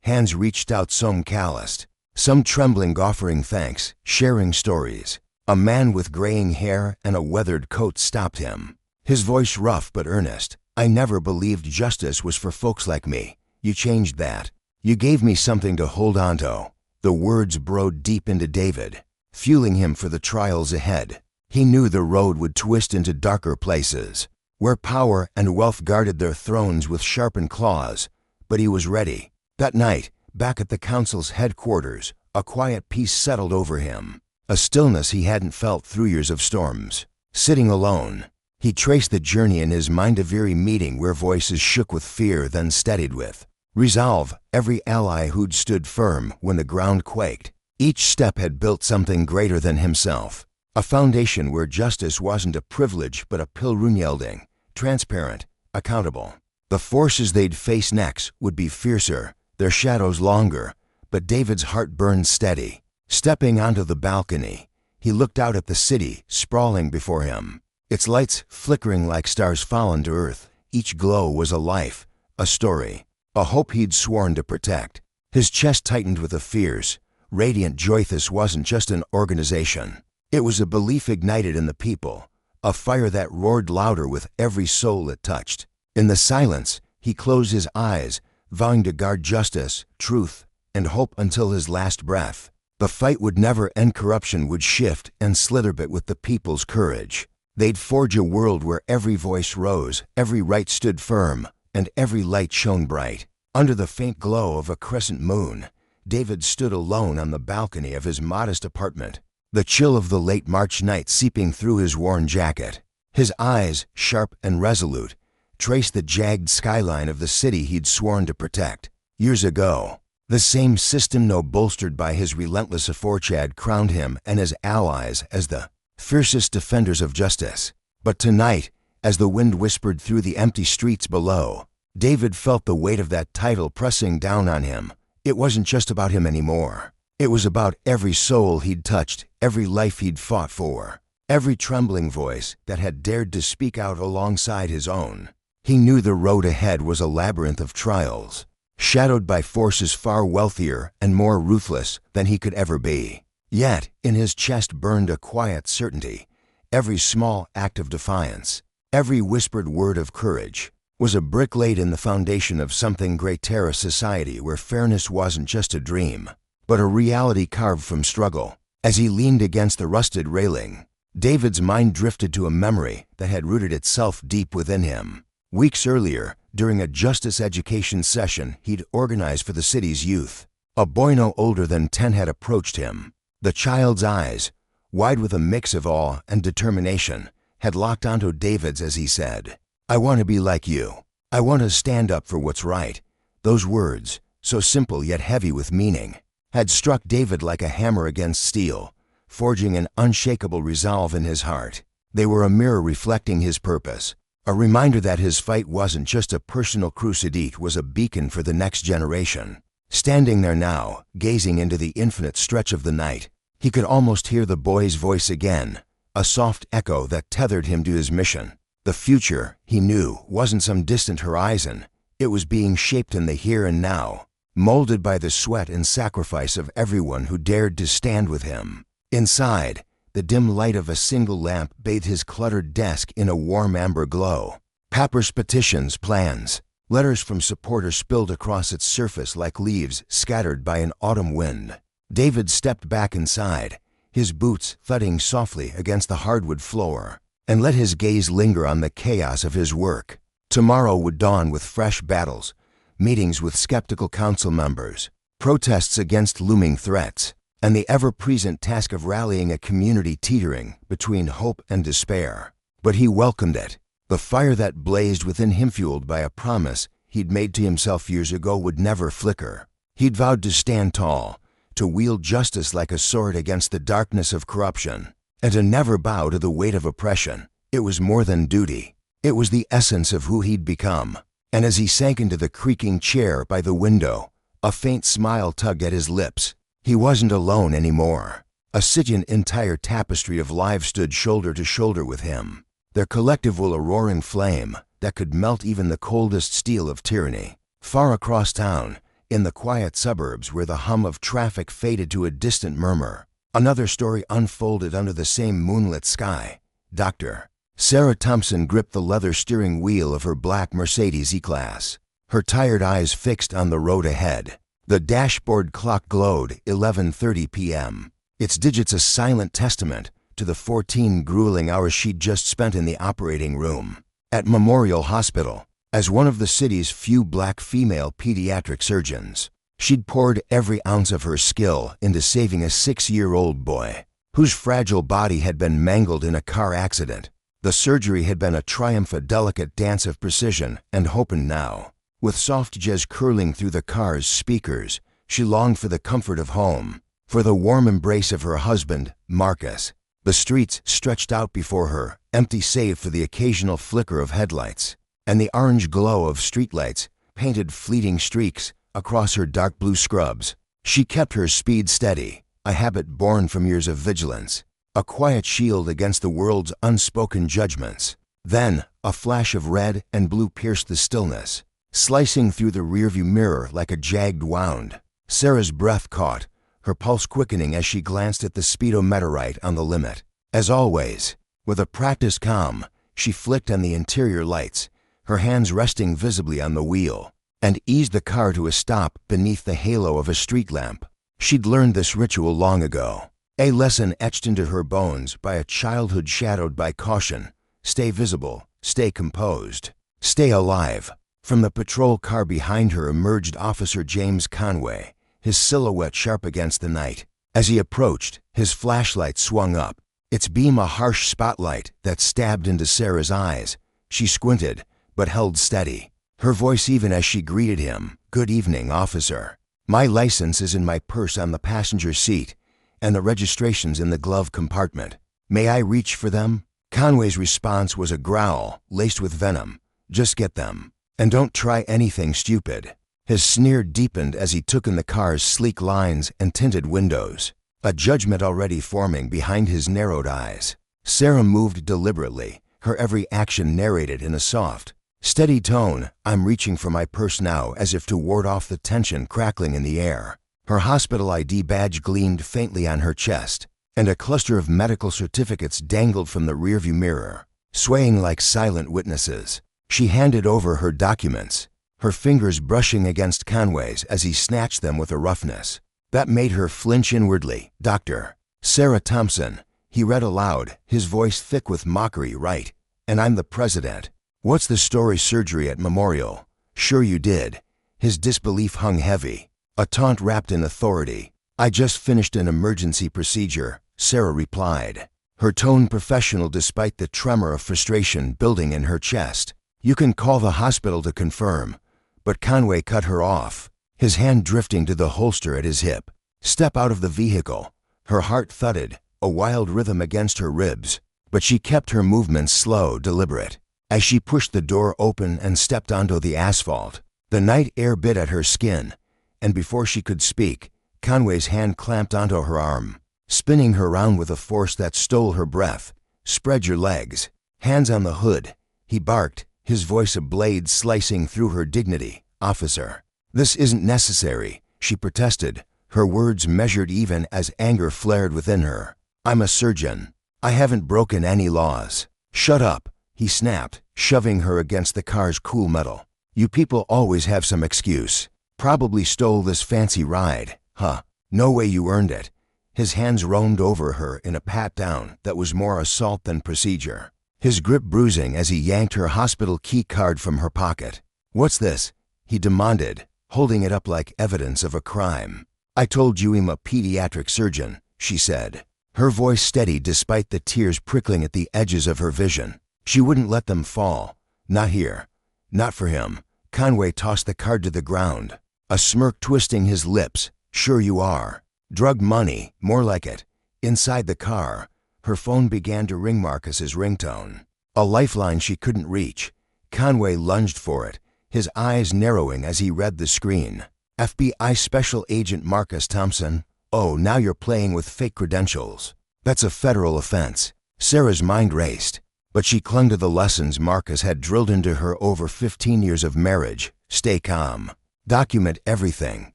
Hands reached out, some calloused, some trembling, offering thanks, sharing stories. A man with graying hair and a weathered coat stopped him, his voice rough but earnest. "I never believed justice was for folks like me. You changed that. You gave me something to hold on to." The words burrowed deep into David, fueling him for the trials ahead. He knew the road would twist into darker places, where power and wealth guarded their thrones with sharpened claws, but he was ready. That night, back at the council's headquarters, a quiet peace settled over him, a stillness he hadn't felt through years of storms. Sitting alone, he traced the journey in his mind, a weary meeting where voices shook with fear, then steadied with resolve. Every ally who'd stood firm when the ground quaked. Each step had built something greater than himself, a foundation where justice wasn't a privilege but a pillar, yielding, transparent, accountable. The forces they'd face next would be fiercer, their shadows longer, but David's heart burned steady. Stepping onto the balcony, he looked out at the city sprawling before him, its lights flickering like stars fallen to earth. Each glow was a life, a story, a hope he'd sworn to protect. His chest tightened with a fierce, radiant joy. This wasn't just an organization. It was a belief ignited in the people, a fire that roared louder with every soul it touched. In the silence, he closed his eyes, vowing to guard justice, truth, and hope until his last breath. The fight would never end. Corruption would shift and slither, but with the people's courage, they'd forge a world where every voice rose, every right stood firm, and every light shone bright. Under the faint glow of a crescent moon, David stood alone on the balcony of his modest apartment, the chill of the late March night seeping through his worn jacket. His eyes, sharp and resolute, traced the jagged skyline of the city he'd sworn to protect. Years ago, the same system, no bolstered by his relentless effort, had crowned him and his allies as the fiercest defenders of justice. But tonight, as the wind whispered through the empty streets below, David felt the weight of that title pressing down on him. It wasn't just about him anymore. It was about every soul he'd touched, every life he'd fought for, every trembling voice that had dared to speak out alongside his own. He knew the road ahead was a labyrinth of trials, shadowed by forces far wealthier and more ruthless than he could ever be. Yet, in his chest burned a quiet certainty. Every small act of defiance, every whispered word of courage, was a brick laid in the foundation of something greater, a society where fairness wasn't just a dream, but a reality carved from struggle. As he leaned against the rusted railing, David's mind drifted to a memory that had rooted itself deep within him. Weeks earlier, during a justice education session he'd organized for the city's youth, a boy no older than 10 had approached him. The child's eyes, wide with a mix of awe and determination, had locked onto David's as he said, "I want to be like you. I want to stand up for what's right." Those words, so simple yet heavy with meaning, had struck David like a hammer against steel, forging an unshakable resolve in his heart. They were a mirror reflecting his purpose, a reminder that his fight wasn't just a personal crusade, it was a beacon for the next generation. Standing there now, gazing into the infinite stretch of the night, he could almost hear the boy's voice again, a soft echo that tethered him to his mission. The future, he knew, wasn't some distant horizon. It was being shaped in the here and now, molded by the sweat and sacrifice of everyone who dared to stand with him. Inside, the dim light of a single lamp bathed his cluttered desk in a warm amber glow. Papers, petitions, plans, letters from supporters spilled across its surface like leaves scattered by an autumn wind. David stepped back inside, his boots thudding softly against the hardwood floor, and let his gaze linger on the chaos of his work. Tomorrow would dawn with fresh battles, meetings with skeptical council members, protests against looming threats, and the ever-present task of rallying a community teetering between hope and despair. But he welcomed it. The fire that blazed within him, fueled by a promise he'd made to himself years ago, would never flicker. He'd vowed to stand tall, to wield justice like a sword against the darkness of corruption, and to never bow to the weight of oppression. It was more than duty. It was the essence of who he'd become. And as he sank into the creaking chair by the window, a faint smile tugged at his lips. He wasn't alone anymore. A Scythian entire tapestry of lives stood shoulder to shoulder with him, their collective will a roaring flame that could melt even the coldest steel of tyranny. Far across town, in the quiet suburbs where the hum of traffic faded to a distant murmur, another story unfolded under the same moonlit sky. Dr. Sarah Thompson gripped the leather steering wheel of her black Mercedes E-Class, her tired eyes fixed on the road ahead. The dashboard clock glowed 11:30 p.m., its digits a silent testament to the 14 grueling hours she'd just spent in the operating room at Memorial Hospital. As one of the city's few black female pediatric surgeons, she'd poured every ounce of her skill into saving a 6-year-old boy whose fragile body had been mangled in a car accident. The surgery had been a triumph, a delicate dance of precision and hope, and now, with soft jazz curling through the car's speakers, she longed for the comfort of home, for the warm embrace of her husband, Marcus. The streets stretched out before her, empty save for the occasional flicker of headlights, and the orange glow of streetlights painted fleeting streaks across her dark blue scrubs. She kept her speed steady, a habit born from years of vigilance, a quiet shield against the world's unspoken judgments. Then, a flash of red and blue pierced the stillness, slicing through the rearview mirror like a jagged wound. Sarah's breath caught, her pulse quickening as she glanced at the speedometer on the limit. As always, with a practiced calm, she flicked on the interior lights, her hands resting visibly on the wheel, and eased the car to a stop beneath the halo of a street lamp. She'd learned this ritual long ago, a lesson etched into her bones by a childhood shadowed by caution. Stay visible, stay composed, stay alive. From the patrol car behind her emerged Officer James Conway, his silhouette sharp against the night. As he approached, his flashlight swung up, its beam a harsh spotlight that stabbed into Sarah's eyes. She squinted, but held steady, her voice even as she greeted him. "Good evening, officer. My license is in my purse on the passenger seat, and the registration's in the glove compartment. May I reach for them?" Conway's response was a growl laced with venom. "Just get them, and don't try anything stupid." His sneer deepened as he took in the car's sleek lines and tinted windows, a judgment already forming behind his narrowed eyes. Sarah moved deliberately, her every action narrated in a soft, steady tone. "I'm reaching for my purse now," as if to ward off the tension crackling in the air. Her hospital ID badge gleamed faintly on her chest, and a cluster of medical certificates dangled from the rearview mirror, swaying like silent witnesses. She handed over her documents, her fingers brushing against Conway's as he snatched them with a roughness that made her flinch inwardly. "Dr. Sarah Thompson," he read aloud, his voice thick with mockery. "Right, and I'm the president. What's the story? Surgery at Memorial? Sure you did." His disbelief hung heavy, a taunt wrapped in authority. "I just finished an emergency procedure," Sarah replied, her tone professional despite the tremor of frustration building in her chest. "You can call the hospital to confirm." But Conway cut her off, his hand drifting to the holster at his hip. "Step out of the vehicle." Her heart thudded, a wild rhythm against her ribs, but she kept her movements slow, deliberate. As she pushed the door open and stepped onto the asphalt, the night air bit at her skin, and before she could speak, Conway's hand clamped onto her arm, spinning her round with a force that stole her breath. "Spread your legs." "Hands on the hood," he barked, his voice a blade slicing through her dignity. "Officer." "This isn't necessary," she protested, her words measured even as anger flared within her. "I'm a surgeon. I haven't broken any laws." "Shut up," he snapped, shoving her against the car's cool metal. "You people always have some excuse. Probably stole this fancy ride, huh? No way you earned it." His hands roamed over her in a pat-down that was more assault than procedure, his grip bruising as he yanked her hospital key card from her pocket. "What's this?" he demanded, holding it up like evidence of a crime. "I told you I'm a pediatric surgeon," she said, her voice steady despite the tears prickling at the edges of her vision. She wouldn't let them fall. Not here. Not for him. Conway tossed the card to the ground, a smirk twisting his lips. "Sure you are. Drug money, more like it." Inside the car, her phone began to ring Marcus's ringtone. A lifeline she couldn't reach. Conway lunged for it, his eyes narrowing as he read the screen. "FBI Special Agent Marcus Thompson. Oh, now you're playing with fake credentials. That's a federal offense." Sarah's mind raced, but she clung to the lessons Marcus had drilled into her over 15 years of marriage. Stay calm. Document everything.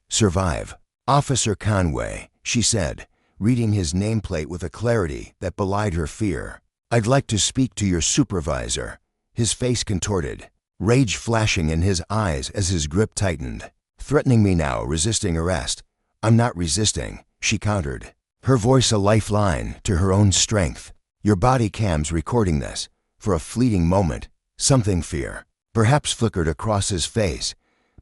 Survive. "Officer Conway," she said, reading his nameplate with a clarity that belied her fear. "I'd like to speak to your supervisor." His face contorted, rage flashing in his eyes as his grip tightened. "Threatening me now, resisting arrest." "I'm not resisting," she countered, her voice a lifeline to her own strength. "Your body cam's recording this." For a fleeting moment, fear perhaps flickered across his face,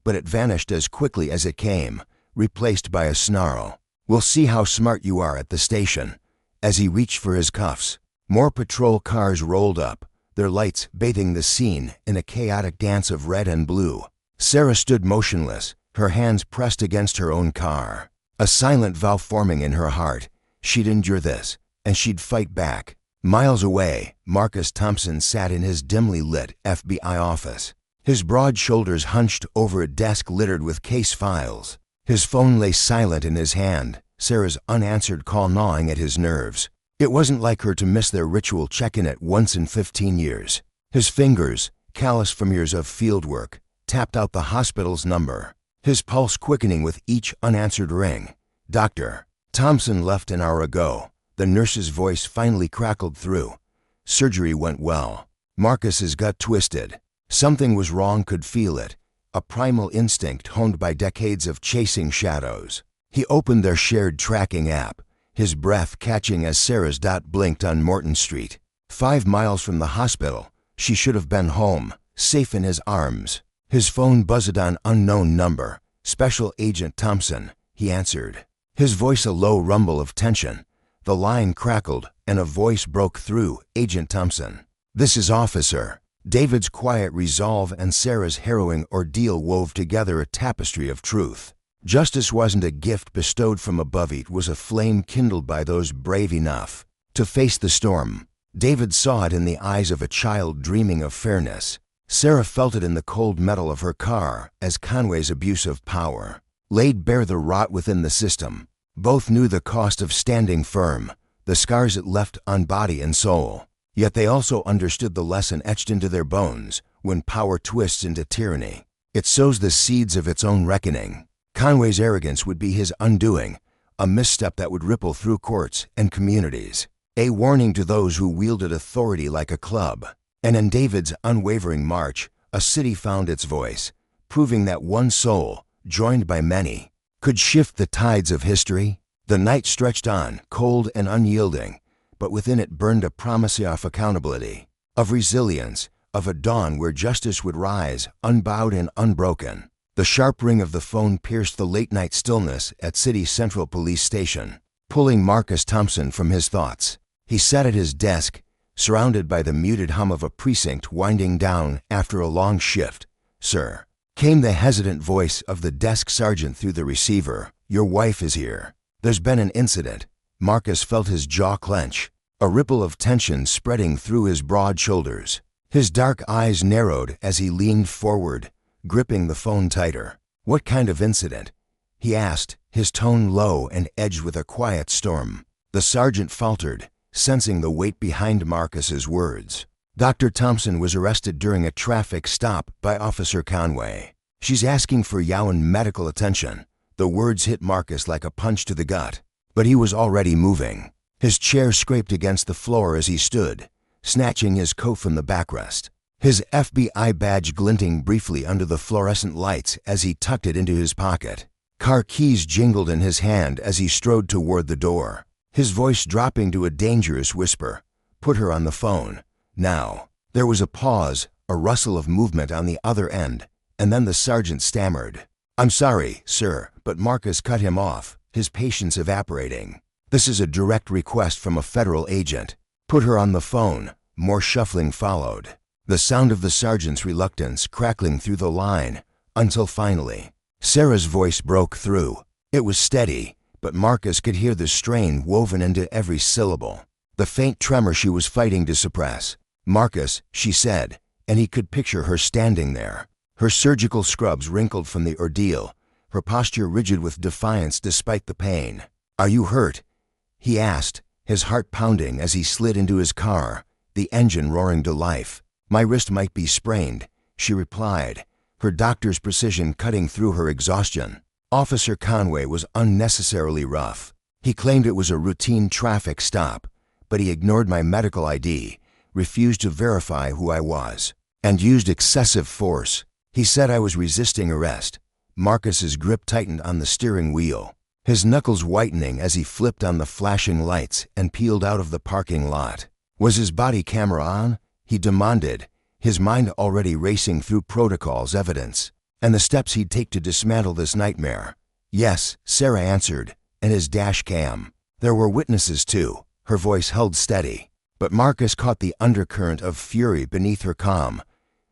but it vanished as quickly as it came, replaced by a snarl. "We'll see how smart you are at the station." As he reached for his cuffs, more patrol cars rolled up, their lights bathing the scene in a chaotic dance of red and blue. Sarah stood motionless, her hands pressed against her own car, a silent vow forming in her heart. She'd endure this, and she'd fight back. Miles away, Marcus Thompson sat in his dimly lit FBI office, his broad shoulders hunched over a desk littered with case files. His phone lay silent in his hand, Sarah's unanswered call gnawing at his nerves. It wasn't like her to miss their ritual check-in at once in 15 years. His fingers, callous from years of field work, tapped out the hospital's number, his pulse quickening with each unanswered ring. "Doctor, Thompson left an hour ago." The nurse's voice finally crackled through. "Surgery went well." Marcus's gut twisted. Something was wrong, could feel it, a primal instinct honed by decades of chasing shadows. He opened their shared tracking app, his breath catching as Sarah's dot blinked on Morton Street. 5 miles from the hospital, she should have been home, safe in his arms. His phone buzzed on unknown number. "Special Agent Thompson," he answered, his voice a low rumble of tension. The line crackled, and a voice broke through. "Agent Thompson." "This is Officer." David's quiet resolve and Sarah's harrowing ordeal wove together a tapestry of truth. Justice wasn't a gift bestowed from above, it was a flame kindled by those brave enough to face the storm. David saw it in the eyes of a child dreaming of fairness. Sarah felt it in the cold metal of her car as Conway's abuse of power laid bare the rot within the system. Both knew the cost of standing firm, the scars it left on body and soul. Yet they also understood the lesson etched into their bones: when power twists into tyranny, it sows the seeds of its own reckoning. Conway's arrogance would be his undoing, a misstep that would ripple through courts and communities, a warning to those who wielded authority like a club. And in David's unwavering march, a city found its voice, proving that one soul, joined by many, could shift the tides of history. The night stretched on, cold and unyielding, but within it burned a promise of accountability, of resilience, of a dawn where justice would rise, unbowed and unbroken. The sharp ring of the phone pierced the late-night stillness at City Central Police Station, pulling Marcus Thompson from his thoughts. He sat at his desk, surrounded by the muted hum of a precinct winding down after a long shift. "Sir," came the hesitant voice of the desk sergeant through the receiver, "your wife is here. There's been an incident." Marcus felt his jaw clench, a ripple of tension spreading through his broad shoulders. His dark eyes narrowed as he leaned forward, gripping the phone tighter. "What kind of incident?" he asked, his tone low and edged with a quiet storm. The sergeant faltered, sensing the weight behind Marcus's words. "Dr. Thompson was arrested during a traffic stop by Officer Conway." She's asking for Yowen medical attention. The words hit Marcus like a punch to the gut, but he was already moving. His chair scraped against the floor as he stood, snatching his coat from the backrest. His FBI badge glinting briefly under the fluorescent lights as he tucked it into his pocket. Car keys jingled in his hand as he strode toward the door, his voice dropping to a dangerous whisper. "Put her on the phone. Now." There was a pause, a rustle of movement on the other end, and then the sergeant stammered. "I'm sorry, sir," but Marcus cut him off, his patience evaporating. "This is a direct request from a federal agent. Put her on the phone." More shuffling followed, the sound of the sergeant's reluctance crackling through the line, until finally, Sarah's voice broke through. It was steady, but Marcus could hear the strain woven into every syllable, the faint tremor she was fighting to suppress. "Marcus," she said, and he could picture her standing there, her surgical scrubs wrinkled from the ordeal, her posture rigid with defiance despite the pain. "Are you hurt?" he asked, his heart pounding as he slid into his car, the engine roaring to life. "My wrist might be sprained," she replied, her doctor's precision cutting through her exhaustion. Officer Conway was unnecessarily rough. He claimed it was a routine traffic stop, but he ignored my medical ID, refused to verify who I was, and used excessive force. He said I was resisting arrest. Marcus's grip tightened on the steering wheel, his knuckles whitening as he flipped on the flashing lights and peeled out of the parking lot. Was his body camera on? He demanded, his mind already racing through protocols, evidence, and the steps he'd take to dismantle this nightmare. "Yes," Sarah answered, and his dash cam. There were witnesses too. Her voice held steady, but Marcus caught the undercurrent of fury beneath her calm.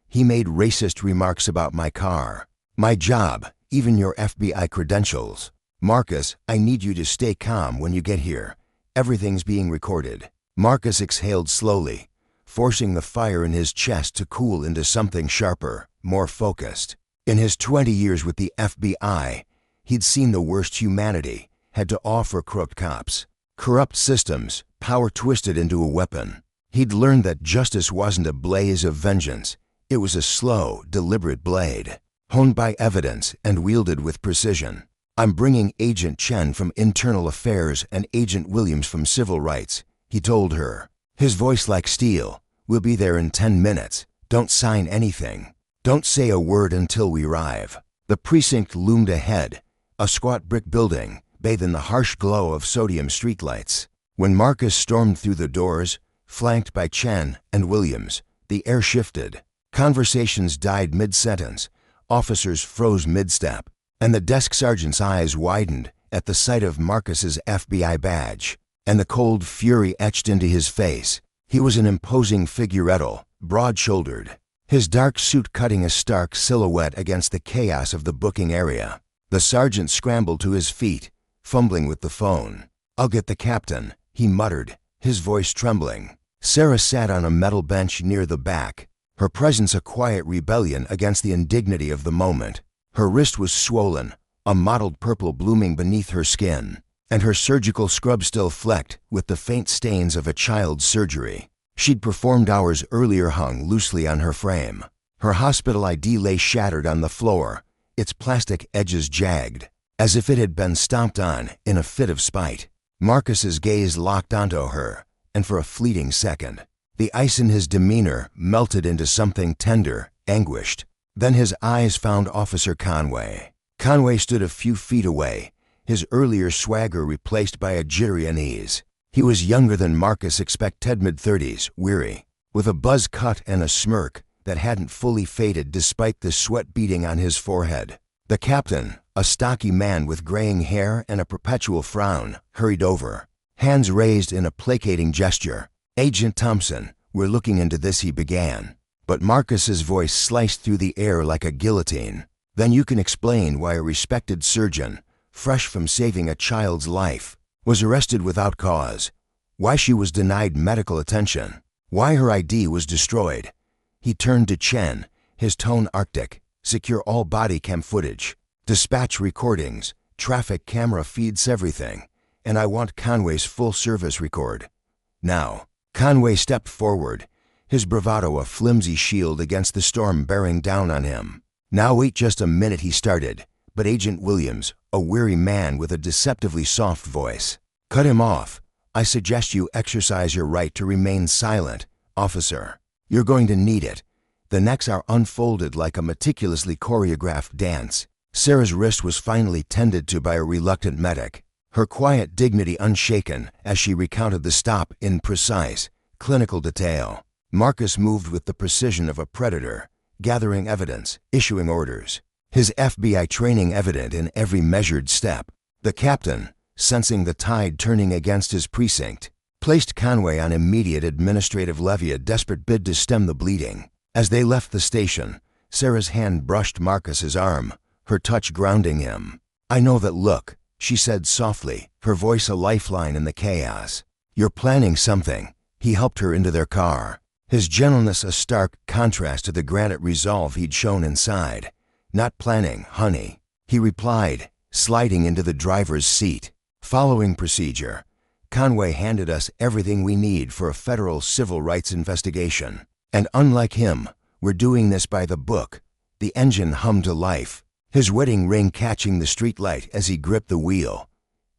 He made racist remarks about my car, my job, even your FBI credentials. "Marcus, I need you to stay calm when you get here. Everything's being recorded." Marcus exhaled slowly, forcing the fire in his chest to cool into something sharper, more focused. In his 20 years with the FBI, he'd seen the worst humanity had to offer crooked cops, corrupt systems, power twisted into a weapon. He'd learned that justice wasn't a blaze of vengeance. It was a slow, deliberate blade, honed by evidence and wielded with precision. "I'm bringing Agent Chen from Internal Affairs and Agent Williams from Civil Rights," he told her, his voice like steel. "We'll be there in 10 minutes. Don't sign anything. Don't say a word until we arrive." The precinct loomed ahead, a squat brick building, bathed in the harsh glow of sodium streetlights. When Marcus stormed through the doors, flanked by Chen and Williams, the air shifted. Conversations died mid-sentence, officers froze mid-step, and the desk sergeant's eyes widened at the sight of Marcus's FBI badge, and the cold fury etched into his face. He was an imposing figuretto, broad-shouldered, his dark suit cutting a stark silhouette against the chaos of the booking area. The sergeant scrambled to his feet, fumbling with the phone. "I'll get the captain," he muttered, his voice trembling. Sarah sat on a metal bench near the back, her presence a quiet rebellion against the indignity of the moment. Her wrist was swollen, a mottled purple blooming beneath her skin, and her surgical scrub still flecked with the faint stains of a child's surgery. She'd performed hours earlier hung loosely on her frame. Her hospital ID lay shattered on the floor, its plastic edges jagged, as if it had been stomped on in a fit of spite. Marcus's gaze locked onto her, and for a fleeting second, the ice in his demeanor melted into something tender, anguished. Then his eyes found Officer Conway. Conway stood a few feet away, his earlier swagger replaced by a jittery unease. He was younger than Marcus expected, mid-30s, weary, with a buzz cut and a smirk that hadn't fully faded despite the sweat beading on his forehead. The captain, a stocky man with graying hair and a perpetual frown, hurried over, hands raised in a placating gesture. "Agent Thompson, we're looking into this," he began. But Marcus's voice sliced through the air like a guillotine. "Then you can explain why a respected surgeon, fresh from saving a child's life, was arrested without cause, why she was denied medical attention, why her ID was destroyed." He turned to Chen, his tone arctic. "Secure all Bodycam footage, dispatch recordings, traffic camera feeds, everything, and I want Conway's full service record. Now." Conway stepped forward, his bravado a flimsy shield against the storm bearing down on him. "Now wait just a minute," he started, but Agent Williams, a weary man with a deceptively soft voice, cut him off. "I suggest you exercise your right to remain silent, officer. You're going to need it." The next hour unfolded like a meticulously choreographed dance. Sarah's wrist was finally tended to by a reluctant medic, her quiet dignity unshaken as she recounted the stop in precise, clinical detail. Marcus moved with the precision of a predator, gathering evidence, issuing orders, his FBI training evident in every measured step. The captain, sensing the tide turning against his precinct, placed Conway on immediate administrative levy, a desperate bid to stem the bleeding. As they left the station, Sarah's hand brushed Marcus's arm, her touch grounding him. "I know that look," she said softly, her voice a lifeline in the chaos. "You're planning something." He helped her into their car, his gentleness a stark contrast to the granite resolve he'd shown inside. "Not planning, honey," he replied, sliding into the driver's seat. Following procedure, Conway handed us everything we need for a federal civil rights investigation. And unlike him, we're doing this by the book. The engine hummed to life, his wedding ring catching the streetlight as he gripped the wheel.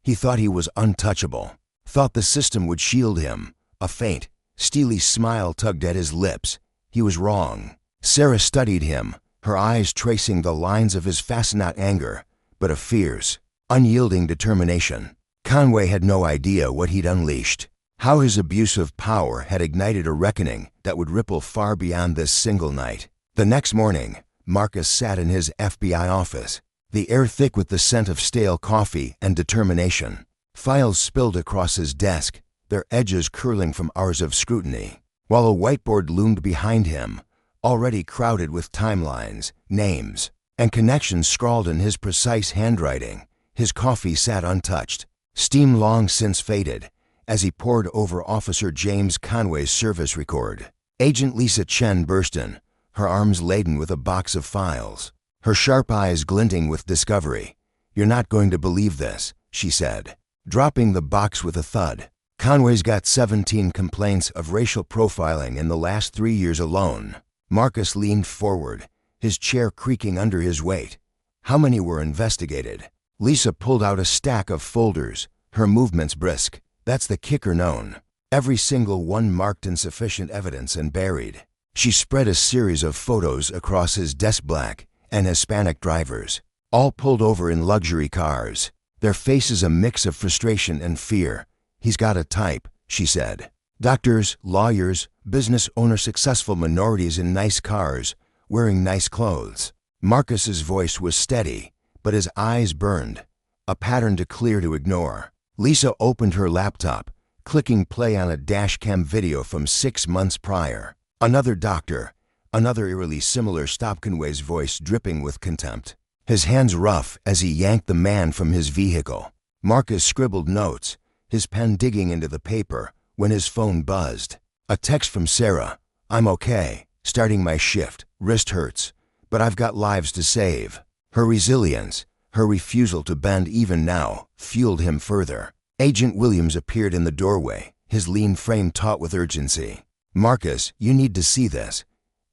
He thought he was untouchable, thought the system would shield him. A faint, steely smile tugged at his lips. He was wrong. Sarah studied him, her eyes tracing the lines of his not anger, but a fierce, unyielding determination. Conway had no idea what he'd unleashed, how his abuse of power had ignited a reckoning that would ripple far beyond this single night. The next morning, Marcus sat in his FBI office, the air thick with the scent of stale coffee and determination. Files spilled across his desk, their edges curling from hours of scrutiny, while a whiteboard loomed behind him, already crowded with timelines, names, and connections scrawled in his precise handwriting. His coffee sat untouched, steam long since faded, as he pored over Officer James Conway's service record. Agent Lisa Chen burst in, her arms laden with a box of files, her sharp eyes glinting with discovery. "You're not going to believe this," she said, dropping the box with a thud. "Conway's got 17 complaints of racial profiling in the last 3 years alone." Marcus leaned forward, his chair creaking under his weight. "How many were investigated?" Lisa pulled out a stack of folders, her movements brisk. "That's the kicker known. Every single one marked insufficient evidence and buried." She spread a series of photos across his desk. Black and Hispanic drivers, all pulled over in luxury cars, their faces a mix of frustration and fear. "He's got a type," she said. "Doctors, lawyers, business owners, successful minorities in nice cars, wearing nice clothes." Marcus's voice was steady, but his eyes burned, a pattern too clear to ignore. Lisa opened her laptop, clicking play on a dash cam video from 6 months prior. "Another doctor, another eerily similar stop." Conway's voice dripping with contempt, his hands rough as he yanked the man from his vehicle. Marcus scribbled notes, his pen digging into the paper, when his phone buzzed. A text from Sarah. "I'm okay, starting my shift, wrist hurts, but I've got lives to save." Her resilience, her refusal to bend even now, fueled him further. Agent Williams appeared in the doorway, his lean frame taut with urgency. "Marcus, you need to see this."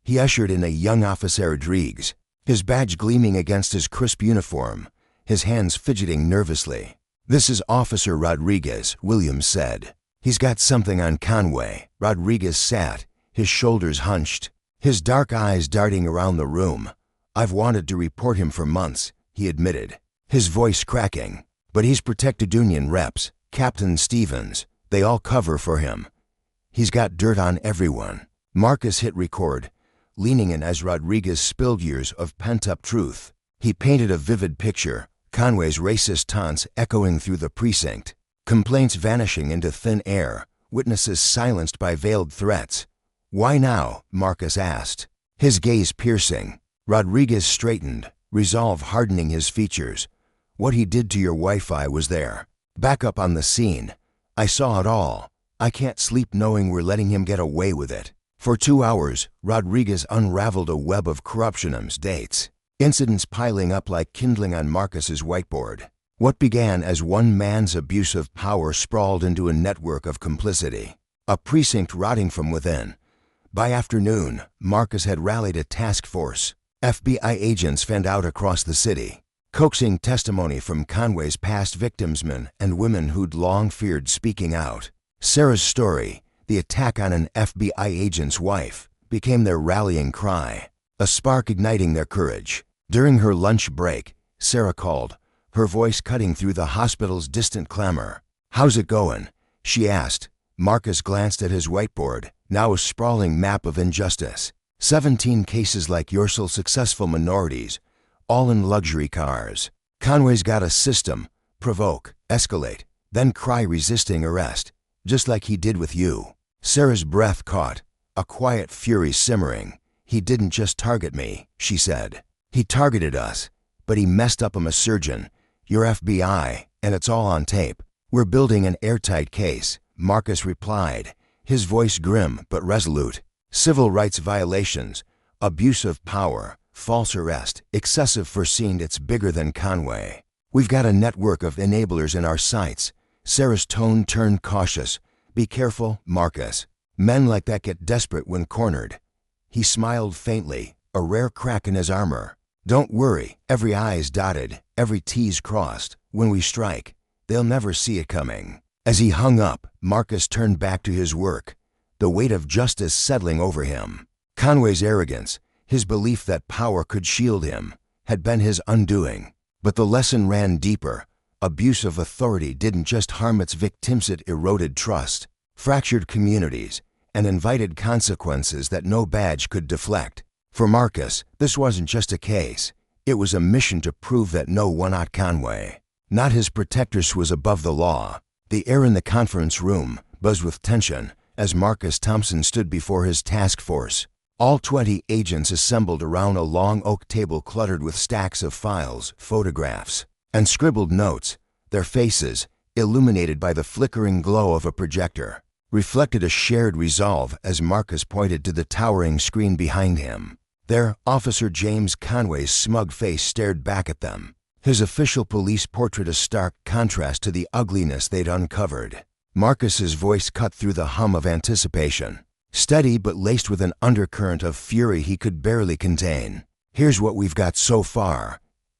He ushered in a young officer Rodriguez, his badge gleaming against his crisp uniform, his hands fidgeting nervously. "This is Officer Rodriguez," Williams said. "He's got something on Conway." Rodriguez sat, his shoulders hunched, his dark eyes darting around the room. "I've wanted to report him for months," he admitted, his voice cracking. "But he's protected union reps, Captain Stevens, they all cover for him. He's got dirt on everyone." Marcus hit record, leaning in as Rodriguez spilled years of pent-up truth. He painted a vivid picture, Conway's racist taunts echoing through the precinct, complaints vanishing into thin air, witnesses silenced by veiled threats. "Why now?" Marcus asked, his gaze piercing. Rodriguez straightened, resolve hardening his features. "What he did to your Wi-Fi was there. Back up on the scene. I saw it all. I can't sleep knowing we're letting him get away with it." For 2 hours, Rodriguez unraveled a web of corruption's dates, incidents piling up like kindling on Marcus's whiteboard. What began as one man's abuse of power sprawled into a network of complicity, a precinct rotting from within. By afternoon, Marcus had rallied a task force, FBI agents fanned out across the city, coaxing testimony from Conway's past victims, men and women who'd long feared speaking out. Sarah's story, the attack on an FBI agent's wife, became their rallying cry, a spark igniting their courage. During her lunch break, Sarah called, her voice cutting through the hospital's distant clamor. "How's it going?" she asked. Marcus glanced at his whiteboard, now a sprawling map of injustice. 17 cases like yours, successful minorities, all in luxury cars. Conway's got a system: provoke, escalate, then cry resisting arrest, just like he did with you. Sarah's breath caught, a quiet fury simmering. "He didn't just target me," she said. "He targeted us, but he messed up. I'm a surgeon. You're FBI, and it's all on tape. We're building an airtight case," Marcus replied, his voice grim but resolute. "Civil rights violations, abuse of power, false arrest, excessive force. It's bigger than Conway. We've got a network of enablers in our sights." Sarah's tone turned cautious. "Be careful, Marcus. Men like that get desperate when cornered." He smiled faintly, a rare crack in his armor. "Don't worry, every I's dotted, every T's crossed. When we strike, they'll never see it coming." As he hung up, Marcus turned back to his work, the weight of justice settling over him. Conway's arrogance, his belief that power could shield him, had been his undoing. But the lesson ran deeper. Abuse of authority didn't just harm its victims, it eroded trust, fractured communities, and invited consequences that no badge could deflect. For Marcus, this wasn't just a case. It was a mission to prove that no one at Conway, not his protectors, was above the law. The air in the conference room buzzed with tension as Marcus Thompson stood before his task force. All 20 agents assembled around a long oak table cluttered with stacks of files, photographs, and scribbled notes. Their faces, illuminated by the flickering glow of a projector, reflected a shared resolve as Marcus pointed to the towering screen behind him. There, Officer James Conway's smug face stared back at them, his official police portrait a stark contrast to the ugliness they'd uncovered. Marcus's voice cut through the hum of anticipation, steady but laced with an undercurrent of fury he could barely contain. "Here's what we've got so far,"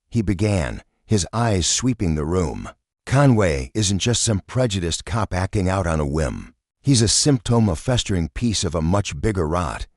he began, his eyes sweeping the room. "Conway isn't just some prejudiced cop acting out on a whim. He's a symptom, a festering piece of a much bigger rot.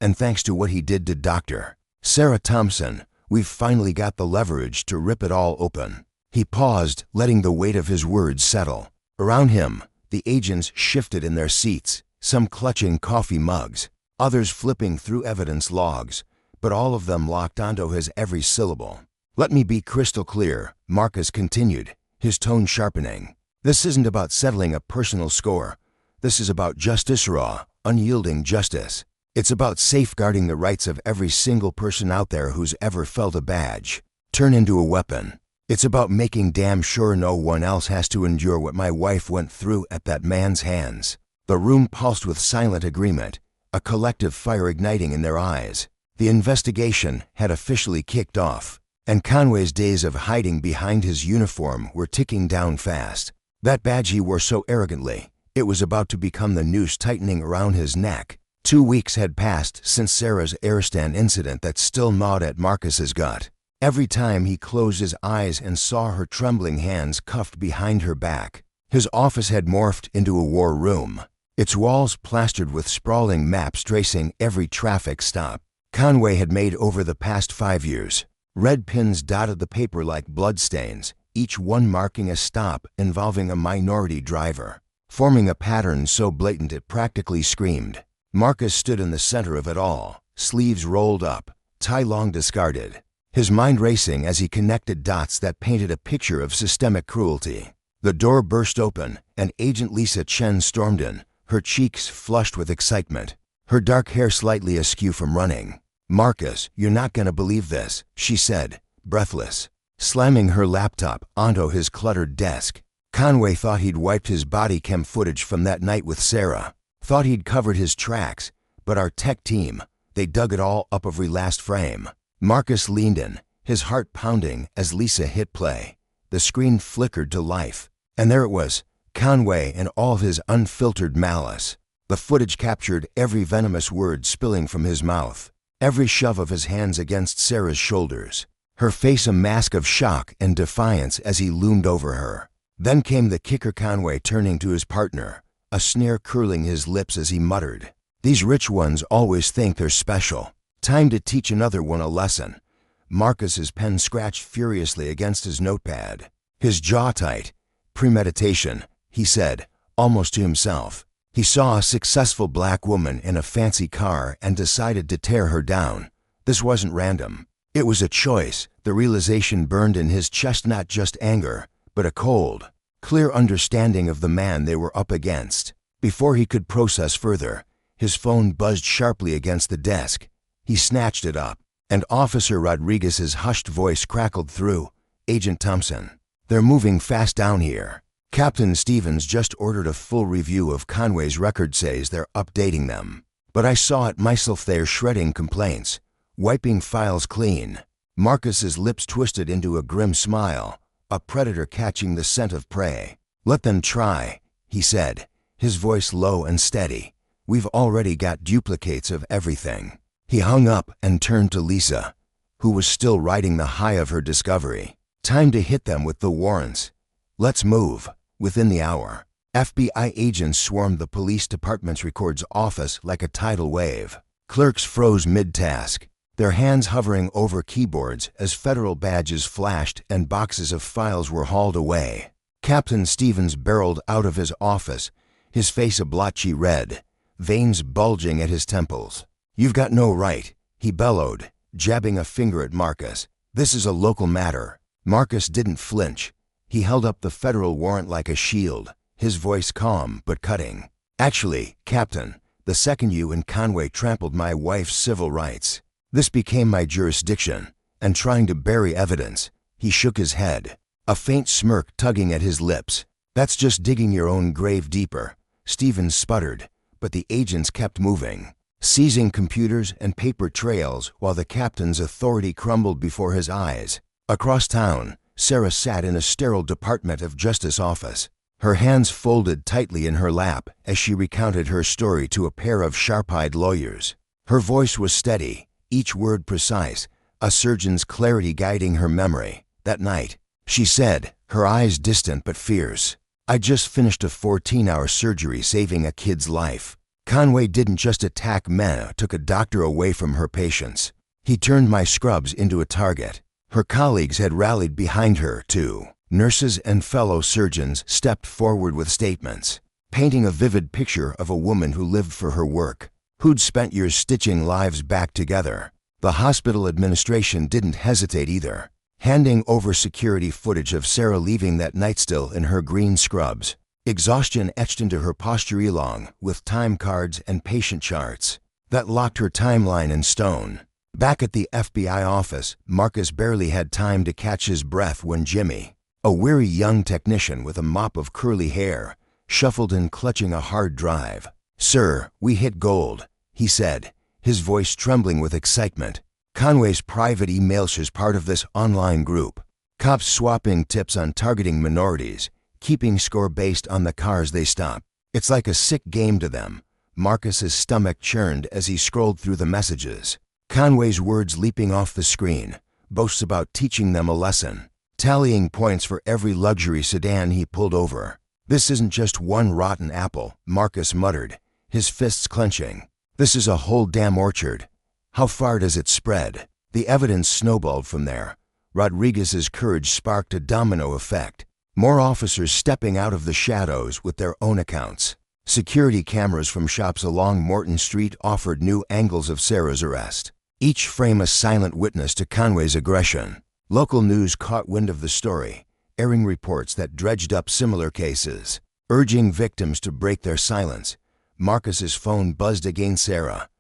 And thanks to what he did to Dr. Sarah Thompson, we've finally got the leverage to rip it all open." He paused, letting the weight of his words settle. Around him, the agents shifted in their seats, some clutching coffee mugs, others flipping through evidence logs, but all of them locked onto his every syllable. "Let me be crystal clear," Marcus continued, his tone sharpening. "This isn't about settling a personal score. This is about justice, raw, unyielding justice. It's about safeguarding the rights of every single person out there who's ever felt a badge turn into a weapon. It's about making damn sure no one else has to endure what my wife went through at that man's hands." The room pulsed with silent agreement, a collective fire igniting in their eyes. The investigation had officially kicked off, and Conway's days of hiding behind his uniform were ticking down fast. That badge he wore so arrogantly, it was about to become the noose tightening around his neck. 2 weeks had passed since Sarah's airstand incident that still gnawed at Marcus's gut. Every time he closed his eyes and saw her trembling hands cuffed behind her back, his office had morphed into a war room, its walls plastered with sprawling maps tracing every traffic stop Conway had made over the past 5 years. Red pins dotted the paper like bloodstains, each one marking a stop involving a minority driver, forming a pattern so blatant it practically screamed. Marcus stood in the center of it all, sleeves rolled up, tie long discarded, his mind racing as he connected dots that painted a picture of systemic cruelty. The door burst open, and Agent Lisa Chen stormed in, her cheeks flushed with excitement, her dark hair slightly askew from running. "Marcus, you're not gonna believe this," she said, breathless, slamming her laptop onto his cluttered desk. Conway thought he'd wiped his Bodycam footage from that night with Sarah, thought he'd covered his tracks, but our tech team, they dug it all up every last frame. Marcus leaned in, his heart pounding as Lisa hit play. The screen flickered to life, and there it was, Conway in all of his unfiltered malice. The footage captured every venomous word spilling from his mouth, every shove of his hands against Sarah's shoulders, her face a mask of shock and defiance as he loomed over her. Then came the kicker, Conway turning to his partner, a sneer curling his lips as he muttered, "These rich ones always think they're special. Time to teach another one a lesson." Marcus's pen scratched furiously against his notepad, his jaw tight. "Premeditation," he said, almost to himself. He saw a successful black woman in a fancy car and decided to tear her down. This wasn't random. It was a choice. The realization burned in his chest, not just anger, but a cold, clear understanding of the man they were up against. Before he could process further, his phone buzzed sharply against the desk. He snatched it up, and Officer Rodriguez's hushed voice crackled through. "Agent Thompson, they're moving fast down here. Captain Stevens just ordered a full review of Conway's record, says they're updating them. But I saw it myself, they're shredding complaints, wiping files clean." Marcus's lips twisted into a grim smile, a predator catching the scent of prey. "Let them try," he said, his voice low and steady. "We've already got duplicates of everything." He hung up and turned to Lisa, who was still riding the high of her discovery. "Time to hit them with the warrants. Let's move." Within the hour, FBI agents swarmed the police department's records office like a tidal wave. Clerks froze mid-task, their hands hovering over keyboards as federal badges flashed and boxes of files were hauled away. Captain Stevens barreled out of his office, his face a blotchy red, veins bulging at his temples. "You've got no right," he bellowed, jabbing a finger at Marcus. "This is a local matter." Marcus didn't flinch. He held up the federal warrant like a shield, his voice calm but cutting. "Actually, Captain, the second you and Conway trampled my wife's civil rights, this became my jurisdiction, and trying to bury evidence." He shook his head, a faint smirk tugging at his lips. "That's just digging your own grave deeper," Stevens sputtered, but the agents kept moving, seizing computers and paper trails while the captain's authority crumbled before his eyes. Across town, Sarah sat in a sterile Department of Justice office, her hands folded tightly in her lap as she recounted her story to a pair of sharp-eyed lawyers. Her voice was steady, each word precise, a surgeon's clarity guiding her memory. "That night," she said, her eyes distant but fierce, "I just finished a 14-hour surgery saving a kid's life. Conway didn't just attack men, took a doctor away from her patients. He turned my scrubs into a target." Her colleagues had rallied behind her, too. Nurses and fellow surgeons stepped forward with statements, painting a vivid picture of a woman who lived for her work, who'd spent years stitching lives back together. The hospital administration didn't hesitate either, handing over security footage of Sarah leaving that night still in her green scrubs, exhaustion etched into her posture along with time cards and patient charts that locked her timeline in stone. Back at the FBI office, Marcus barely had time to catch his breath when Jimmy, a weary young technician with a mop of curly hair, shuffled in clutching a hard drive. "Sir, we hit gold," he said, his voice trembling with excitement. "Conway's private emails is part of this online group. Cops swapping tips on targeting minorities, keeping score based on the cars they stop. It's like a sick game to them." Marcus's stomach churned as he scrolled through the messages. Conway's words leaping off the screen, boasts about teaching them a lesson, tallying points for every luxury sedan he pulled over. "This isn't just one rotten apple," Marcus muttered, his fists clenching. "This is a whole damn orchard. How far does it spread?" The evidence snowballed from there. Rodriguez's courage sparked a domino effect. More officers stepping out of the shadows with their own accounts. Security cameras from shops along Morton Street offered new angles of Sarah's arrest, each frame a silent witness to Conway's aggression. Local news caught wind of the story, airing reports that dredged up similar cases, urging victims to break their silence. Marcus's phone buzzed again. Sarah,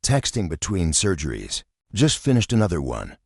texting between surgeries. "Just finished another one.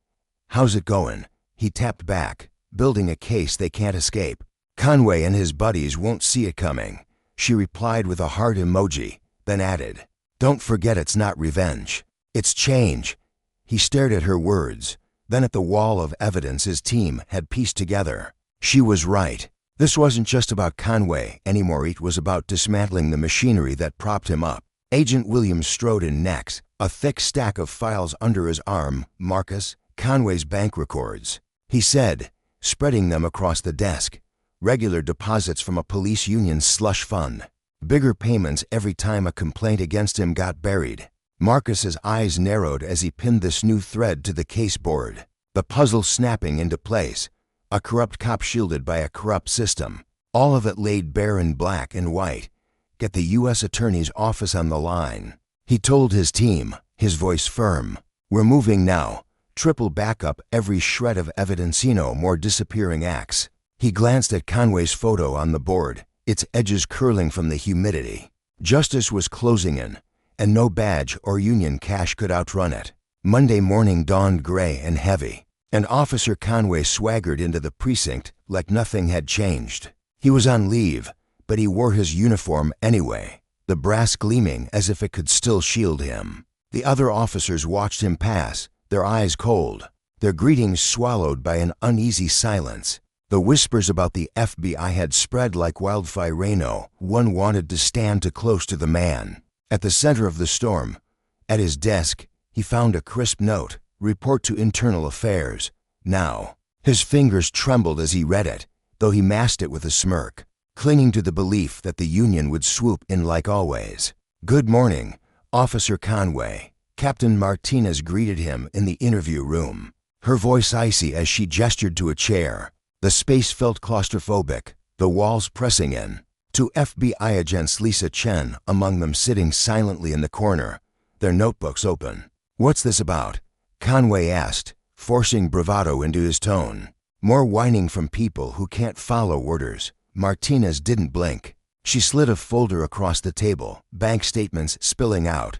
How's it going?" He tapped back, building a case they can't escape. "Conway and his buddies won't see it coming." She replied with a heart emoji, then added, "Don't forget it's not revenge. It's change." He stared at her words, then at the wall of evidence his team had pieced together. She was right. This wasn't just about Conway anymore. It was about dismantling the machinery that propped him up. Agent William strode in next, a thick stack of files under his arm. "Marcus, Conway's bank records," he said, spreading them across the desk. "Regular deposits from a police union slush fund. Bigger payments every time a complaint against him got buried." Marcus's eyes narrowed as he pinned this new thread to the caseboard. The puzzle snapping into place. A corrupt cop shielded by a corrupt system. All of it laid bare in black and white. Get the U.S. Attorney's office on the line. He told his team, his voice firm. "We're moving now. Triple backup every shred of evidence, more disappearing acts." He glanced at Conway's photo on the board, its edges curling from the humidity. Justice was closing in, and no badge or union cash could outrun it. Monday morning dawned gray and heavy, and Officer Conway swaggered into the precinct like nothing had changed. He was on leave, but he wore his uniform anyway, the brass gleaming as if it could still shield him. The other officers watched him pass, their eyes cold, their greetings swallowed by an uneasy silence. The whispers about the FBI had spread like wildfire. One wanted to stand too close to the man. At the center of the storm, at his desk, he found a crisp note, "Report to Internal Affairs, now." His fingers trembled as he read it, though he masked it with a smirk, clinging to the belief that the union would swoop in like always. "Good morning, Officer Conway." Captain Martinez greeted him in the interview room, her voice icy as she gestured to a chair. The space felt claustrophobic, the walls pressing in. Two FBI agents, Lisa Chen among them, sitting silently in the corner, their notebooks open. "What's this about?" Conway asked, forcing bravado into his tone. "More whining from people who can't follow orders." Martinez didn't blink. She slid a folder across the table, bank statements spilling out.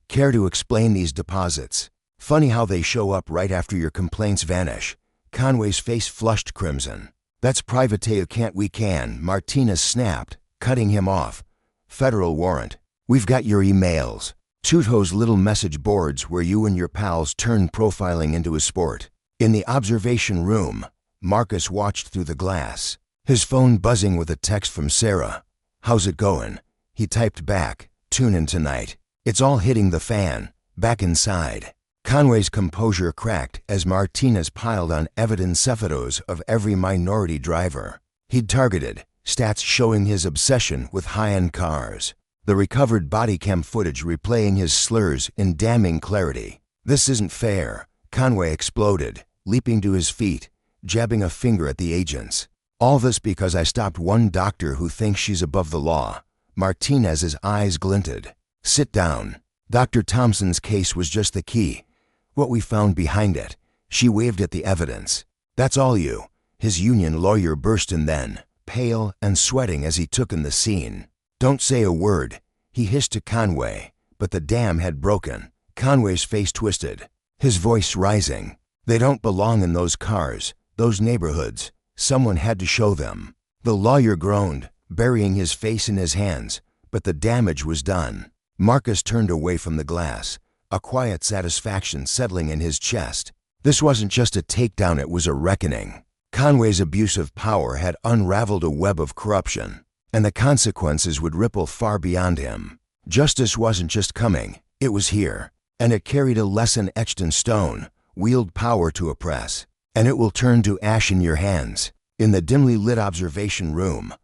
"Care to explain these deposits? Funny how they show up right after your complaints vanish." Conway's face flushed crimson. "That's private. We can," Martinez snapped, cutting him off. "Federal warrant. We've got your emails. Tuto's little message boards where you and your pals turned profiling into a sport." In the observation room, Marcus watched through the glass, his phone buzzing with a text from Sarah. "How's it going?" He typed back, "Tune in tonight. It's all hitting the fan." Back inside, Conway's composure cracked as Martinez piled on evidence photos of every minority driver he'd targeted, stats showing his obsession with high-end cars, the recovered Bodycam footage replaying his slurs in damning clarity. "This isn't fair," Conway exploded, leaping to his feet, jabbing a finger at the agents. "All this because I stopped one doctor who thinks she's above the law." Martinez's eyes glinted. "Sit down. Dr. Thompson's case was just the key. What we found behind it." She waved at the evidence. "That's all you." His union lawyer burst in then, pale and sweating as he took in the scene. "Don't say a word," he hissed to Conway, but the dam had broken. Conway's face twisted, his voice rising. "They don't belong in those cars, those neighborhoods. Someone had to show them." The lawyer groaned, burying his face in his hands, but the damage was done. Marcus turned away from the glass, a quiet satisfaction settling in his chest. This wasn't just a takedown, it was a reckoning. Conway's abuse of power had unraveled a web of corruption, and the consequences would ripple far beyond him. Justice wasn't just coming, it was here, and it carried a lesson etched in stone: wield power to oppress, and it will turn to ash in your hands. In the dimly lit observation room,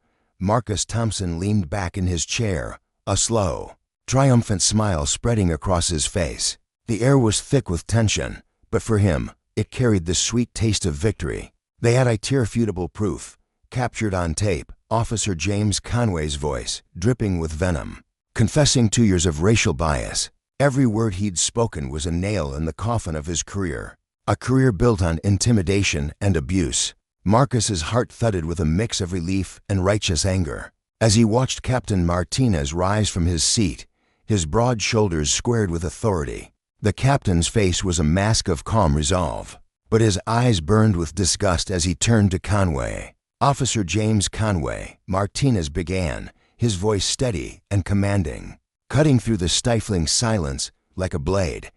Marcus Thompson leaned back in his chair, a slow, triumphant smile spreading across his face. The air was thick with tension, but for him, it carried the sweet taste of victory. They had irrefutable proof, captured on tape, Officer James Conway's voice, dripping with venom, confessing 2 years of racial bias. Every word he'd spoken was a nail in the coffin of his career, a career built on intimidation and abuse. Marcus's heart thudded with a mix of relief and righteous anger. As he watched Captain Martinez rise from his seat, his broad shoulders squared with authority. The captain's face was a mask of calm resolve, but his eyes burned with disgust as he turned to Conway. "Officer James Conway," Martinez began, his voice steady and commanding, cutting through the stifling silence like a blade.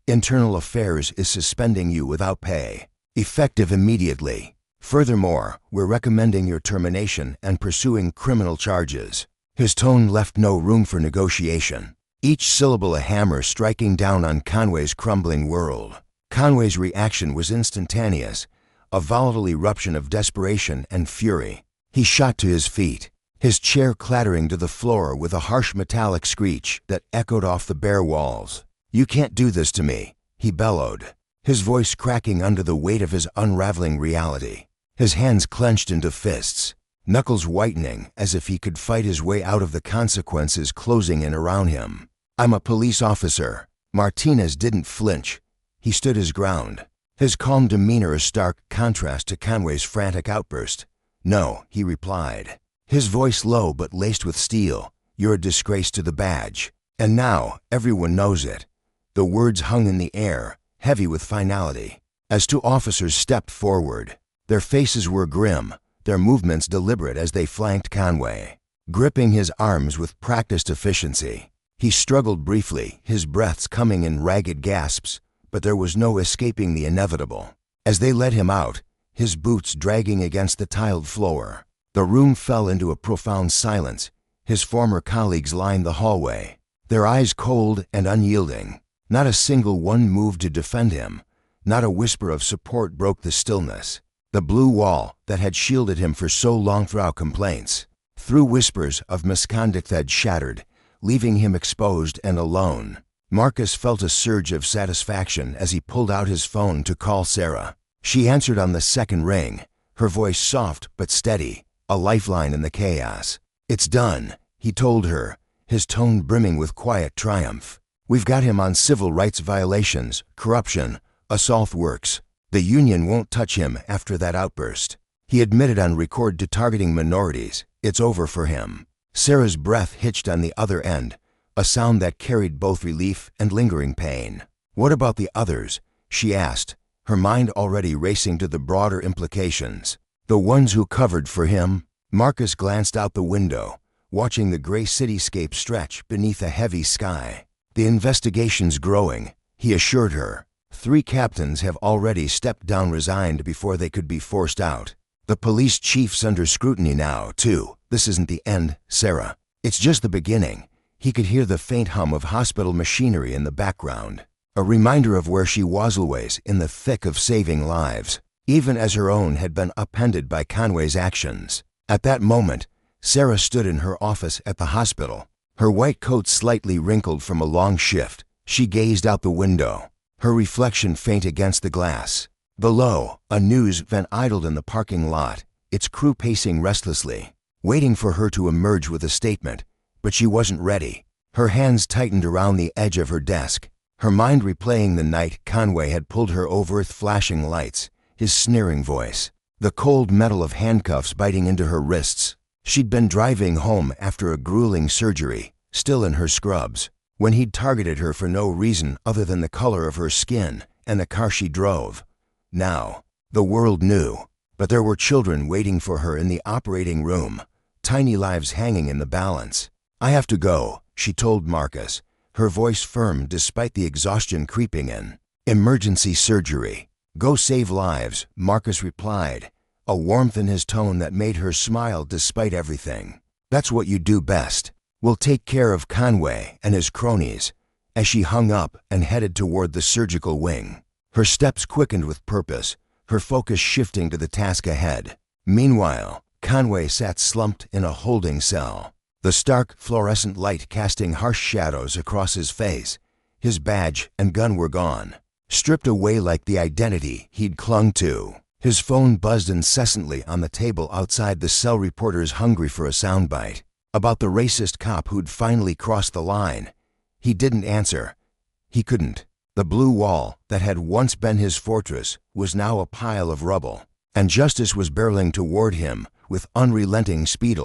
"Internal Affairs is suspending you without pay, effective immediately. Furthermore, we're recommending your termination and pursuing criminal charges." His tone left no room for negotiation. each syllable a hammer striking down on Conway's crumbling world. Conway's reaction was instantaneous, a volatile eruption of desperation and fury. He shot to his feet, his chair clattering to the floor with a harsh metallic screech that echoed off the bare walls. "You can't do this to me," he bellowed, his voice cracking under the weight of his unraveling reality. His hands clenched into fists, knuckles whitening as if he could fight his way out of the consequences closing in around him. "I'm a police officer." Martinez didn't flinch. He stood his ground, his calm demeanor a stark contrast to Conway's frantic outburst. "No," he replied, his voice low but laced with steel. "You're a disgrace to the badge. And now everyone knows it." The words hung in the air, heavy with finality, as two officers stepped forward. Their faces were grim, their movements deliberate as they flanked Conway, gripping his arms with practiced efficiency. He struggled briefly, his breaths coming in ragged gasps, but there was no escaping the inevitable. As they led him out, his boots dragging against the tiled floor, the room fell into a profound silence. His former colleagues lined the hallway, their eyes cold and unyielding. Not a single one moved to defend him. Not a whisper of support broke the stillness. The blue wall that had shielded him for so long throughout complaints, through whispers of misconduct, had shattered, leaving him exposed and alone. Marcus felt a surge of satisfaction as he pulled out his phone to call Sarah. She answered on the second ring, her voice soft but steady, a lifeline in the chaos. "It's done," he told her, his tone brimming with quiet triumph. "We've got him on civil rights violations, corruption, assault works. The union won't touch him after that outburst." He admitted on record to targeting minorities. "It's over for him." Sarah's breath hitched on the other end, a sound that carried both relief and lingering pain. "What about the others?" she asked, her mind already racing to the broader implications. "The ones who covered for him?" Marcus glanced out the window, watching the gray cityscape stretch beneath a heavy sky. "The investigation's growing," he assured her. "3 captains have already stepped down, resigned before they could be forced out. The police chief's under scrutiny now, too. This isn't the end, Sarah. It's just the beginning." He could hear the faint hum of hospital machinery in the background, a reminder of where she was always in the thick of saving lives, even as her own had been upended by Conway's actions. At that moment, Sarah stood in her office at the hospital, her white coat slightly wrinkled from a long shift. She gazed out the window, her reflection faint against the glass. Below, a news van idled in the parking lot, its crew pacing restlessly, waiting for her to emerge with a statement. But she wasn't ready. Her hands tightened around the edge of her desk, her mind replaying the night Conway had pulled her over with flashing lights, his sneering voice, the cold metal of handcuffs biting into her wrists. She'd been driving home after a grueling surgery, still in her scrubs, when he'd targeted her for no reason other than the color of her skin and the car she drove. Now, the world knew, but there were children waiting for her in the operating room, tiny lives hanging in the balance. "I have to go," she told Marcus, her voice firm despite the exhaustion creeping in. "Emergency surgery. Go save lives," Marcus replied, a warmth in his tone that made her smile despite everything. "That's what you do best. We'll take care of Conway and his cronies." As she hung up and headed toward the surgical wing, her steps quickened with purpose, her focus shifting to the task ahead. Meanwhile, Conway sat slumped in a holding cell, the stark fluorescent light casting harsh shadows across his face. His badge and gun were gone, stripped away like the identity he'd clung to. His phone buzzed incessantly on the table outside the cell, reporters hungry for a soundbite about the racist cop who'd finally crossed the line. He didn't answer. He couldn't. The blue wall that had once been his fortress was now a pile of rubble, and justice was barreling toward him with unrelenting speed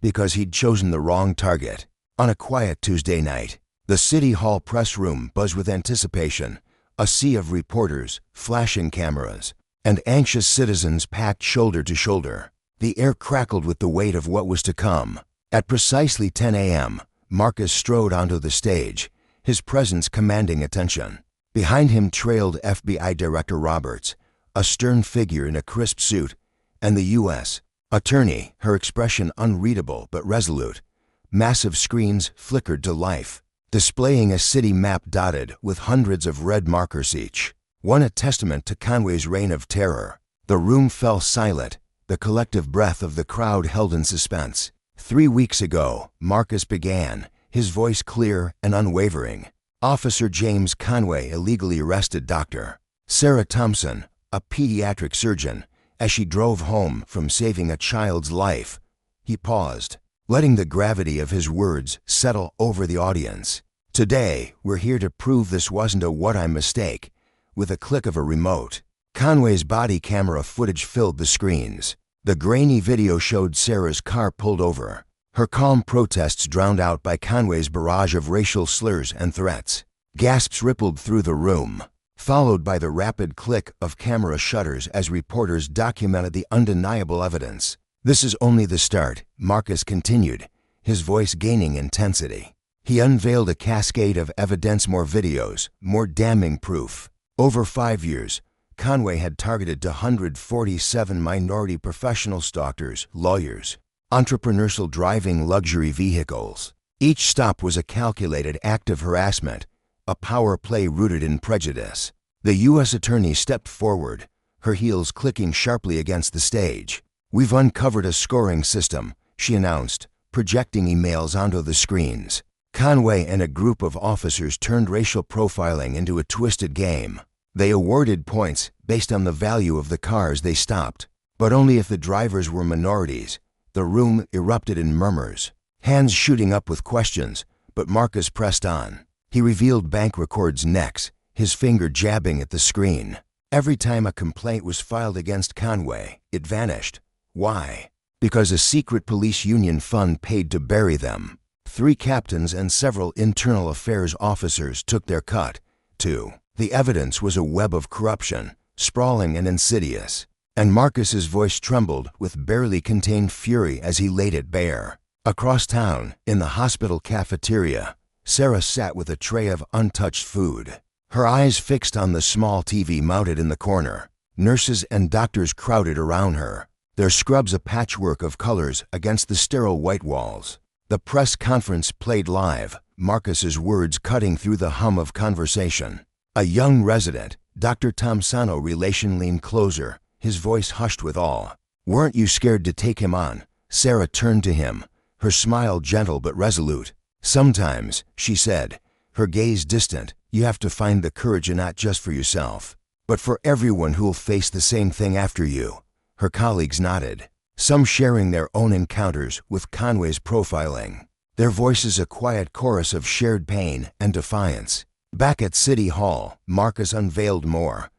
because he'd chosen the wrong target. On a quiet Tuesday night, the City Hall press room buzzed with anticipation, a sea of reporters, flashing cameras, and anxious citizens packed shoulder to shoulder. The air crackled with the weight of what was to come. At precisely 10 a.m., Marcus strode onto the stage, his presence commanding attention. Behind him trailed FBI Director Roberts, a stern figure in a crisp suit, and the U.S. Attorney, her expression unreadable but resolute. Massive screens flickered to life, displaying a city map dotted with hundreds of red markers each, one a testament to Conway's reign of terror. The room fell silent, the collective breath of the crowd held in suspense. 3 weeks ago, Marcus began, his voice clear and unwavering. Officer James Conway illegally arrested Dr. Sarah Thompson, a pediatric surgeon, as she drove home from saving a child's life. He paused, letting the gravity of his words settle over the audience. Today, we're here to prove this wasn't a what-I mistake. With a click of a remote, Conway's body camera footage filled the screens. The grainy video showed Sarah's car pulled over, her calm protests drowned out by Conway's barrage of racial slurs and threats. Gasps rippled through the room, followed by the rapid click of camera shutters as reporters documented the undeniable evidence. "This is only the start," Marcus continued, his voice gaining intensity. He unveiled a cascade of evidence, more videos, more damning proof. Over 5 years, Conway had targeted 147 minority professional doctors, lawyers, entrepreneurial driving luxury vehicles. Each stop was a calculated act of harassment, a power play rooted in prejudice. The U.S. attorney stepped forward, her heels clicking sharply against the stage. "We've uncovered a scoring system," she announced, projecting emails onto the screens. Conway and a group of officers turned racial profiling into a twisted game. They awarded points based on the value of the cars they stopped, but only if the drivers were minorities. The room erupted in murmurs, hands shooting up with questions, but Marcus pressed on. He revealed bank records next, his finger jabbing at the screen. Every time a complaint was filed against Conway, it vanished. Why? Because a secret police union fund paid to bury them. 3 captains and several internal affairs officers took their cut, too. The evidence was a web of corruption, sprawling and insidious, and Marcus's voice trembled with barely contained fury as he laid it bare. Across town, in the hospital cafeteria, Sarah sat with a tray of untouched food, her eyes fixed on the small TV mounted in the corner. Nurses and doctors crowded around her, their scrubs a patchwork of colors against the sterile white walls. The press conference played live, Marcus's words cutting through the hum of conversation. A young resident, Dr. Thompsano relation, leaned closer, his voice hushed with awe. "Weren't you scared to take him on?" Sarah turned to him, her smile gentle but resolute. "Sometimes," she said, her gaze distant, "you have to find the courage, and not just for yourself, but for everyone who'll face the same thing after you." Her colleagues nodded, some sharing their own encounters with Conway's profiling, their voices a quiet chorus of shared pain and defiance. Back at City Hall, Marcus unveiled more.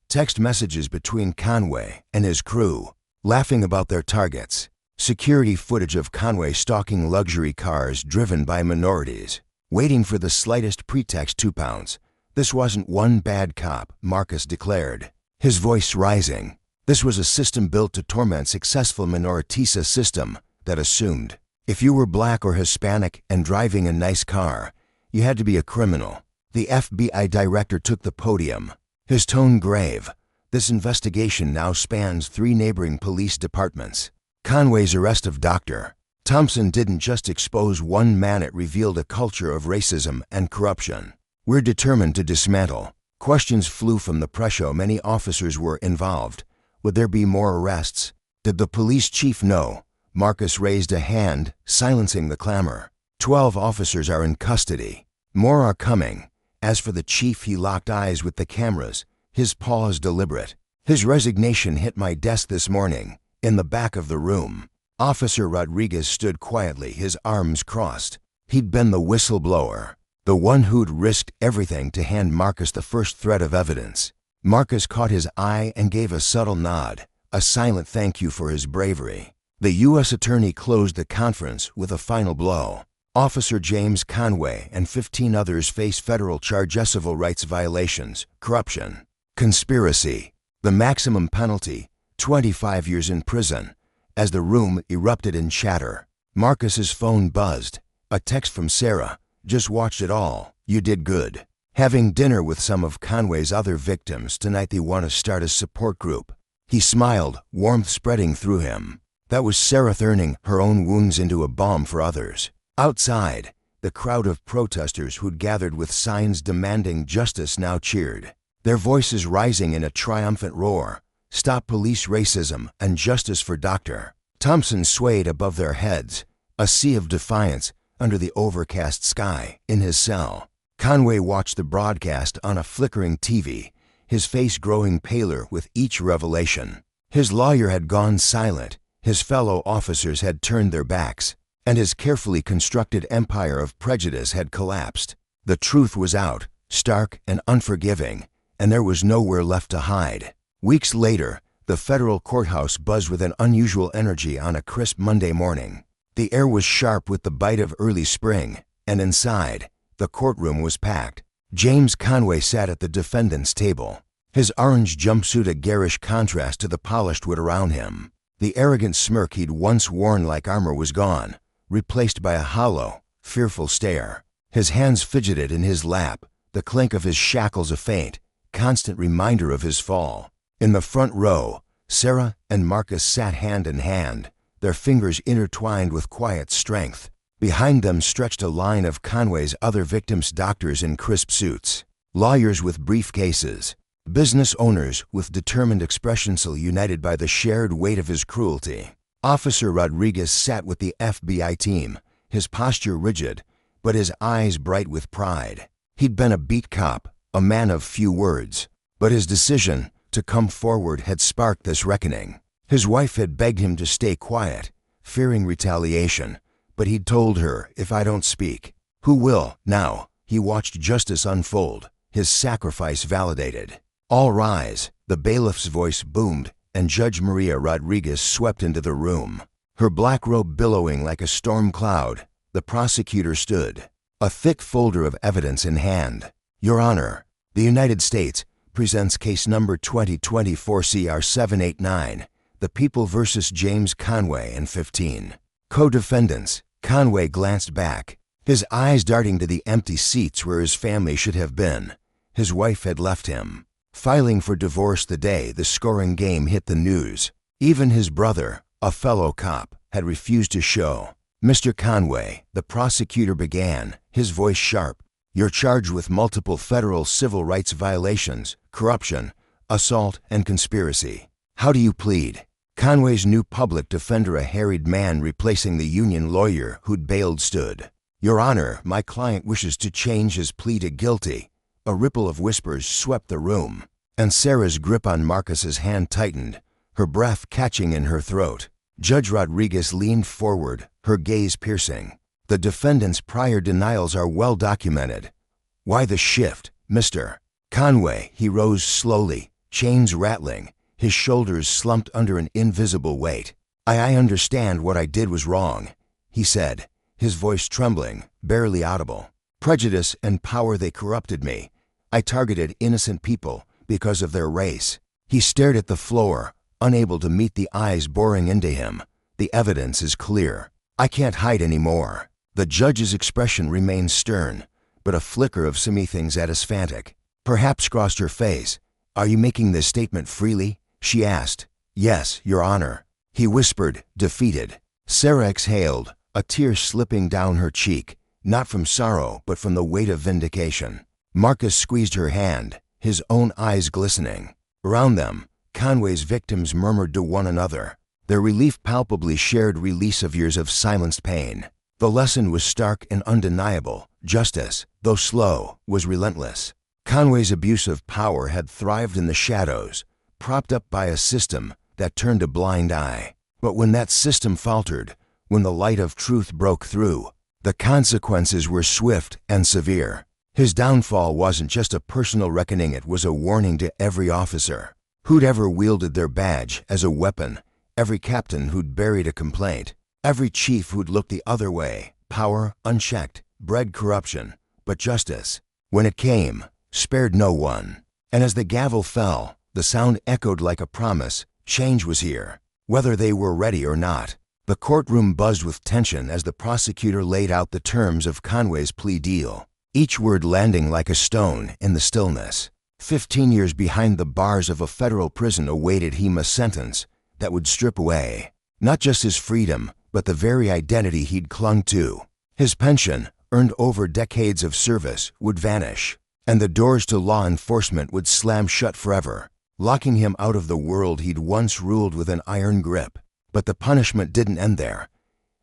Text messages between Conway and his crew, laughing about their targets. Security footage of Conway stalking luxury cars driven by minorities, waiting for the slightest pretext to pounce. "This wasn't one bad cop," Marcus declared, his voice rising. "This was a system built to torment successful minorities, a system that assumed if you were black or Hispanic and driving a nice car, you had to be a criminal." The FBI director took the podium, his tone grave. "This investigation now spans 3 neighboring police departments. Conway's arrest of Dr. Thompson didn't just expose one man, it revealed a culture of racism and corruption. We're determined to dismantle." Questions flew from the press. How many officers were involved? Would there be more arrests? Did the police chief know? Marcus raised a hand, silencing the clamor. 12 officers are in custody. More are coming. As for the chief, he locked eyes with the cameras, his pause deliberate. "His resignation hit my desk this morning." In the back of the room, Officer Rodriguez stood quietly, his arms crossed. He'd been the whistleblower, the one who'd risked everything to hand Marcus the first thread of evidence. Marcus caught his eye and gave a subtle nod, a silent thank you for his bravery. The U.S. attorney closed the conference with a final blow. Officer James Conway and 15 others face federal charges: civil rights violations, corruption, conspiracy. The maximum penalty, 25 years in prison. As the room erupted in chatter, Marcus's phone buzzed. A text from Sarah. "Just watched it all. You did good. Having dinner with some of Conway's other victims tonight. They want to start a support group." He smiled, warmth spreading through him. That was Sarah turning her own wounds into a balm for others. Outside, The crowd of protesters who'd gathered with signs demanding justice now cheered, their voices rising in a triumphant roar. Stop police racism and justice for Dr. Thompson swayed above their heads, a sea of defiance under the overcast sky. In his cell, Conway watched the broadcast on a flickering TV, his face growing paler with each revelation. His lawyer had gone silent, his fellow officers had turned their backs, and his carefully constructed empire of prejudice had collapsed. The truth was out, stark and unforgiving, and there was nowhere left to hide. Weeks later, the federal courthouse buzzed with an unusual energy on a crisp Monday morning. The air was sharp with the bite of early spring, and inside, the courtroom was packed. James Conway sat at the defendant's table, his orange jumpsuit a garish contrast to the polished wood around him. The arrogant smirk he'd once worn like armor was gone, replaced by a hollow, fearful stare. His hands fidgeted in his lap, the clink of his shackles a faint, constant reminder of his fall. In the front row, Sarah and Marcus sat hand in hand, their fingers intertwined with quiet strength. Behind them stretched a line of Conway's other victims, doctors in crisp suits, lawyers with briefcases, business owners with determined expressions united by the shared weight of his cruelty. Officer Rodriguez sat with the FBI team, his posture rigid, but his eyes bright with pride. He'd been a beat cop, a man of few words, but his decision to come forward had sparked this reckoning. His wife had begged him to stay quiet, fearing retaliation, but he'd told her, "If I don't speak, who will?" Now, he watched justice unfold, his sacrifice validated. "All rise," the bailiff's voice boomed, and Judge Maria Rodriguez swept into the room, her black robe billowing like a storm cloud. The prosecutor stood, a thick folder of evidence in hand. "Your Honor, the United States presents case number 2024 CR 789, the People versus James Conway and 15 co-defendants." Conway glanced back, his eyes darting to the empty seats where his family should have been. His wife had left him, filing for divorce the day the scoring game hit the news. Even his brother, a fellow cop, had refused to show. "Mr. Conway," the prosecutor began, his voice sharp, "you're charged with multiple federal civil rights violations, corruption, assault, and conspiracy. How do you plead?" Conway's new public defender, a harried man replacing the union lawyer who'd bailed, stood. "Your Honor, my client wishes to change his plea to guilty." A ripple of whispers swept the room, and Sarah's grip on Marcus's hand tightened, her breath catching in her throat. Judge Rodriguez leaned forward, her gaze piercing. "The defendant's prior denials are well documented. Why the shift, Mr. Conway?" He rose slowly, chains rattling, his shoulders slumped under an invisible weight. I understand what I did was wrong," he said, his voice trembling, barely audible. "Prejudice and power, they corrupted me. I targeted innocent people because of their race." He stared at the floor, unable to meet the eyes boring into him. "The evidence is clear. I can't hide anymore." The judge's expression remained stern, but a flicker of something satisfactory perhaps crossed her face. "Are you making this statement freely?" she asked. "Yes, Your Honor," he whispered, defeated. Sarah exhaled, a tear slipping down her cheek, not from sorrow but from the weight of vindication. Marcus squeezed her hand, his own eyes glistening. Around them, Conway's victims murmured to one another, their relief palpably shared release of years of silenced pain. The lesson was stark and undeniable. Justice, though slow, was relentless. Conway's abuse of power had thrived in the shadows, propped up by a system that turned a blind eye. But when that system faltered, when the light of truth broke through, the consequences were swift and severe. His downfall wasn't just a personal reckoning, it was a warning to every officer who'd ever wielded their badge as a weapon, every captain who'd buried a complaint, every chief who'd looked the other way. Power, unchecked, bred corruption, but justice, when it came, spared no one. And as the gavel fell, the sound echoed like a promise. Change was here, whether they were ready or not. The courtroom buzzed with tension as the prosecutor laid out the terms of Conway's plea deal, each word landing like a stone in the stillness. 15 years behind the bars of a federal prison awaited him, a sentence that would strip away not just his freedom, but the very identity he'd clung to. His pension, earned over decades of service, would vanish, and the doors to law enforcement would slam shut forever, locking him out of the world he'd once ruled with an iron grip. But the punishment didn't end there.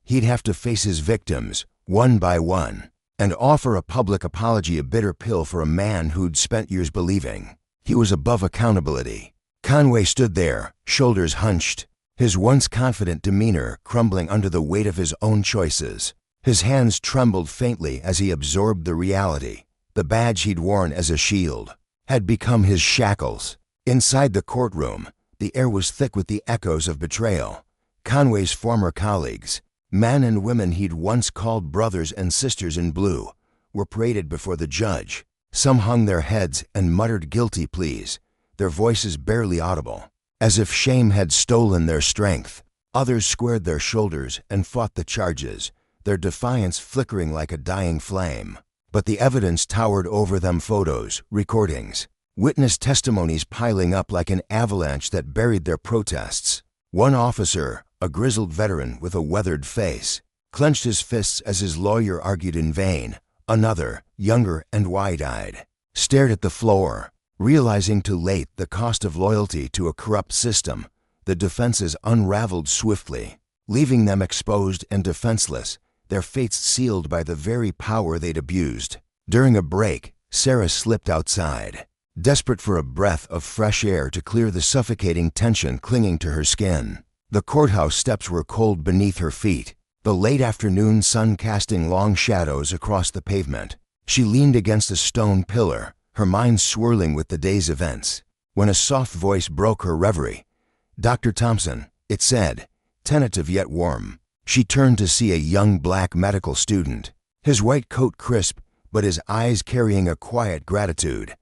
He'd have to face his victims, one by one, and offer a public apology, a bitter pill for a man who'd spent years believing he was above accountability. Conway stood there, shoulders hunched, his once confident demeanor crumbling under the weight of his own choices. His hands trembled faintly as he absorbed the reality. The badge he'd worn as a shield had become his shackles. Inside the courtroom, the air was thick with the echoes of betrayal. Conway's former colleagues, men and women he'd once called brothers and sisters in blue, were paraded before the judge. Some hung their heads and muttered guilty pleas, their voices barely audible, as if shame had stolen their strength. Others squared their shoulders and fought the charges, their defiance flickering like a dying flame. But the evidence towered over them: photos, recordings, witness testimonies piling up like an avalanche that buried their protests. One officer, a grizzled veteran with a weathered face, clenched his fists as his lawyer argued in vain. Another, younger and wide-eyed, stared at the floor, realizing too late the cost of loyalty to a corrupt system. The defenses unraveled swiftly, leaving them exposed and defenseless, their fates sealed by the very power they'd abused. During a break, Sarah slipped outside, desperate for a breath of fresh air to clear the suffocating tension clinging to her skin. The courthouse steps were cold beneath her feet, the late afternoon sun casting long shadows across the pavement. She leaned against a stone pillar, her mind swirling with the day's events, when a soft voice broke her reverie. "Dr. Thompson," it said, tentative yet warm. She turned to see a young black medical student, his white coat crisp, but his eyes carrying a quiet gratitude.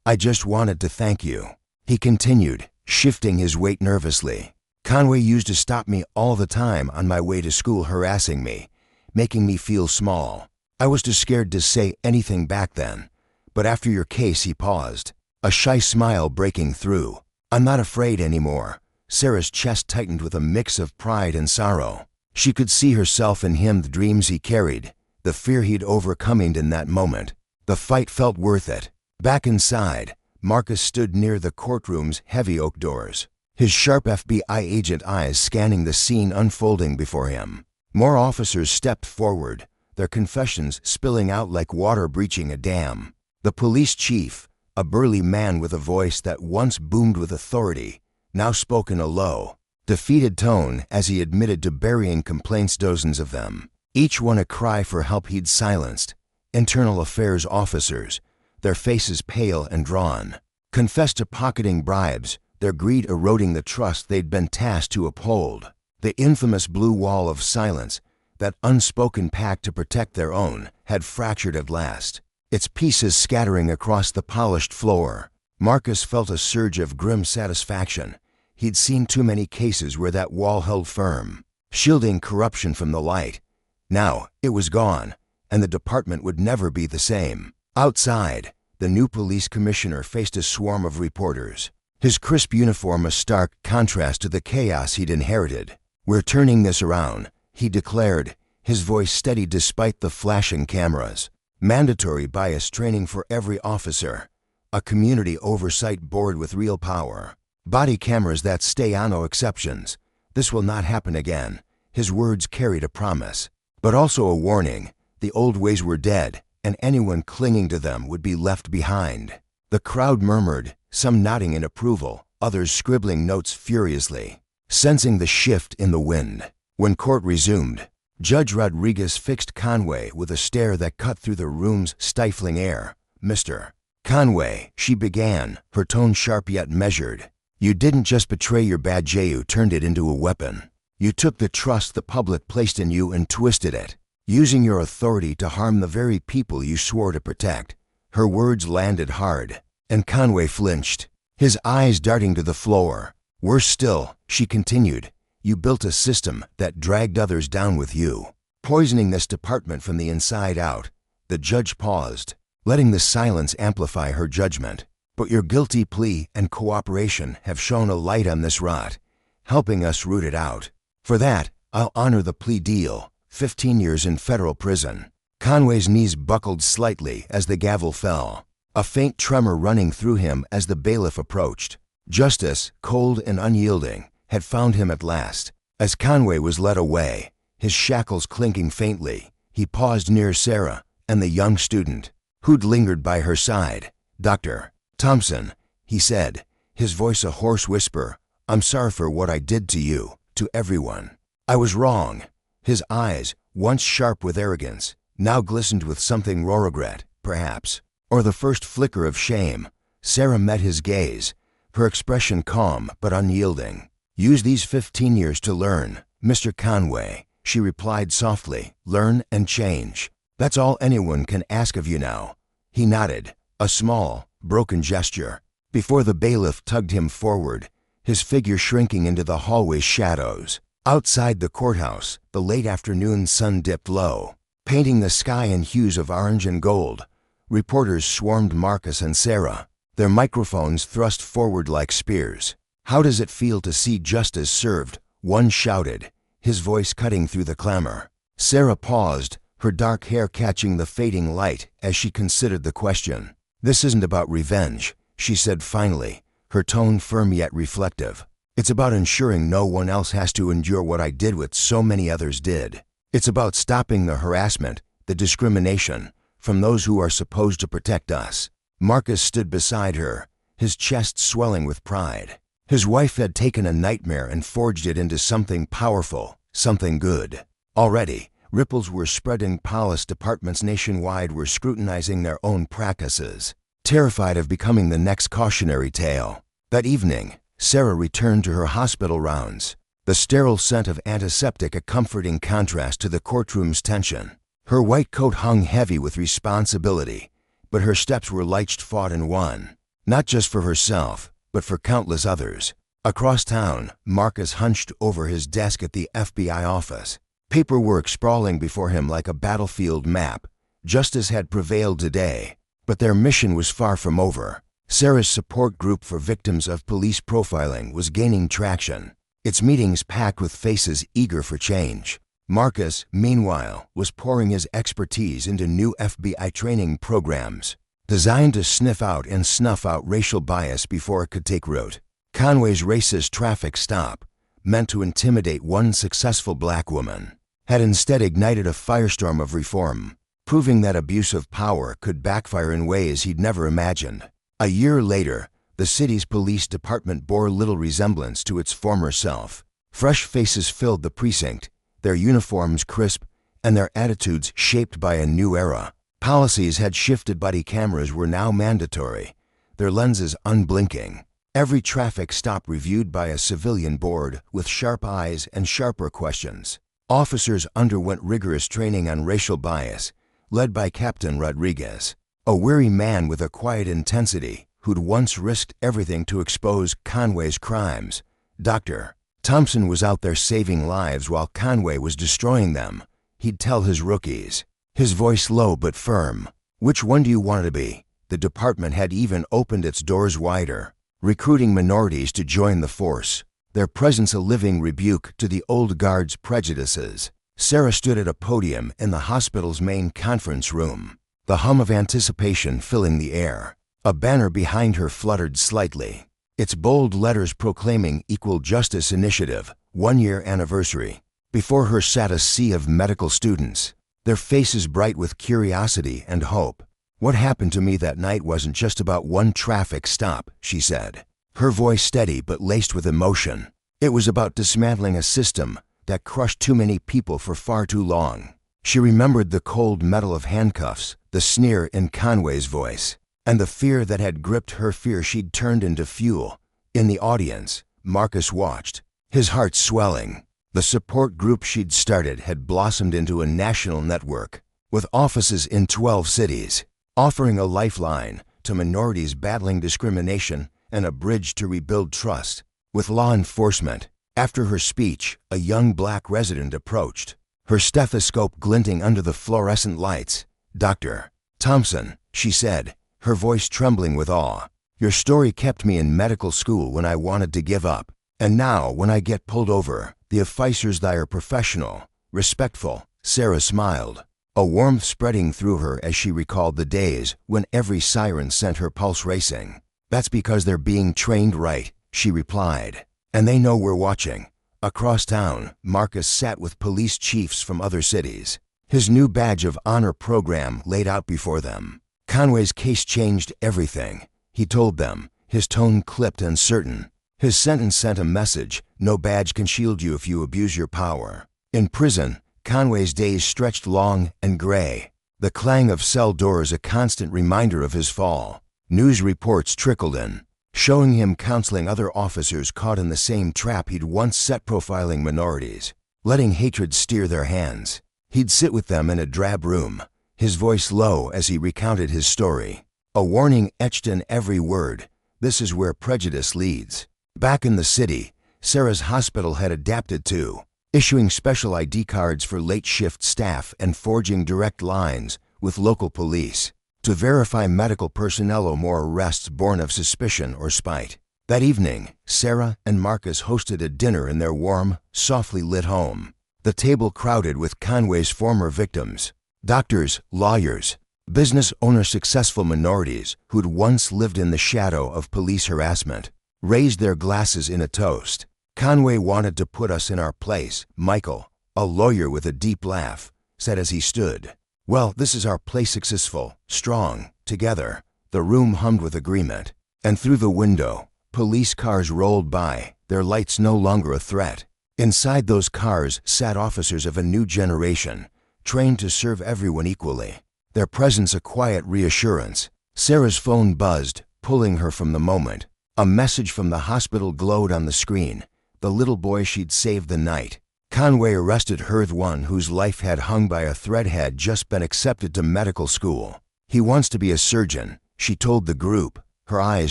"I just wanted to thank you," he continued, shifting his weight nervously. "Conway used to stop me all the time on my way to school, harassing me, making me feel small. I was too scared to say anything back then. But after your case," he paused, a shy smile breaking through. "I'm not afraid anymore." Sarah's chest tightened with a mix of pride and sorrow. She could see herself in him, the dreams he carried, the fear he'd overcome in that moment. The fight felt worth it. Back inside, Marcus stood near the courtroom's heavy oak doors, his sharp FBI agent eyes scanning the scene unfolding before him. More officers stepped forward, their confessions spilling out like water breaching a dam. The police chief, a burly man with a voice that once boomed with authority, now spoke in a low, defeated tone as he admitted to burying complaints, dozens of them, each one a cry for help he'd silenced. Internal affairs officers, their faces pale and drawn, confessed to pocketing bribes, their greed eroding the trust they'd been tasked to uphold. The infamous blue wall of silence, that unspoken pact to protect their own, had fractured at last, its pieces scattering across the polished floor. Marcus felt a surge of grim satisfaction. He'd seen too many cases where that wall held firm, shielding corruption from the light. Now it was gone, and the department would never be the same. Outside, the new police commissioner faced a swarm of reporters, his crisp uniform a stark contrast to the chaos he'd inherited. "We're turning this around," he declared, his voice steady despite the flashing cameras. "Mandatory bias training for every officer. A community oversight board with real power. Body cameras that stay on, no exceptions. This will not happen again." His words carried a promise, but also a warning. The old ways were dead, and anyone clinging to them would be left behind. The crowd murmured, some nodding in approval, others scribbling notes furiously, sensing the shift in the wind. When court resumed, Judge Rodriguez fixed Conway with a stare that cut through the room's stifling air. "Mr. Conway," she began, her tone sharp yet measured, "you didn't just betray your badge, you turned it into a weapon. You took the trust the public placed in you and twisted it, using your authority to harm the very people you swore to protect." Her words landed hard, and Conway flinched, his eyes darting to the floor. "Worse still," she continued, "you built a system that dragged others down with you, poisoning this department from the inside out." The judge paused, letting the silence amplify her judgment. "But your guilty plea and cooperation have shone a light on this rot, helping us root it out. For that, I'll honor the plea deal, 15 years in federal prison." Conway's knees buckled slightly as the gavel fell, a faint tremor running through him as the bailiff approached. Justice, cold and unyielding, had found him at last. As Conway was led away, his shackles clinking faintly, he paused near Sarah and the young student, who'd lingered by her side. "Dr. Thompson," he said, his voice a hoarse whisper, "I'm sorry for what I did to you, to everyone. I was wrong." His eyes, once sharp with arrogance, now glistened with something raw regret, perhaps, or the first flicker of shame. Sarah met his gaze, her expression calm but unyielding. "Use these 15 years to learn, Mr. Conway," she replied softly. "Learn and change. That's all anyone can ask of you now." He nodded, a small, broken gesture, before the bailiff tugged him forward, his figure shrinking into the hallway's shadows. Outside the courthouse, the late afternoon sun dipped low, painting the sky in hues of orange and gold. Reporters swarmed Marcus and Sarah, their microphones thrust forward like spears. "How does it feel to see justice served?" one shouted, his voice cutting through the clamor. Sarah paused, her dark hair catching the fading light as she considered the question. "This isn't about revenge," she said finally, her tone firm yet reflective. "It's about ensuring no one else has to endure what I did, what so many others did. It's about stopping the harassment, the discrimination, from those who are supposed to protect us." Marcus stood beside her, his chest swelling with pride. His wife had taken a nightmare and forged it into something powerful, something good. Already, ripples were spreading. Police departments nationwide were scrutinizing their own practices, terrified of becoming the next cautionary tale. That evening, Sarah returned to her hospital rounds, the sterile scent of antiseptic a comforting contrast to the courtroom's tension. Her white coat hung heavy with responsibility, but her steps were light, fought and won, not just for herself, but for countless others. Across town, Marcus hunched over his desk at the FBI office, paperwork sprawling before him like a battlefield map. Justice had prevailed today, but their mission was far from over. Sarah's support group for victims of police profiling was gaining traction, its meetings packed with faces eager for change. Marcus, meanwhile, was pouring his expertise into new FBI training programs, designed to sniff out and snuff out racial bias before it could take root. Conway's racist traffic stop, meant to intimidate one successful black woman, had instead ignited a firestorm of reform, proving that abuse of power could backfire in ways he'd never imagined. A year later, the city's police department bore little resemblance to its former self. Fresh faces filled the precinct, their uniforms crisp and their attitudes shaped by a new era. Policies had shifted. Body cameras were now mandatory, their lenses unblinking. Every traffic stop reviewed by a civilian board with sharp eyes and sharper questions. Officers underwent rigorous training on racial bias, led by Captain Rodriguez, a weary man with a quiet intensity who'd once risked everything to expose Conway's crimes. Dr. Thompson was out there saving lives while Conway was destroying them. He'd tell his rookies, his voice low but firm, "Which one do you want to be?" The department had even opened its doors wider, recruiting minorities to join the force, their presence a living rebuke to the old guard's prejudices. Sarah stood at a podium in the hospital's main conference room, the hum of anticipation filling the air. A banner behind her fluttered slightly, its bold letters proclaiming Equal Justice Initiative, 1-year anniversary. Before her sat a sea of medical students, their faces bright with curiosity and hope. "What happened to me that night wasn't just about one traffic stop," she said, her voice steady but laced with emotion. "It was about dismantling a system that crushed too many people for far too long." She remembered the cold metal of handcuffs, the sneer in Conway's voice, and the fear that had gripped her. Fear she'd turned into fuel. In the audience, Marcus watched, his heart swelling. The support group she'd started had blossomed into a national network, with offices in 12 cities, offering a lifeline to minorities battling discrimination and a bridge to rebuild trust with law enforcement. After her speech, a young black resident approached, her stethoscope glinting under the fluorescent lights. "Dr. Thompson," she said, her voice trembling with awe, "your story kept me in medical school when I wanted to give up. And now, when I get pulled over, the officers there are professional, respectful." Sarah smiled, a warmth spreading through her as she recalled the days when every siren sent her pulse racing. "That's because they're being trained right," she replied. "And they know we're watching." Across town, Marcus sat with police chiefs from other cities, his new badge of honor program laid out before them. Conway's case changed everything, he told them, his tone clipped and certain. His sentence sent a message: no badge can shield you if you abuse your power. In prison, Conway's days stretched long and gray, the clang of cell doors a constant reminder of his fall. News reports trickled in, showing him counseling other officers caught in the same trap he'd once set, profiling minorities, letting hatred steer their hands. He'd sit with them in a drab room, his voice low as he recounted his story, a warning etched in every word: this is where prejudice leads. Back in the city, Sarah's hospital had adapted too, issuing special ID cards for late shift staff and forging direct lines with local police to verify medical personnel or more arrests born of suspicion or spite. That evening, Sarah and Marcus hosted a dinner in their warm, softly lit home, the table crowded with Conway's former victims, doctors, lawyers, business owners, successful minorities who'd once lived in the shadow of police harassment, raised their glasses in a toast. "Conway wanted to put us in our place," Michael, a lawyer with a deep laugh, said as he stood. "Well, this is our place, successful, strong, together." The room hummed with agreement, and through the window, police cars rolled by, their lights no longer a threat. Inside those cars sat officers of a new generation, trained to serve everyone equally, their presence a quiet reassurance. Sarah's phone buzzed, pulling her from the moment. A message from the hospital glowed on the screen, the little boy she'd saved the night. Conway arrested her, the one whose life had hung by a thread, had just been accepted to medical school. "He wants to be a surgeon," she told the group, her eyes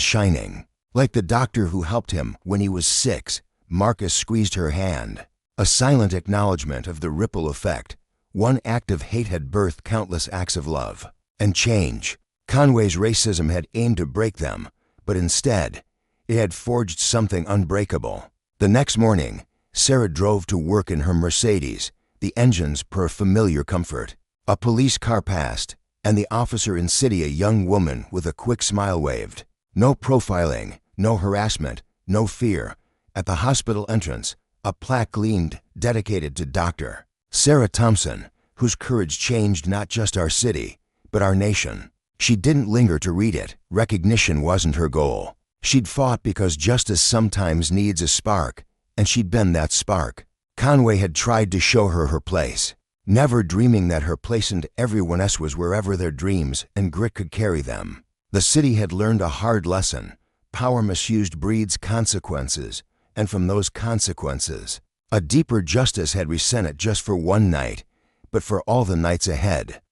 shining. "Like the doctor who helped him when he was 6. Marcus squeezed her hand, a silent acknowledgement of the ripple effect. One act of hate had birthed countless acts of love and change. Conway's racism had aimed to break them, but instead, it had forged something unbreakable. The next morning, Sarah drove to work in her Mercedes, the engines per familiar comfort. A police car passed, and the officer in city, a young woman with a quick smile, waved. No profiling, no harassment, no fear. At the hospital entrance, a plaque gleamed, dedicated to Dr. Sarah Thompson, whose courage changed not just our city, but our nation. She didn't linger to read it. Recognition wasn't her goal. She'd fought because justice sometimes needs a spark, and she'd been that spark. Conway had tried to show her her place, never dreaming that her place and everyone else was wherever their dreams and grit could carry them. The city had learned a hard lesson: power misused breeds consequences, and from those consequences, a deeper justice had resented just for one night, but for all the nights ahead.